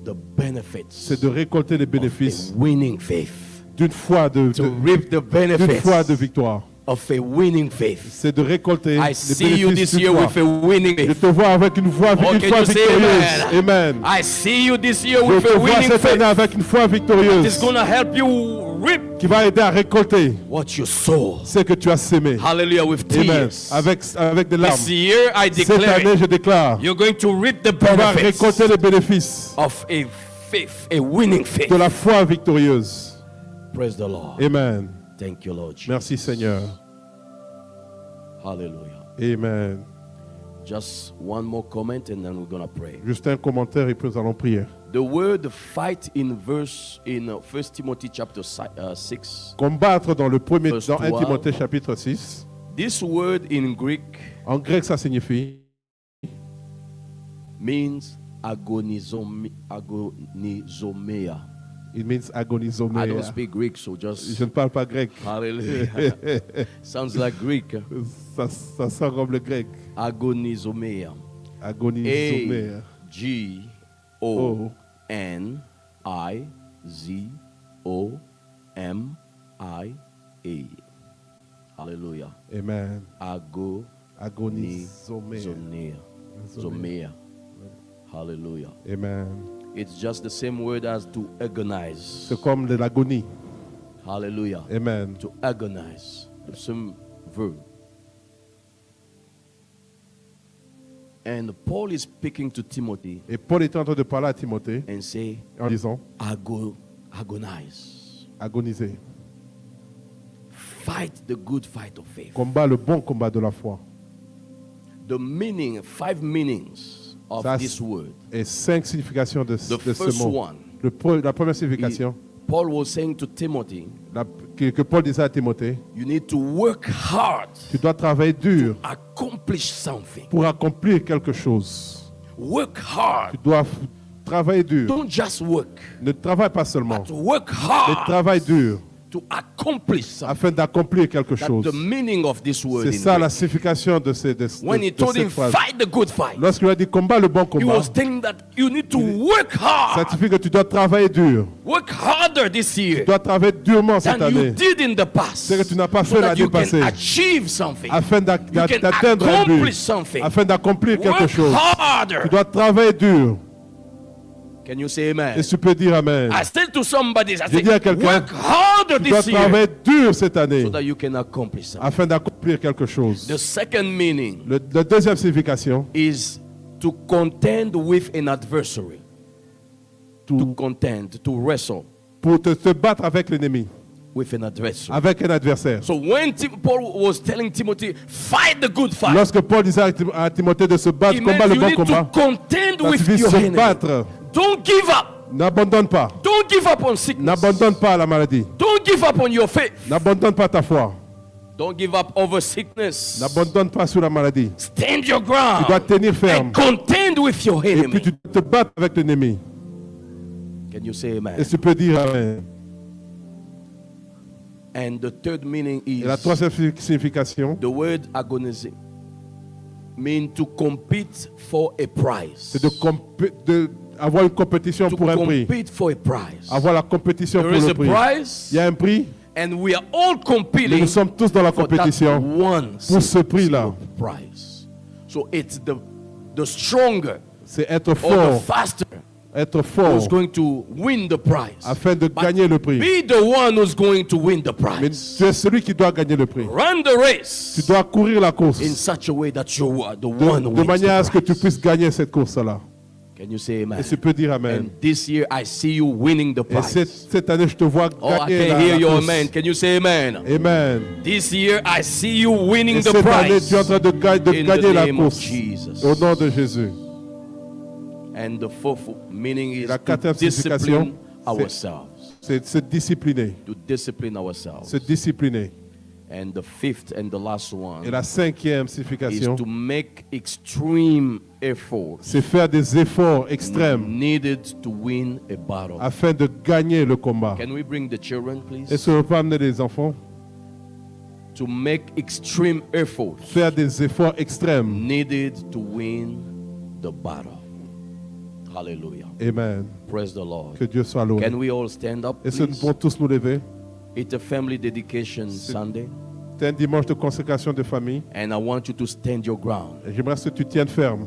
Speaker 1: the benefits
Speaker 2: c'est de récolter les
Speaker 1: of
Speaker 2: bénéfices
Speaker 1: a winning faith.
Speaker 2: d'une foi
Speaker 1: To reap the benefits
Speaker 2: victoire.
Speaker 1: of a winning faith.
Speaker 2: C'est de récolter
Speaker 1: I
Speaker 2: les
Speaker 1: see you
Speaker 2: bénéfices
Speaker 1: this
Speaker 2: d'une
Speaker 1: foi.
Speaker 2: foi.
Speaker 1: With a winning
Speaker 2: Je
Speaker 1: faith.
Speaker 2: te vois avec une foi,
Speaker 1: Oh, can you say
Speaker 2: victorieuse.
Speaker 1: amen?
Speaker 2: Amen.
Speaker 1: I see you this year
Speaker 2: Je
Speaker 1: with
Speaker 2: te
Speaker 1: a
Speaker 2: vois
Speaker 1: winning
Speaker 2: cette année
Speaker 1: faith.
Speaker 2: avec une foi
Speaker 1: It's
Speaker 2: victorieuse
Speaker 1: going to help you reap
Speaker 2: qui va aider à récolter
Speaker 1: what you sow.
Speaker 2: ce que tu as sémé.
Speaker 1: Hallelujah, with
Speaker 2: Amen.
Speaker 1: tears.
Speaker 2: Avec des larmes.
Speaker 1: This year I
Speaker 2: Cette
Speaker 1: declare
Speaker 2: année, je
Speaker 1: it.
Speaker 2: déclare,
Speaker 1: You're going to reap the
Speaker 2: tu vas
Speaker 1: benefits
Speaker 2: récolter les bénéfices
Speaker 1: of a faith, a winning faith.
Speaker 2: de la foi victorieuse.
Speaker 1: Praise the Lord.
Speaker 2: Amen.
Speaker 1: Thank you, Lord Jesus.
Speaker 2: Merci Seigneur.
Speaker 1: Hallelujah.
Speaker 2: Amen.
Speaker 1: Just one more comment and then we're going to pray.
Speaker 2: Juste un commentaire et puis nous allons prier.
Speaker 1: The word fight in 1 Timothy chapter 6.
Speaker 2: Combattre dans le premier,
Speaker 1: Verse
Speaker 2: dans 1
Speaker 1: 12.
Speaker 2: Timothée chapitre 6.
Speaker 1: This word in Greek
Speaker 2: En grec, ça signifie
Speaker 1: means agonizomia.
Speaker 2: it means
Speaker 1: I don't
Speaker 2: agonizomia.
Speaker 1: speak Greek, so just
Speaker 2: Je ne parle pas grec.
Speaker 1: hallelujah. Sounds like Greek.
Speaker 2: Ça sent comme le grec.
Speaker 1: Agonizomia.
Speaker 2: Agonizomia.
Speaker 1: Agonizomia. Hallelujah.
Speaker 2: Amen.
Speaker 1: Agonizomia.
Speaker 2: Agonizomia.
Speaker 1: Zomia. Hallelujah.
Speaker 2: Amen.
Speaker 1: It's just the same word as to agonize.
Speaker 2: C'est comme de l'agonie.
Speaker 1: Hallelujah.
Speaker 2: Amen.
Speaker 1: To agonize. The same verb. And Paul is speaking to Timothy
Speaker 2: Et Paul est en train de parler à Timothée
Speaker 1: and say,
Speaker 2: en disant
Speaker 1: agonize.
Speaker 2: agoniser.
Speaker 1: Fight the good fight of faith.
Speaker 2: Combat le bon combat de la foi.
Speaker 1: The meaning, 5 meanings of
Speaker 2: Ça,
Speaker 1: this word.
Speaker 2: Et 5 significations de
Speaker 1: The
Speaker 2: ce
Speaker 1: first
Speaker 2: mot.
Speaker 1: one,
Speaker 2: La première signification
Speaker 1: Paul was saying to Timothy,
Speaker 2: que Paul disait à Timothée,
Speaker 1: you need to work hard
Speaker 2: tu dois travailler dur
Speaker 1: to accomplish something.
Speaker 2: pour accomplir quelque chose.
Speaker 1: Work
Speaker 2: Tu
Speaker 1: hard.
Speaker 2: dois travailler dur.
Speaker 1: Don't just work,
Speaker 2: Ne travaille pas seulement,
Speaker 1: but work
Speaker 2: mais
Speaker 1: hard
Speaker 2: travaille dur
Speaker 1: to accomplish something.
Speaker 2: afin d'accomplir quelque
Speaker 1: That's
Speaker 2: chose.
Speaker 1: the meaning of this word.
Speaker 2: C'est
Speaker 1: in
Speaker 2: ça la
Speaker 1: Greek.
Speaker 2: signification de
Speaker 1: When he
Speaker 2: de
Speaker 1: told
Speaker 2: cette
Speaker 1: him,
Speaker 2: phrase.
Speaker 1: fight the good fight,
Speaker 2: Lorsqu'il a dit combat le bon
Speaker 1: he
Speaker 2: combat,
Speaker 1: was saying that you need to work
Speaker 2: ça
Speaker 1: hard.
Speaker 2: signifie que tu dois travailler dur.
Speaker 1: Work harder this year
Speaker 2: Tu dois travailler durement cette
Speaker 1: than you
Speaker 2: année
Speaker 1: did in the past.
Speaker 2: C'est que tu n'as pas
Speaker 1: So
Speaker 2: fait
Speaker 1: that
Speaker 2: l'année
Speaker 1: you can
Speaker 2: passée.
Speaker 1: achieve something.
Speaker 2: afin
Speaker 1: You can
Speaker 2: d'atteindre un
Speaker 1: accomplish
Speaker 2: but,
Speaker 1: something.
Speaker 2: afin d'accomplir quelque
Speaker 1: Work
Speaker 2: chose.
Speaker 1: harder.
Speaker 2: Tu dois travailler dur.
Speaker 1: Can you say amen?
Speaker 2: Et tu peux dire Amen.
Speaker 1: I said to somebody, I
Speaker 2: J'ai
Speaker 1: said,
Speaker 2: dit à quelqu'un,
Speaker 1: work harder
Speaker 2: Tu dois
Speaker 1: this year
Speaker 2: travailler dur cette année
Speaker 1: so that you can accomplish something.
Speaker 2: afin d'accomplir quelque chose.
Speaker 1: The second meaning
Speaker 2: La deuxième signification,
Speaker 1: is to contend with an adversary. To
Speaker 2: tout-
Speaker 1: contend, to wrestle
Speaker 2: pour te battre avec l'ennemi,
Speaker 1: with an adversary.
Speaker 2: avec un adversaire.
Speaker 1: So when Paul was telling Timothy, fight the good fight,
Speaker 2: Lorsque Paul disait à Timothée de se battre,
Speaker 1: he
Speaker 2: combat
Speaker 1: meant
Speaker 2: le
Speaker 1: you
Speaker 2: bon
Speaker 1: need to
Speaker 2: combat,
Speaker 1: contend
Speaker 2: ça
Speaker 1: with
Speaker 2: signifie
Speaker 1: your
Speaker 2: se
Speaker 1: enemy.
Speaker 2: battre.
Speaker 1: Don't give up.
Speaker 2: N'abandonne pas.
Speaker 1: Don't give up on sickness.
Speaker 2: N'abandonne pas la maladie.
Speaker 1: Don't give up on your faith.
Speaker 2: N'abandonne pas ta foi.
Speaker 1: Don't give up over sickness.
Speaker 2: N'abandonne pas sur la maladie.
Speaker 1: Stand your
Speaker 2: Tu dois
Speaker 1: ground
Speaker 2: tenir ferme.
Speaker 1: and contend with your
Speaker 2: Et puis
Speaker 1: enemy.
Speaker 2: tu dois te battre avec l'ennemi.
Speaker 1: Can you say amen?
Speaker 2: Et tu peux dire Amen.
Speaker 1: And the third meaning
Speaker 2: Et la
Speaker 1: is
Speaker 2: troisième signification,
Speaker 1: the word agonizing means to compete for a prize.
Speaker 2: C'est avoir une compétition
Speaker 1: To
Speaker 2: pour un prix.
Speaker 1: compete for a prize.
Speaker 2: Avoir la compétition
Speaker 1: There
Speaker 2: pour
Speaker 1: is
Speaker 2: le
Speaker 1: a
Speaker 2: prix.
Speaker 1: prize,
Speaker 2: Il y a un prix.
Speaker 1: and we are all
Speaker 2: Mais
Speaker 1: competing
Speaker 2: nous sommes tous dans la
Speaker 1: for that
Speaker 2: compétition
Speaker 1: one
Speaker 2: pour ce prix-là.
Speaker 1: prize. So it's the stronger
Speaker 2: C'est être
Speaker 1: or the
Speaker 2: fort,
Speaker 1: faster
Speaker 2: être fort
Speaker 1: who's going to win the prize.
Speaker 2: afin de
Speaker 1: But
Speaker 2: gagner le prix.
Speaker 1: be the one who's going to win the
Speaker 2: Mais
Speaker 1: prize.
Speaker 2: tu es celui qui doit gagner le prix.
Speaker 1: Run the race
Speaker 2: Tu dois courir la course
Speaker 1: in such a way that you are the one who
Speaker 2: de
Speaker 1: wins
Speaker 2: manière à ce
Speaker 1: the
Speaker 2: que tu
Speaker 1: prize.
Speaker 2: puisses gagner cette course-là.
Speaker 1: Can you say amen?
Speaker 2: Et tu peux dire Amen.
Speaker 1: And this year I see you winning the
Speaker 2: Et
Speaker 1: prize.
Speaker 2: cette année, je te vois
Speaker 1: Oh, I
Speaker 2: gagner
Speaker 1: can
Speaker 2: la
Speaker 1: hear your
Speaker 2: course.
Speaker 1: amen. Can you say amen?
Speaker 2: Amen.
Speaker 1: This year I see you winning
Speaker 2: Et
Speaker 1: the
Speaker 2: cette année,
Speaker 1: prize.
Speaker 2: tu es en train de
Speaker 1: In the
Speaker 2: gagner la
Speaker 1: name of
Speaker 2: course.
Speaker 1: Jesus.
Speaker 2: Au nom de Jésus.
Speaker 1: And the fourth meaning is
Speaker 2: La
Speaker 1: to
Speaker 2: quatrième
Speaker 1: discipline
Speaker 2: signification,
Speaker 1: ourselves.
Speaker 2: c'est se discipliner.
Speaker 1: To discipline ourselves.
Speaker 2: Se discipliner.
Speaker 1: And the fifth and the last one
Speaker 2: Et la cinquième
Speaker 1: is
Speaker 2: signification,
Speaker 1: to make extreme efforts
Speaker 2: c'est faire des efforts extrêmes
Speaker 1: needed to win a battle.
Speaker 2: afin de gagner le combat.
Speaker 1: Can we bring the children, please?
Speaker 2: Est-ce qu'on peut amener les enfants?
Speaker 1: To make extreme efforts
Speaker 2: Faire des efforts extrêmes.
Speaker 1: needed to win the battle. Hallelujah.
Speaker 2: Amen.
Speaker 1: Praise the Lord.
Speaker 2: Que Dieu soit loué.
Speaker 1: Can we all stand up,
Speaker 2: Est-ce que nous
Speaker 1: please?
Speaker 2: pouvons tous nous lever?
Speaker 1: It's a family dedication Sunday,
Speaker 2: C'est un dimanche de consécration de famille.
Speaker 1: and I want you to stand your ground
Speaker 2: Et j'aimerais que tu tiennes ferme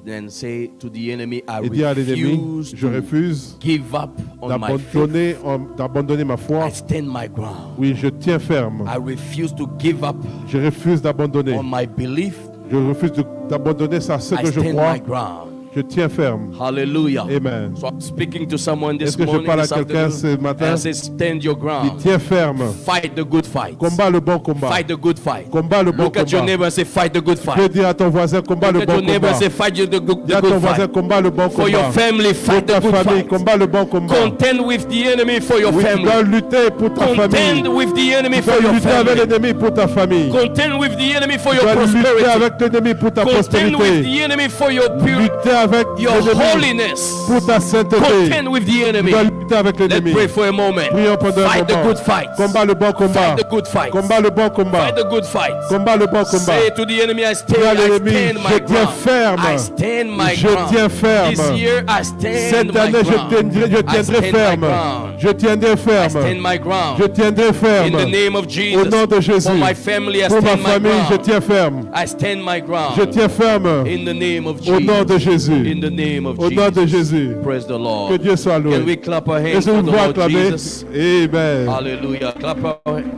Speaker 1: then say to the enemy, I
Speaker 2: et dire à l'ennemi,
Speaker 1: refuse
Speaker 2: je
Speaker 1: to
Speaker 2: refuse
Speaker 1: give up on my faith.
Speaker 2: d'abandonner ma foi.
Speaker 1: I stand my ground.
Speaker 2: Oui, je tiens ferme.
Speaker 1: I refuse to give up
Speaker 2: Je refuse d'abandonner.
Speaker 1: on my belief.
Speaker 2: Je refuse d'abandonner ça, ce
Speaker 1: I
Speaker 2: que je
Speaker 1: stand
Speaker 2: crois.
Speaker 1: my ground.
Speaker 2: Je tiens ferme.
Speaker 1: Hallelujah.
Speaker 2: Amen.
Speaker 1: So I'm speaking to someone this
Speaker 2: Est-ce que je
Speaker 1: morning,
Speaker 2: parle à
Speaker 1: this
Speaker 2: quelqu'un
Speaker 1: afternoon,
Speaker 2: ce matin?
Speaker 1: and I say, stand your
Speaker 2: Dis,
Speaker 1: ground.
Speaker 2: tiens ferme.
Speaker 1: Fight the good fight.
Speaker 2: Combat le bon combat.
Speaker 1: Fight the good fight.
Speaker 2: Combat le bon
Speaker 1: Look at your
Speaker 2: combat.
Speaker 1: neighbor and say, fight the good
Speaker 2: Je peux
Speaker 1: fight.
Speaker 2: dire à ton voisin, combat le
Speaker 1: Look at
Speaker 2: bon
Speaker 1: your neighbor and
Speaker 2: combat.
Speaker 1: say, fight the
Speaker 2: Dis à ton
Speaker 1: good
Speaker 2: voisin,
Speaker 1: fight.
Speaker 2: combat le bon
Speaker 1: For your
Speaker 2: combat.
Speaker 1: family,
Speaker 2: Pour
Speaker 1: fight the
Speaker 2: ta
Speaker 1: good
Speaker 2: famille,
Speaker 1: fight.
Speaker 2: combat le bon combat.
Speaker 1: Contend with the enemy for your
Speaker 2: Oui, tu dois
Speaker 1: family.
Speaker 2: lutter pour ta famille.
Speaker 1: Contend with the enemy
Speaker 2: Tu
Speaker 1: for
Speaker 2: dois
Speaker 1: your
Speaker 2: lutter avec
Speaker 1: family.
Speaker 2: l'ennemi pour ta famille.
Speaker 1: Contend with the enemy for
Speaker 2: Tu
Speaker 1: your
Speaker 2: dois lutter
Speaker 1: prosperity.
Speaker 2: avec l'ennemi pour ta
Speaker 1: Contend with
Speaker 2: prospérité.
Speaker 1: the enemy for your purity,
Speaker 2: Lutter avec
Speaker 1: your
Speaker 2: l'ennemi
Speaker 1: holiness.
Speaker 2: pour ta sainteté.
Speaker 1: Contend with the
Speaker 2: Tu
Speaker 1: enemy.
Speaker 2: dois lutter avec
Speaker 1: Let's
Speaker 2: l'ennemi.
Speaker 1: pray for a moment.
Speaker 2: Prions pendant un
Speaker 1: Fight the
Speaker 2: moment.
Speaker 1: good fight.
Speaker 2: Combat le bon combat.
Speaker 1: Fight the good fight.
Speaker 2: Combat le bon combat.
Speaker 1: Fight the good fight.
Speaker 2: Combat le bon combat.
Speaker 1: Say to the enemy, I
Speaker 2: Dis à l'ennemi,
Speaker 1: stand my
Speaker 2: je tiens
Speaker 1: ground.
Speaker 2: ferme.
Speaker 1: I stand my
Speaker 2: Je
Speaker 1: ground.
Speaker 2: tiens ferme.
Speaker 1: This year I stand
Speaker 2: Cette
Speaker 1: my
Speaker 2: année,
Speaker 1: ground.
Speaker 2: je
Speaker 1: I
Speaker 2: tiendrai
Speaker 1: stand my
Speaker 2: ferme.
Speaker 1: ground.
Speaker 2: Je tiendrai
Speaker 1: I
Speaker 2: ferme.
Speaker 1: stand my ground.
Speaker 2: Je tiendrai ferme.
Speaker 1: In the name of Jesus.
Speaker 2: Au nom de Jésus.
Speaker 1: For my family, I
Speaker 2: Pour ma
Speaker 1: stand my
Speaker 2: famille, je
Speaker 1: ground.
Speaker 2: tiens ferme.
Speaker 1: I stand my ground.
Speaker 2: Je tiens ferme.
Speaker 1: In the name of
Speaker 2: Au
Speaker 1: Jesus.
Speaker 2: nom de Jésus.
Speaker 1: In the name of
Speaker 2: Au nom de
Speaker 1: Jesus.
Speaker 2: Jésus.
Speaker 1: Praise the Lord.
Speaker 2: Que Dieu soit
Speaker 1: Can we
Speaker 2: loué.
Speaker 1: clap our hands
Speaker 2: Est-ce
Speaker 1: for
Speaker 2: que
Speaker 1: the
Speaker 2: vous pouvez
Speaker 1: Lord
Speaker 2: acclamer?
Speaker 1: Jesus?
Speaker 2: Amen.
Speaker 1: Hallelujah.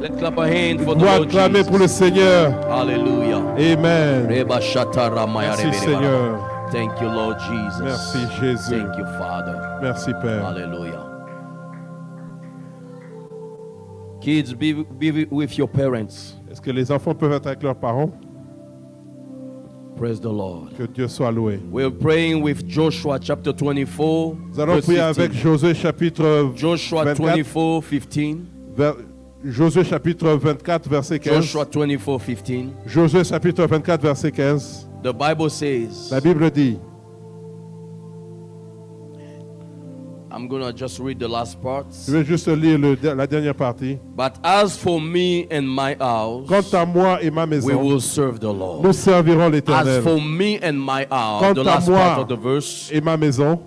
Speaker 1: Let's clap our hands for the
Speaker 2: Vous
Speaker 1: Lord
Speaker 2: acclamer
Speaker 1: Jesus.
Speaker 2: pour le Seigneur.
Speaker 1: Hallelujah.
Speaker 2: Amen.
Speaker 1: Reba shatara maya
Speaker 2: Merci
Speaker 1: rebe reba.
Speaker 2: Seigneur.
Speaker 1: Thank you, Lord Jesus.
Speaker 2: Merci Jésus.
Speaker 1: Thank you, Father.
Speaker 2: Merci Père.
Speaker 1: Hallelujah. Kids, be with your parents.
Speaker 2: Est-ce que les enfants peuvent être avec leurs parents?
Speaker 1: Praise the Lord.
Speaker 2: Que Dieu soit loué.
Speaker 1: We're praying with Joshua chapter 24.
Speaker 2: Nous allons
Speaker 1: verse
Speaker 2: prier
Speaker 1: 15.
Speaker 2: avec Josué chapitre
Speaker 1: Joshua
Speaker 2: 24,
Speaker 1: 24, 15.
Speaker 2: Josué chapitre 24 verset 15.
Speaker 1: Joshua 24, 15.
Speaker 2: Josué chapitre 24 verset 15.
Speaker 1: The Bible says,
Speaker 2: La Bible dit,
Speaker 1: I'm going to just read the last part.
Speaker 2: je vais juste lire la dernière partie.
Speaker 1: But as for me and my house,
Speaker 2: Quant à moi et ma
Speaker 1: we
Speaker 2: maison,
Speaker 1: will serve the Lord.
Speaker 2: nous servirons
Speaker 1: As
Speaker 2: l'Éternel.
Speaker 1: for me and my house,
Speaker 2: Quant
Speaker 1: the
Speaker 2: à
Speaker 1: last
Speaker 2: moi
Speaker 1: part of the verse,
Speaker 2: et ma maison,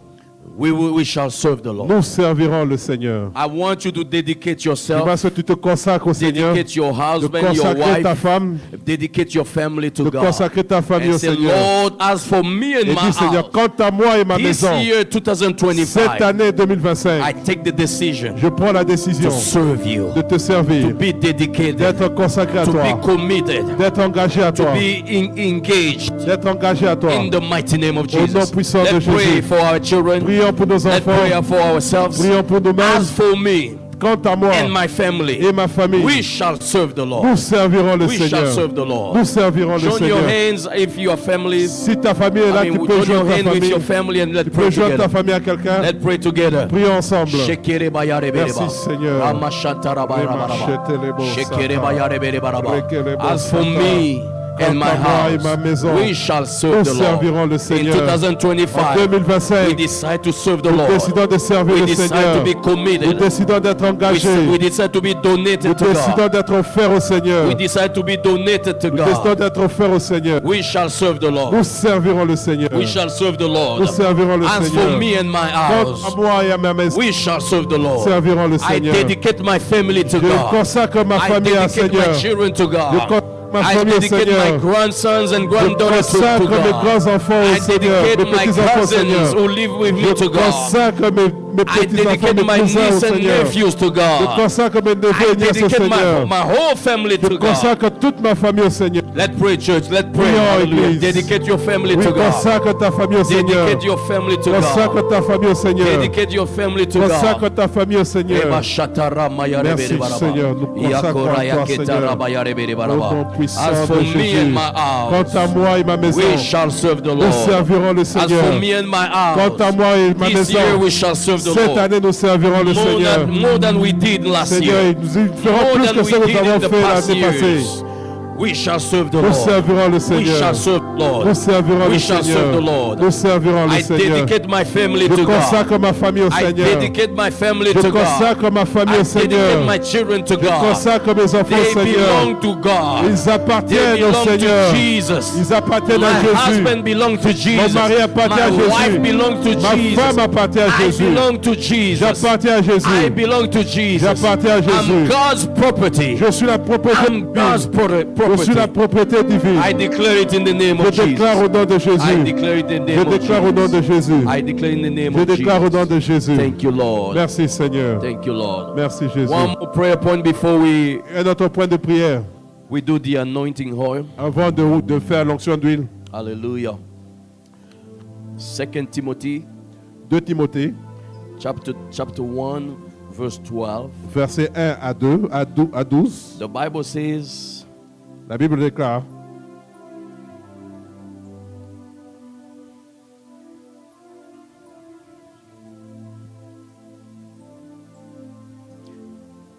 Speaker 1: we shall serve the Lord.
Speaker 2: nous servirons le Seigneur.
Speaker 1: I want you to dedicate
Speaker 2: Je
Speaker 1: yourself,
Speaker 2: veux que tu te consacres au Seigneur,
Speaker 1: dedicate your
Speaker 2: de
Speaker 1: husband, your
Speaker 2: consacrer ta
Speaker 1: wife,
Speaker 2: femme,
Speaker 1: dedicate your family to
Speaker 2: de
Speaker 1: God.
Speaker 2: consacrer ta famille
Speaker 1: And
Speaker 2: au
Speaker 1: say,
Speaker 2: Seigneur.
Speaker 1: Lord, as for me and
Speaker 2: Et
Speaker 1: my
Speaker 2: dis Seigneur,
Speaker 1: house,
Speaker 2: quant à moi et ma
Speaker 1: this
Speaker 2: maison,
Speaker 1: year
Speaker 2: cette
Speaker 1: 2025,
Speaker 2: année
Speaker 1: I
Speaker 2: 2025,
Speaker 1: take the decision
Speaker 2: je prends la décision
Speaker 1: to serve you,
Speaker 2: de te servir,
Speaker 1: to be dedicated,
Speaker 2: d'être consacré à
Speaker 1: to be
Speaker 2: toi,
Speaker 1: committed,
Speaker 2: d'être engagé à
Speaker 1: to
Speaker 2: toi,
Speaker 1: be engaged
Speaker 2: d'être engagé à toi.
Speaker 1: in the mighty name of
Speaker 2: Au nom
Speaker 1: Jesus.
Speaker 2: puissant de
Speaker 1: Let's pray
Speaker 2: Jésus.
Speaker 1: for our children.
Speaker 2: Prions pour nos
Speaker 1: Let's pray
Speaker 2: enfants,
Speaker 1: for ourselves.
Speaker 2: prions pour nous-mêmes.
Speaker 1: As for me
Speaker 2: Quant à moi
Speaker 1: and my family,
Speaker 2: et ma famille,
Speaker 1: we shall serve the
Speaker 2: nous
Speaker 1: Lord.
Speaker 2: servirons le
Speaker 1: We shall
Speaker 2: Seigneur.
Speaker 1: serve the Lord.
Speaker 2: Nous servirons le
Speaker 1: Join your
Speaker 2: Seigneur.
Speaker 1: hands if your family.
Speaker 2: Si ta famille est là,
Speaker 1: I
Speaker 2: tu
Speaker 1: mean,
Speaker 2: peux
Speaker 1: join your
Speaker 2: joindre ta
Speaker 1: hand with
Speaker 2: famille.
Speaker 1: your family and let's
Speaker 2: Tu
Speaker 1: pray
Speaker 2: peux joindre ta
Speaker 1: together.
Speaker 2: famille à quelqu'un.
Speaker 1: Let's pray together.
Speaker 2: Prions ensemble.
Speaker 1: Shekere bayare bereba.
Speaker 2: Merci, Seigneur.
Speaker 1: Amashantara bayara baraba.
Speaker 2: Remachete lebo
Speaker 1: Shekere
Speaker 2: sata.
Speaker 1: bayare bere baraba.
Speaker 2: Rekelebo
Speaker 1: As for
Speaker 2: sata.
Speaker 1: me and my
Speaker 2: à moi et ma
Speaker 1: house,
Speaker 2: maison,
Speaker 1: we shall serve
Speaker 2: nous
Speaker 1: the
Speaker 2: servirons
Speaker 1: Lord.
Speaker 2: le
Speaker 1: In
Speaker 2: Seigneur. En
Speaker 1: 2025,
Speaker 2: 2025,
Speaker 1: we decide to serve the
Speaker 2: nous
Speaker 1: Lord.
Speaker 2: décidons de servir
Speaker 1: We
Speaker 2: le
Speaker 1: decide
Speaker 2: Seigneur.
Speaker 1: to be
Speaker 2: Nous
Speaker 1: committed.
Speaker 2: décidons d'être engagés.
Speaker 1: We decide to be donated
Speaker 2: Nous
Speaker 1: to God.
Speaker 2: décidons d'être offerts au Seigneur.
Speaker 1: We decide to be donated to
Speaker 2: Nous décidons
Speaker 1: God.
Speaker 2: d'être offerts au Seigneur.
Speaker 1: We shall serve the Lord.
Speaker 2: Nous servirons le Seigneur.
Speaker 1: We shall serve the Lord.
Speaker 2: Nous servirons le
Speaker 1: As for
Speaker 2: Seigneur.
Speaker 1: me and my
Speaker 2: Quant à
Speaker 1: house,
Speaker 2: moi et à ma maison,
Speaker 1: we shall serve the Lord.
Speaker 2: servirons le
Speaker 1: I
Speaker 2: Seigneur.
Speaker 1: dedicate my family to
Speaker 2: Je
Speaker 1: God.
Speaker 2: consacre ma
Speaker 1: I
Speaker 2: famille à
Speaker 1: dedicate my
Speaker 2: Seigneur.
Speaker 1: children to
Speaker 2: Je
Speaker 1: God.
Speaker 2: consacre ma
Speaker 1: I
Speaker 2: famille au
Speaker 1: dedicate my
Speaker 2: Seigneur.
Speaker 1: grandsons and
Speaker 2: Je
Speaker 1: granddaughters to
Speaker 2: consacre mes
Speaker 1: God.
Speaker 2: grands-enfants au
Speaker 1: I
Speaker 2: Seigneur.
Speaker 1: dedicate
Speaker 2: Mes
Speaker 1: my
Speaker 2: petits-enfants au
Speaker 1: cousins
Speaker 2: Seigneur.
Speaker 1: who live with me
Speaker 2: Je
Speaker 1: to God.
Speaker 2: consacre mes
Speaker 1: I
Speaker 2: petits-enfants,
Speaker 1: dedicate
Speaker 2: mes
Speaker 1: my
Speaker 2: cousins au
Speaker 1: nieces and
Speaker 2: Seigneur.
Speaker 1: nephews to
Speaker 2: Je
Speaker 1: God.
Speaker 2: consacre mes neveux
Speaker 1: I
Speaker 2: et nièces au
Speaker 1: dedicate
Speaker 2: Seigneur.
Speaker 1: my whole family
Speaker 2: Je
Speaker 1: to God.
Speaker 2: consacre toute ma famille au Seigneur.
Speaker 1: Let's pray, church. Let's pray.
Speaker 2: Prions,
Speaker 1: Hallelujah.
Speaker 2: Église.
Speaker 1: Dedicate your family
Speaker 2: Oui,
Speaker 1: to God.
Speaker 2: consacre ta famille au Seigneur.
Speaker 1: Dedicate your family to
Speaker 2: Consacre
Speaker 1: God.
Speaker 2: ta famille au Seigneur.
Speaker 1: Dedicate your family to God.
Speaker 2: Consacre ta famille au Seigneur.
Speaker 1: Merci
Speaker 2: Seigneur, nous consacrons à toi, Seigneur. Au nom puissant
Speaker 1: As for
Speaker 2: de
Speaker 1: me
Speaker 2: Jésus.
Speaker 1: and my house,
Speaker 2: Quant à moi et ma maison,
Speaker 1: we shall serve the
Speaker 2: nous
Speaker 1: Lord.
Speaker 2: servirons le
Speaker 1: As for
Speaker 2: Seigneur.
Speaker 1: me and my
Speaker 2: Quant à
Speaker 1: house,
Speaker 2: moi et ma
Speaker 1: this
Speaker 2: maison,
Speaker 1: year we shall serve the
Speaker 2: cette
Speaker 1: Lord.
Speaker 2: année nous servirons le Seigneur.
Speaker 1: More than we did last
Speaker 2: Seigneur,
Speaker 1: year.
Speaker 2: nous ferons
Speaker 1: More
Speaker 2: plus
Speaker 1: than
Speaker 2: que
Speaker 1: we
Speaker 2: ce que nous
Speaker 1: did
Speaker 2: avons
Speaker 1: in the
Speaker 2: fait
Speaker 1: past
Speaker 2: l'année passée.
Speaker 1: years. We shall serve the
Speaker 2: Nous
Speaker 1: Lord.
Speaker 2: servirons le
Speaker 1: We
Speaker 2: Seigneur.
Speaker 1: shall serve the Lord.
Speaker 2: Nous servirons
Speaker 1: We
Speaker 2: le
Speaker 1: shall serve
Speaker 2: Seigneur.
Speaker 1: the Lord.
Speaker 2: Nous servirons le
Speaker 1: I
Speaker 2: Seigneur.
Speaker 1: dedicate my family
Speaker 2: Je
Speaker 1: to God.
Speaker 2: consacre ma famille au
Speaker 1: I
Speaker 2: Seigneur.
Speaker 1: dedicate my family
Speaker 2: Je
Speaker 1: to God.
Speaker 2: consacre ma famille
Speaker 1: I
Speaker 2: au
Speaker 1: dedicate
Speaker 2: Seigneur.
Speaker 1: my children to
Speaker 2: Je
Speaker 1: God.
Speaker 2: consacre mes enfants au
Speaker 1: They
Speaker 2: Seigneur.
Speaker 1: belong to God.
Speaker 2: Ils
Speaker 1: They
Speaker 2: appartiennent au
Speaker 1: belong
Speaker 2: Seigneur.
Speaker 1: to Jesus.
Speaker 2: Ils appartiennent
Speaker 1: My
Speaker 2: à Jésus.
Speaker 1: husband belongs to
Speaker 2: Mon
Speaker 1: Jesus.
Speaker 2: mari appartient à
Speaker 1: My wife
Speaker 2: Jésus.
Speaker 1: belongs to
Speaker 2: Ma
Speaker 1: Jesus.
Speaker 2: femme appartient à
Speaker 1: I
Speaker 2: Jésus.
Speaker 1: belong to Jesus.
Speaker 2: J'appartiens à
Speaker 1: I
Speaker 2: Jésus.
Speaker 1: belong to Jesus.
Speaker 2: J'appartiens à
Speaker 1: I'm
Speaker 2: Jésus.
Speaker 1: God's property.
Speaker 2: Je suis la propriété
Speaker 1: I'm God's
Speaker 2: divine. Je suis la
Speaker 1: property.
Speaker 2: propriété divine.
Speaker 1: I declare it in the name
Speaker 2: Je
Speaker 1: of Jesus.
Speaker 2: déclare au nom de
Speaker 1: I
Speaker 2: Jésus.
Speaker 1: declare it in the
Speaker 2: Je
Speaker 1: name of
Speaker 2: déclare au nom de
Speaker 1: Jesus.
Speaker 2: Jésus.
Speaker 1: I declare in the name
Speaker 2: Je
Speaker 1: of
Speaker 2: déclare au nom
Speaker 1: Jesus.
Speaker 2: de Jésus.
Speaker 1: Thank you, Lord.
Speaker 2: Merci Seigneur.
Speaker 1: Thank you, Lord.
Speaker 2: Merci Jésus.
Speaker 1: One more prayer point before
Speaker 2: Un autre point de prière
Speaker 1: we do the anointing oil.
Speaker 2: avant de faire l'onction d'huile.
Speaker 1: Hallelujah. 2 Timothy
Speaker 2: 2 Timothée,
Speaker 1: chapter 1 verse 12.
Speaker 2: versets 1 à 12.
Speaker 1: The Bible says,
Speaker 2: La Bible déclare: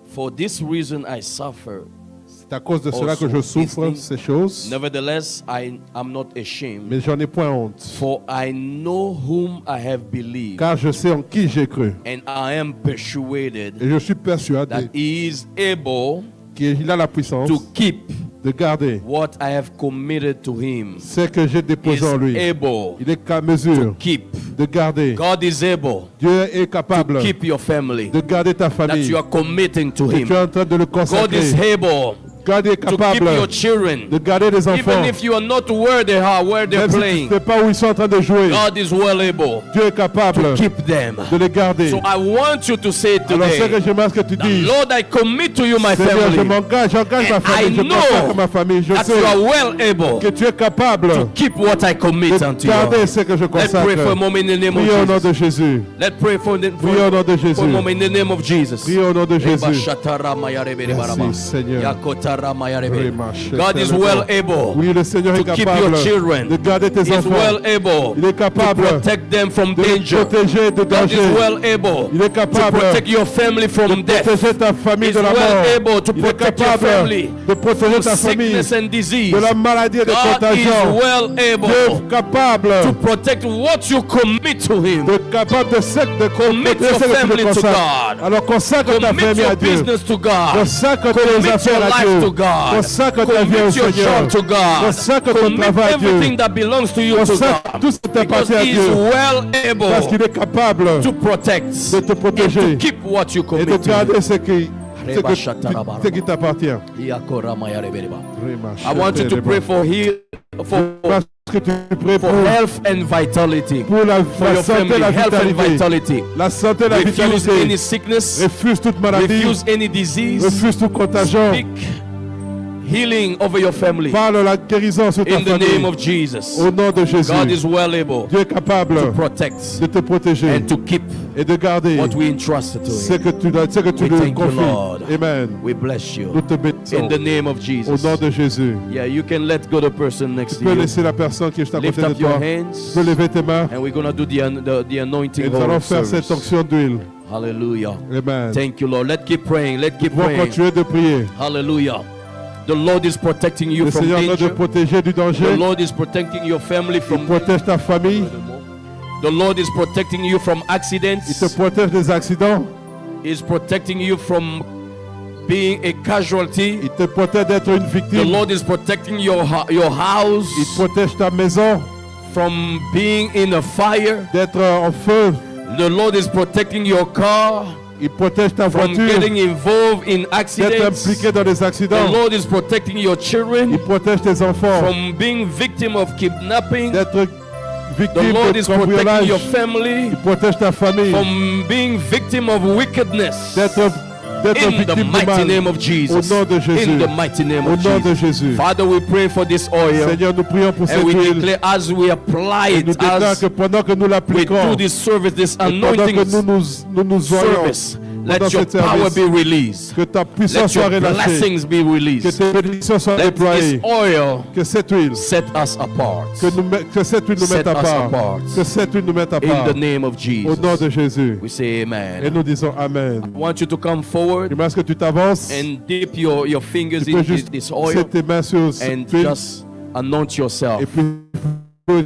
Speaker 1: for this reason I suffer.
Speaker 2: C'est à cause de cela que je souffre ces choses,
Speaker 1: Nevertheless, I am not ashamed.
Speaker 2: mais j'en ai point honte,
Speaker 1: For I know whom I have believed,
Speaker 2: car je sais en qui j'ai cru.
Speaker 1: and I am persuaded
Speaker 2: Et je suis persuadé
Speaker 1: that he is able
Speaker 2: qu'il a la puissance
Speaker 1: to keep
Speaker 2: de garder
Speaker 1: what I have committed to him.
Speaker 2: ce que j'ai
Speaker 1: He
Speaker 2: déposé en
Speaker 1: is
Speaker 2: lui.
Speaker 1: able
Speaker 2: Il est qu'à mesure
Speaker 1: to keep.
Speaker 2: de garder.
Speaker 1: God is able
Speaker 2: Dieu est
Speaker 1: to
Speaker 2: capable
Speaker 1: keep your family
Speaker 2: de garder ta
Speaker 1: that
Speaker 2: famille.
Speaker 1: you are committing to
Speaker 2: Et
Speaker 1: him.
Speaker 2: tu es en train de le
Speaker 1: God is
Speaker 2: consacrer.
Speaker 1: able
Speaker 2: God est
Speaker 1: to keep
Speaker 2: capable
Speaker 1: your children.
Speaker 2: de garder les enfants.
Speaker 1: Even if you are not where they are, where they're
Speaker 2: Même si tu ne
Speaker 1: playing,
Speaker 2: sais pas où ils sont en train de jouer,
Speaker 1: God is well able
Speaker 2: Dieu est capable
Speaker 1: to keep them.
Speaker 2: de les garder.
Speaker 1: So I want you to say
Speaker 2: Alors ce que
Speaker 1: today,
Speaker 2: j'aimerais que tu dises,
Speaker 1: Lord, I commit to you my
Speaker 2: Seigneur, je
Speaker 1: family,
Speaker 2: j'engage ma
Speaker 1: And
Speaker 2: famille,
Speaker 1: I
Speaker 2: je
Speaker 1: know
Speaker 2: consacre ma famille. Je
Speaker 1: that you are
Speaker 2: sais
Speaker 1: well able
Speaker 2: que tu es capable
Speaker 1: to keep what I commit
Speaker 2: de
Speaker 1: unto you.
Speaker 2: garder ce que je
Speaker 1: Let's pray for a
Speaker 2: consacre.
Speaker 1: moment in the name of
Speaker 2: Prions au nom
Speaker 1: Jesus.
Speaker 2: de Jésus.
Speaker 1: Let's pray for
Speaker 2: Prions au nom de
Speaker 1: a
Speaker 2: Jésus.
Speaker 1: moment in the name of Jesus.
Speaker 2: Prions au nom de Jésus.
Speaker 1: Merci,
Speaker 2: Seigneur.
Speaker 1: God is well able
Speaker 2: Oui, le Seigneur est
Speaker 1: to keep
Speaker 2: capable
Speaker 1: your children.
Speaker 2: de garder tes
Speaker 1: He is
Speaker 2: enfants.
Speaker 1: well able
Speaker 2: Il est
Speaker 1: to
Speaker 2: capable
Speaker 1: protect them from
Speaker 2: de les
Speaker 1: danger.
Speaker 2: protéger de
Speaker 1: God is
Speaker 2: danger.
Speaker 1: well able
Speaker 2: Il est
Speaker 1: to
Speaker 2: capable
Speaker 1: protect your family
Speaker 2: de
Speaker 1: from death.
Speaker 2: protéger ta famille
Speaker 1: He's
Speaker 2: de la
Speaker 1: well
Speaker 2: mort.
Speaker 1: able to
Speaker 2: Il est
Speaker 1: protect your
Speaker 2: capable
Speaker 1: family
Speaker 2: de protéger ta
Speaker 1: from
Speaker 2: famille
Speaker 1: sickness and disease.
Speaker 2: de la maladie et des
Speaker 1: God is
Speaker 2: contagions.
Speaker 1: well
Speaker 2: Dieu
Speaker 1: able
Speaker 2: est capable
Speaker 1: to protect what you commit to Him.
Speaker 2: capable de
Speaker 1: Commit
Speaker 2: protéger
Speaker 1: your
Speaker 2: ce que tu
Speaker 1: family
Speaker 2: le
Speaker 1: to
Speaker 2: consacres.
Speaker 1: God.
Speaker 2: Alors consacre ta
Speaker 1: Commit
Speaker 2: famille
Speaker 1: your
Speaker 2: à Dieu.
Speaker 1: business to God.
Speaker 2: Consacre tes
Speaker 1: Commit your
Speaker 2: affaires à
Speaker 1: life
Speaker 2: Dieu.
Speaker 1: to God.
Speaker 2: Consacre ta vie au
Speaker 1: Commit your
Speaker 2: Seigneur.
Speaker 1: job to God.
Speaker 2: Consacre ton
Speaker 1: Commit
Speaker 2: travail à Dieu.
Speaker 1: everything that belongs to you to
Speaker 2: Consacre
Speaker 1: God.
Speaker 2: tout ce qui
Speaker 1: Because
Speaker 2: t'appartient à
Speaker 1: He is
Speaker 2: Dieu.
Speaker 1: well
Speaker 2: Parce qu'il
Speaker 1: able
Speaker 2: est capable
Speaker 1: to protect
Speaker 2: de te
Speaker 1: and
Speaker 2: protéger
Speaker 1: to keep what you
Speaker 2: et de
Speaker 1: commit to Him.
Speaker 2: garder ce qui t'appartient.
Speaker 1: I want you to pray for
Speaker 2: Parce que tu pries
Speaker 1: for health and vitality.
Speaker 2: pour la
Speaker 1: For your
Speaker 2: santé et
Speaker 1: family,
Speaker 2: la
Speaker 1: health and
Speaker 2: vitalité.
Speaker 1: vitality.
Speaker 2: La santé et la
Speaker 1: Refuse any
Speaker 2: vitalité.
Speaker 1: sickness.
Speaker 2: Refuse toute maladie.
Speaker 1: Refuse any disease.
Speaker 2: Refuse tout contagion.
Speaker 1: Speak healing over your family.
Speaker 2: Parle la guérison sur ta
Speaker 1: In the name
Speaker 2: famille.
Speaker 1: of Jesus.
Speaker 2: Au nom de Jésus.
Speaker 1: God is well able
Speaker 2: Dieu est capable
Speaker 1: to protect
Speaker 2: de te protéger
Speaker 1: and to keep
Speaker 2: et de garder
Speaker 1: what we entrusted to
Speaker 2: ce
Speaker 1: Him.
Speaker 2: que tu
Speaker 1: We
Speaker 2: lui
Speaker 1: thank you,
Speaker 2: confies.
Speaker 1: Lord.
Speaker 2: Amen.
Speaker 1: We bless you.
Speaker 2: Nous te bénissons.
Speaker 1: In the name of
Speaker 2: Au
Speaker 1: Jesus.
Speaker 2: nom de Jésus.
Speaker 1: Yeah, you can let go the person next
Speaker 2: Tu
Speaker 1: to
Speaker 2: peux
Speaker 1: you.
Speaker 2: laisser la personne qui est à
Speaker 1: Lift
Speaker 2: côté de
Speaker 1: up your
Speaker 2: toi. Tu
Speaker 1: hands.
Speaker 2: peux lever tes mains
Speaker 1: And we're going to do the anointing
Speaker 2: et nous allons
Speaker 1: oil
Speaker 2: faire cette
Speaker 1: service.
Speaker 2: onction d'huile.
Speaker 1: Hallelujah.
Speaker 2: Amen.
Speaker 1: Thank you, Lord. Let's keep praying. Let's keep
Speaker 2: Nous allons
Speaker 1: praying.
Speaker 2: continuer de prier.
Speaker 1: Hallelujah. The Lord is protecting you
Speaker 2: Le
Speaker 1: from
Speaker 2: Seigneur est en train de
Speaker 1: danger.
Speaker 2: protéger du
Speaker 1: The
Speaker 2: danger.
Speaker 1: Lord is protecting your family
Speaker 2: Il
Speaker 1: from
Speaker 2: protège ta famille.
Speaker 1: The Lord is protecting you from
Speaker 2: Il
Speaker 1: accidents.
Speaker 2: te protège des accidents.
Speaker 1: Is protecting you from being a casualty.
Speaker 2: Il te protège d'être une
Speaker 1: The
Speaker 2: victime.
Speaker 1: Lord is protecting your house
Speaker 2: Il protège ta maison
Speaker 1: from being in a fire.
Speaker 2: d'être en feu.
Speaker 1: The Lord is protecting your car
Speaker 2: Il protège ta
Speaker 1: from
Speaker 2: voiture
Speaker 1: getting involved in
Speaker 2: d'être
Speaker 1: accidents.
Speaker 2: impliqué dans des
Speaker 1: The
Speaker 2: accidents.
Speaker 1: Lord is protecting your
Speaker 2: Il
Speaker 1: children
Speaker 2: protège tes enfants
Speaker 1: from being victim of kidnapping.
Speaker 2: d'être
Speaker 1: The
Speaker 2: victime
Speaker 1: Lord
Speaker 2: de
Speaker 1: is protecting
Speaker 2: cambriolage.
Speaker 1: your family
Speaker 2: Il protège ta famille
Speaker 1: from being victim of wickedness.
Speaker 2: d'être
Speaker 1: In the
Speaker 2: victime du
Speaker 1: mighty
Speaker 2: mal.
Speaker 1: name of
Speaker 2: Au
Speaker 1: Jesus.
Speaker 2: nom de Jésus.
Speaker 1: In the mighty name
Speaker 2: Au
Speaker 1: of
Speaker 2: nom de
Speaker 1: Jesus.
Speaker 2: Jésus.
Speaker 1: Father, we pray for this oil.
Speaker 2: Seigneur, nous prions pour cette
Speaker 1: And we
Speaker 2: huile.
Speaker 1: declare as we apply
Speaker 2: Et nous
Speaker 1: it,
Speaker 2: déclarons
Speaker 1: as
Speaker 2: que pendant que nous
Speaker 1: we
Speaker 2: l'appliquons,
Speaker 1: do this service, this
Speaker 2: et pendant
Speaker 1: anointing
Speaker 2: que nous voyons
Speaker 1: service,
Speaker 2: pendant
Speaker 1: let your
Speaker 2: cette
Speaker 1: power
Speaker 2: service,
Speaker 1: be released.
Speaker 2: que ta
Speaker 1: Let
Speaker 2: puissance soit
Speaker 1: your
Speaker 2: relâchée,
Speaker 1: blessings be
Speaker 2: que
Speaker 1: released.
Speaker 2: tes bénédictions soient
Speaker 1: Let this
Speaker 2: déployées,
Speaker 1: oil
Speaker 2: que cette huile,
Speaker 1: set us apart.
Speaker 2: que cette huile nous
Speaker 1: Set
Speaker 2: mette à
Speaker 1: us
Speaker 2: part,
Speaker 1: apart.
Speaker 2: que cette huile nous mette à
Speaker 1: In
Speaker 2: part.
Speaker 1: the name of
Speaker 2: Au
Speaker 1: Jesus.
Speaker 2: nom de Jésus.
Speaker 1: We say
Speaker 2: Et
Speaker 1: amen.
Speaker 2: nous disons Amen.
Speaker 1: I want you to come forward
Speaker 2: J'aimerais que tu t'avances,
Speaker 1: and dip your fingers
Speaker 2: tu peux
Speaker 1: in
Speaker 2: juste
Speaker 1: this
Speaker 2: poser
Speaker 1: oil
Speaker 2: tes mains sur cette
Speaker 1: and
Speaker 2: huile,
Speaker 1: just anoint yourself.
Speaker 2: et puis tu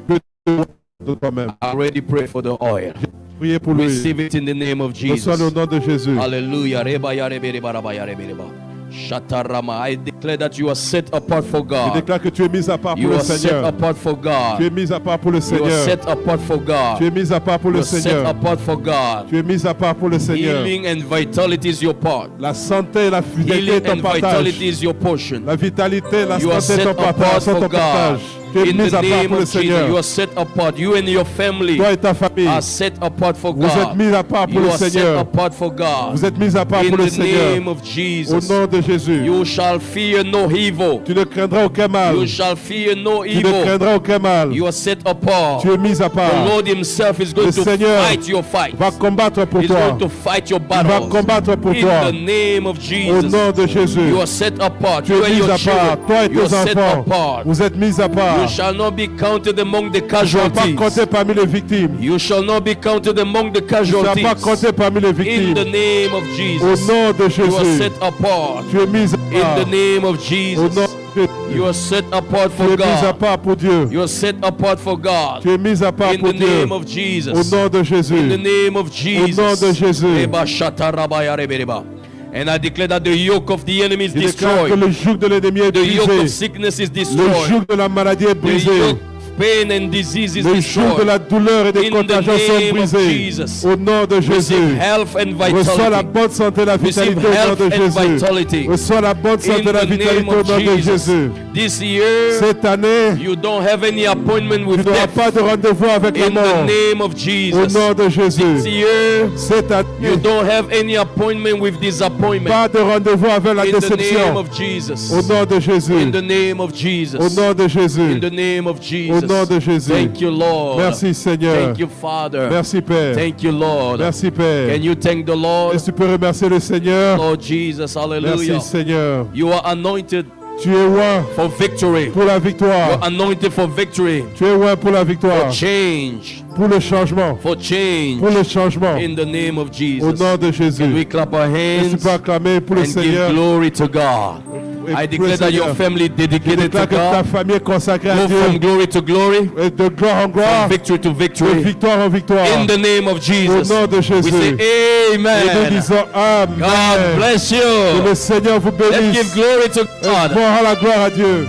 Speaker 2: peux de toi-même.
Speaker 1: I already pray for the oil.
Speaker 2: Priez pour lui.
Speaker 1: Receive it in the name of Jesus.
Speaker 2: Reçois le nom de Jésus.
Speaker 1: Hallelujah. Reba ya rebe reba raba ya rebe reba. Shatarama. I declare that you are set apart for
Speaker 2: Je
Speaker 1: God.
Speaker 2: déclare que tu es mis à part pour
Speaker 1: You
Speaker 2: le
Speaker 1: are set
Speaker 2: Seigneur.
Speaker 1: apart for God.
Speaker 2: Tu es mis à part pour le
Speaker 1: You are
Speaker 2: Seigneur.
Speaker 1: set apart for God.
Speaker 2: Tu es mis à part pour
Speaker 1: You
Speaker 2: le
Speaker 1: are set
Speaker 2: Seigneur.
Speaker 1: apart for God.
Speaker 2: Tu es mis à part pour le Seigneur.
Speaker 1: Healing and vitality is your part.
Speaker 2: La santé et la fidélité
Speaker 1: Healing
Speaker 2: est ton
Speaker 1: and
Speaker 2: partage.
Speaker 1: vitality is your portion.
Speaker 2: La vitalité, la
Speaker 1: You are
Speaker 2: santé est
Speaker 1: set
Speaker 2: ton partage,
Speaker 1: apart
Speaker 2: sont
Speaker 1: for
Speaker 2: ton partage.
Speaker 1: God.
Speaker 2: Tu es
Speaker 1: In
Speaker 2: mis
Speaker 1: the
Speaker 2: à part
Speaker 1: name
Speaker 2: pour le
Speaker 1: of Jesus,
Speaker 2: Seigneur.
Speaker 1: you are set apart. You and your family
Speaker 2: Toi et ta famille,
Speaker 1: are set apart for
Speaker 2: vous êtes
Speaker 1: God.
Speaker 2: mis à part pour
Speaker 1: You
Speaker 2: le
Speaker 1: are set
Speaker 2: Seigneur.
Speaker 1: apart for God.
Speaker 2: Vous êtes mis à part
Speaker 1: In
Speaker 2: pour le
Speaker 1: the
Speaker 2: Seigneur.
Speaker 1: name of
Speaker 2: Au
Speaker 1: Jesus,
Speaker 2: nom de Jésus.
Speaker 1: you shall fear no evil.
Speaker 2: Tu ne craindras aucun mal.
Speaker 1: You shall fear no
Speaker 2: Tu ne
Speaker 1: evil.
Speaker 2: craindras aucun mal.
Speaker 1: You are set apart.
Speaker 2: Tu es mis à
Speaker 1: The
Speaker 2: part.
Speaker 1: Lord Himself is going
Speaker 2: Le
Speaker 1: to
Speaker 2: Seigneur
Speaker 1: fight your fight.
Speaker 2: Va combattre pour
Speaker 1: He's
Speaker 2: toi.
Speaker 1: going to fight your
Speaker 2: Il va
Speaker 1: battles.
Speaker 2: combattre pour
Speaker 1: In
Speaker 2: toi.
Speaker 1: the name of
Speaker 2: Au
Speaker 1: Jesus,
Speaker 2: nom de Jésus.
Speaker 1: you are set apart.
Speaker 2: Tu
Speaker 1: You
Speaker 2: es
Speaker 1: and
Speaker 2: mis
Speaker 1: your
Speaker 2: à part.
Speaker 1: children,
Speaker 2: Toi et
Speaker 1: you are
Speaker 2: tes
Speaker 1: set
Speaker 2: enfants.
Speaker 1: apart.
Speaker 2: Vous êtes mis à
Speaker 1: You
Speaker 2: part.
Speaker 1: shall not be counted among the
Speaker 2: Tu ne vas pas
Speaker 1: casualties.
Speaker 2: compter parmi les victimes.
Speaker 1: You shall not be counted among the
Speaker 2: Tu ne vas pas
Speaker 1: casualties.
Speaker 2: compter parmi les
Speaker 1: In
Speaker 2: victimes.
Speaker 1: the name of
Speaker 2: Au
Speaker 1: Jesus,
Speaker 2: nom de
Speaker 1: you are
Speaker 2: Jésus.
Speaker 1: set apart.
Speaker 2: Tu es mis à
Speaker 1: In
Speaker 2: part.
Speaker 1: the name of
Speaker 2: Au
Speaker 1: Jesus,
Speaker 2: nom de Jésus.
Speaker 1: you are set apart
Speaker 2: Tu
Speaker 1: for
Speaker 2: es mis à
Speaker 1: God.
Speaker 2: part pour Dieu.
Speaker 1: You are set apart for God.
Speaker 2: Tu es mis à part
Speaker 1: In
Speaker 2: pour
Speaker 1: the
Speaker 2: Dieu.
Speaker 1: name of
Speaker 2: Au
Speaker 1: Jesus.
Speaker 2: nom de
Speaker 1: In the
Speaker 2: Jésus.
Speaker 1: name of
Speaker 2: Au
Speaker 1: Jesus.
Speaker 2: nom de Jésus.
Speaker 1: Reba shatarabaya rebereba. And I declare that the yoke of the enemy is
Speaker 2: Je déclare que
Speaker 1: destroyed.
Speaker 2: le joug de l'ennemi est
Speaker 1: The yoke of
Speaker 2: brisé.
Speaker 1: sickness is
Speaker 2: Le
Speaker 1: destroyed.
Speaker 2: joug de la maladie est
Speaker 1: The
Speaker 2: brisé.
Speaker 1: yoke of pain and disease is
Speaker 2: Le joug de la
Speaker 1: destroyed.
Speaker 2: douleur et des
Speaker 1: In the
Speaker 2: contagions sont
Speaker 1: name of
Speaker 2: brisés.
Speaker 1: Jesus.
Speaker 2: Au nom de
Speaker 1: Receive
Speaker 2: Jésus.
Speaker 1: health and
Speaker 2: Reçois la
Speaker 1: vitality.
Speaker 2: bonne santé et la
Speaker 1: Receive
Speaker 2: vitalité au nom
Speaker 1: health
Speaker 2: de
Speaker 1: and
Speaker 2: Jésus.
Speaker 1: vitality.
Speaker 2: Reçois la bonne santé
Speaker 1: In
Speaker 2: et la
Speaker 1: the name
Speaker 2: vitalité au
Speaker 1: of
Speaker 2: nom de
Speaker 1: Jesus.
Speaker 2: Jésus.
Speaker 1: This year,
Speaker 2: Cette année,
Speaker 1: you don't have any appointment
Speaker 2: tu
Speaker 1: with
Speaker 2: n'auras
Speaker 1: death.
Speaker 2: pas de rendez-vous avec la
Speaker 1: In the
Speaker 2: mort.
Speaker 1: name of
Speaker 2: Au
Speaker 1: Jesus.
Speaker 2: nom de
Speaker 1: This
Speaker 2: Jésus.
Speaker 1: year,
Speaker 2: Cette
Speaker 1: you
Speaker 2: année,
Speaker 1: don't have any appointment with disappointment.
Speaker 2: pas de rendez-vous avec la
Speaker 1: In the name
Speaker 2: déception.
Speaker 1: of Jesus.
Speaker 2: Au nom de Jésus.
Speaker 1: In the name of Jesus.
Speaker 2: Au nom de
Speaker 1: In
Speaker 2: Jésus.
Speaker 1: the name of
Speaker 2: Au
Speaker 1: Jesus.
Speaker 2: nom de Jésus.
Speaker 1: Thank you, Lord.
Speaker 2: Merci Seigneur.
Speaker 1: Thank you, Father.
Speaker 2: Merci Père.
Speaker 1: Thank you, Lord.
Speaker 2: Merci Père.
Speaker 1: Can you thank the Lord?
Speaker 2: Est-ce que tu peux remercier le Seigneur?
Speaker 1: Lord Jesus, hallelujah.
Speaker 2: Merci Seigneur.
Speaker 1: You are anointed
Speaker 2: Tu es loin
Speaker 1: for victory.
Speaker 2: pour la
Speaker 1: You
Speaker 2: victoire.
Speaker 1: are anointed for victory.
Speaker 2: Tu es loin pour la victoire.
Speaker 1: For change.
Speaker 2: Pour le changement.
Speaker 1: For change.
Speaker 2: Pour le changement.
Speaker 1: In the name of
Speaker 2: Au
Speaker 1: Jesus.
Speaker 2: nom de
Speaker 1: Can we
Speaker 2: Jésus.
Speaker 1: clap our
Speaker 2: Est-ce que tu
Speaker 1: hands
Speaker 2: peux acclamer pour le
Speaker 1: and give
Speaker 2: Seigneur?
Speaker 1: glory to God?
Speaker 2: Et
Speaker 1: I
Speaker 2: pour le
Speaker 1: declare that your
Speaker 2: Seigneur.
Speaker 1: family
Speaker 2: Je
Speaker 1: dedicated to
Speaker 2: déclare que ta
Speaker 1: God.
Speaker 2: famille est consacrée à
Speaker 1: Move from
Speaker 2: Dieu.
Speaker 1: glory to glory.
Speaker 2: Et de gloire en gloire.
Speaker 1: From victory to
Speaker 2: De
Speaker 1: victory.
Speaker 2: victoire en victoire.
Speaker 1: In the name of
Speaker 2: Au
Speaker 1: Jesus.
Speaker 2: nom de
Speaker 1: We
Speaker 2: Jésus.
Speaker 1: say
Speaker 2: Et nous
Speaker 1: amen.
Speaker 2: disons Amen.
Speaker 1: God bless
Speaker 2: Que
Speaker 1: you.
Speaker 2: le Seigneur vous
Speaker 1: Let's
Speaker 2: bénisse.
Speaker 1: give glory to
Speaker 2: Et
Speaker 1: God.
Speaker 2: gloire à la gloire à Dieu.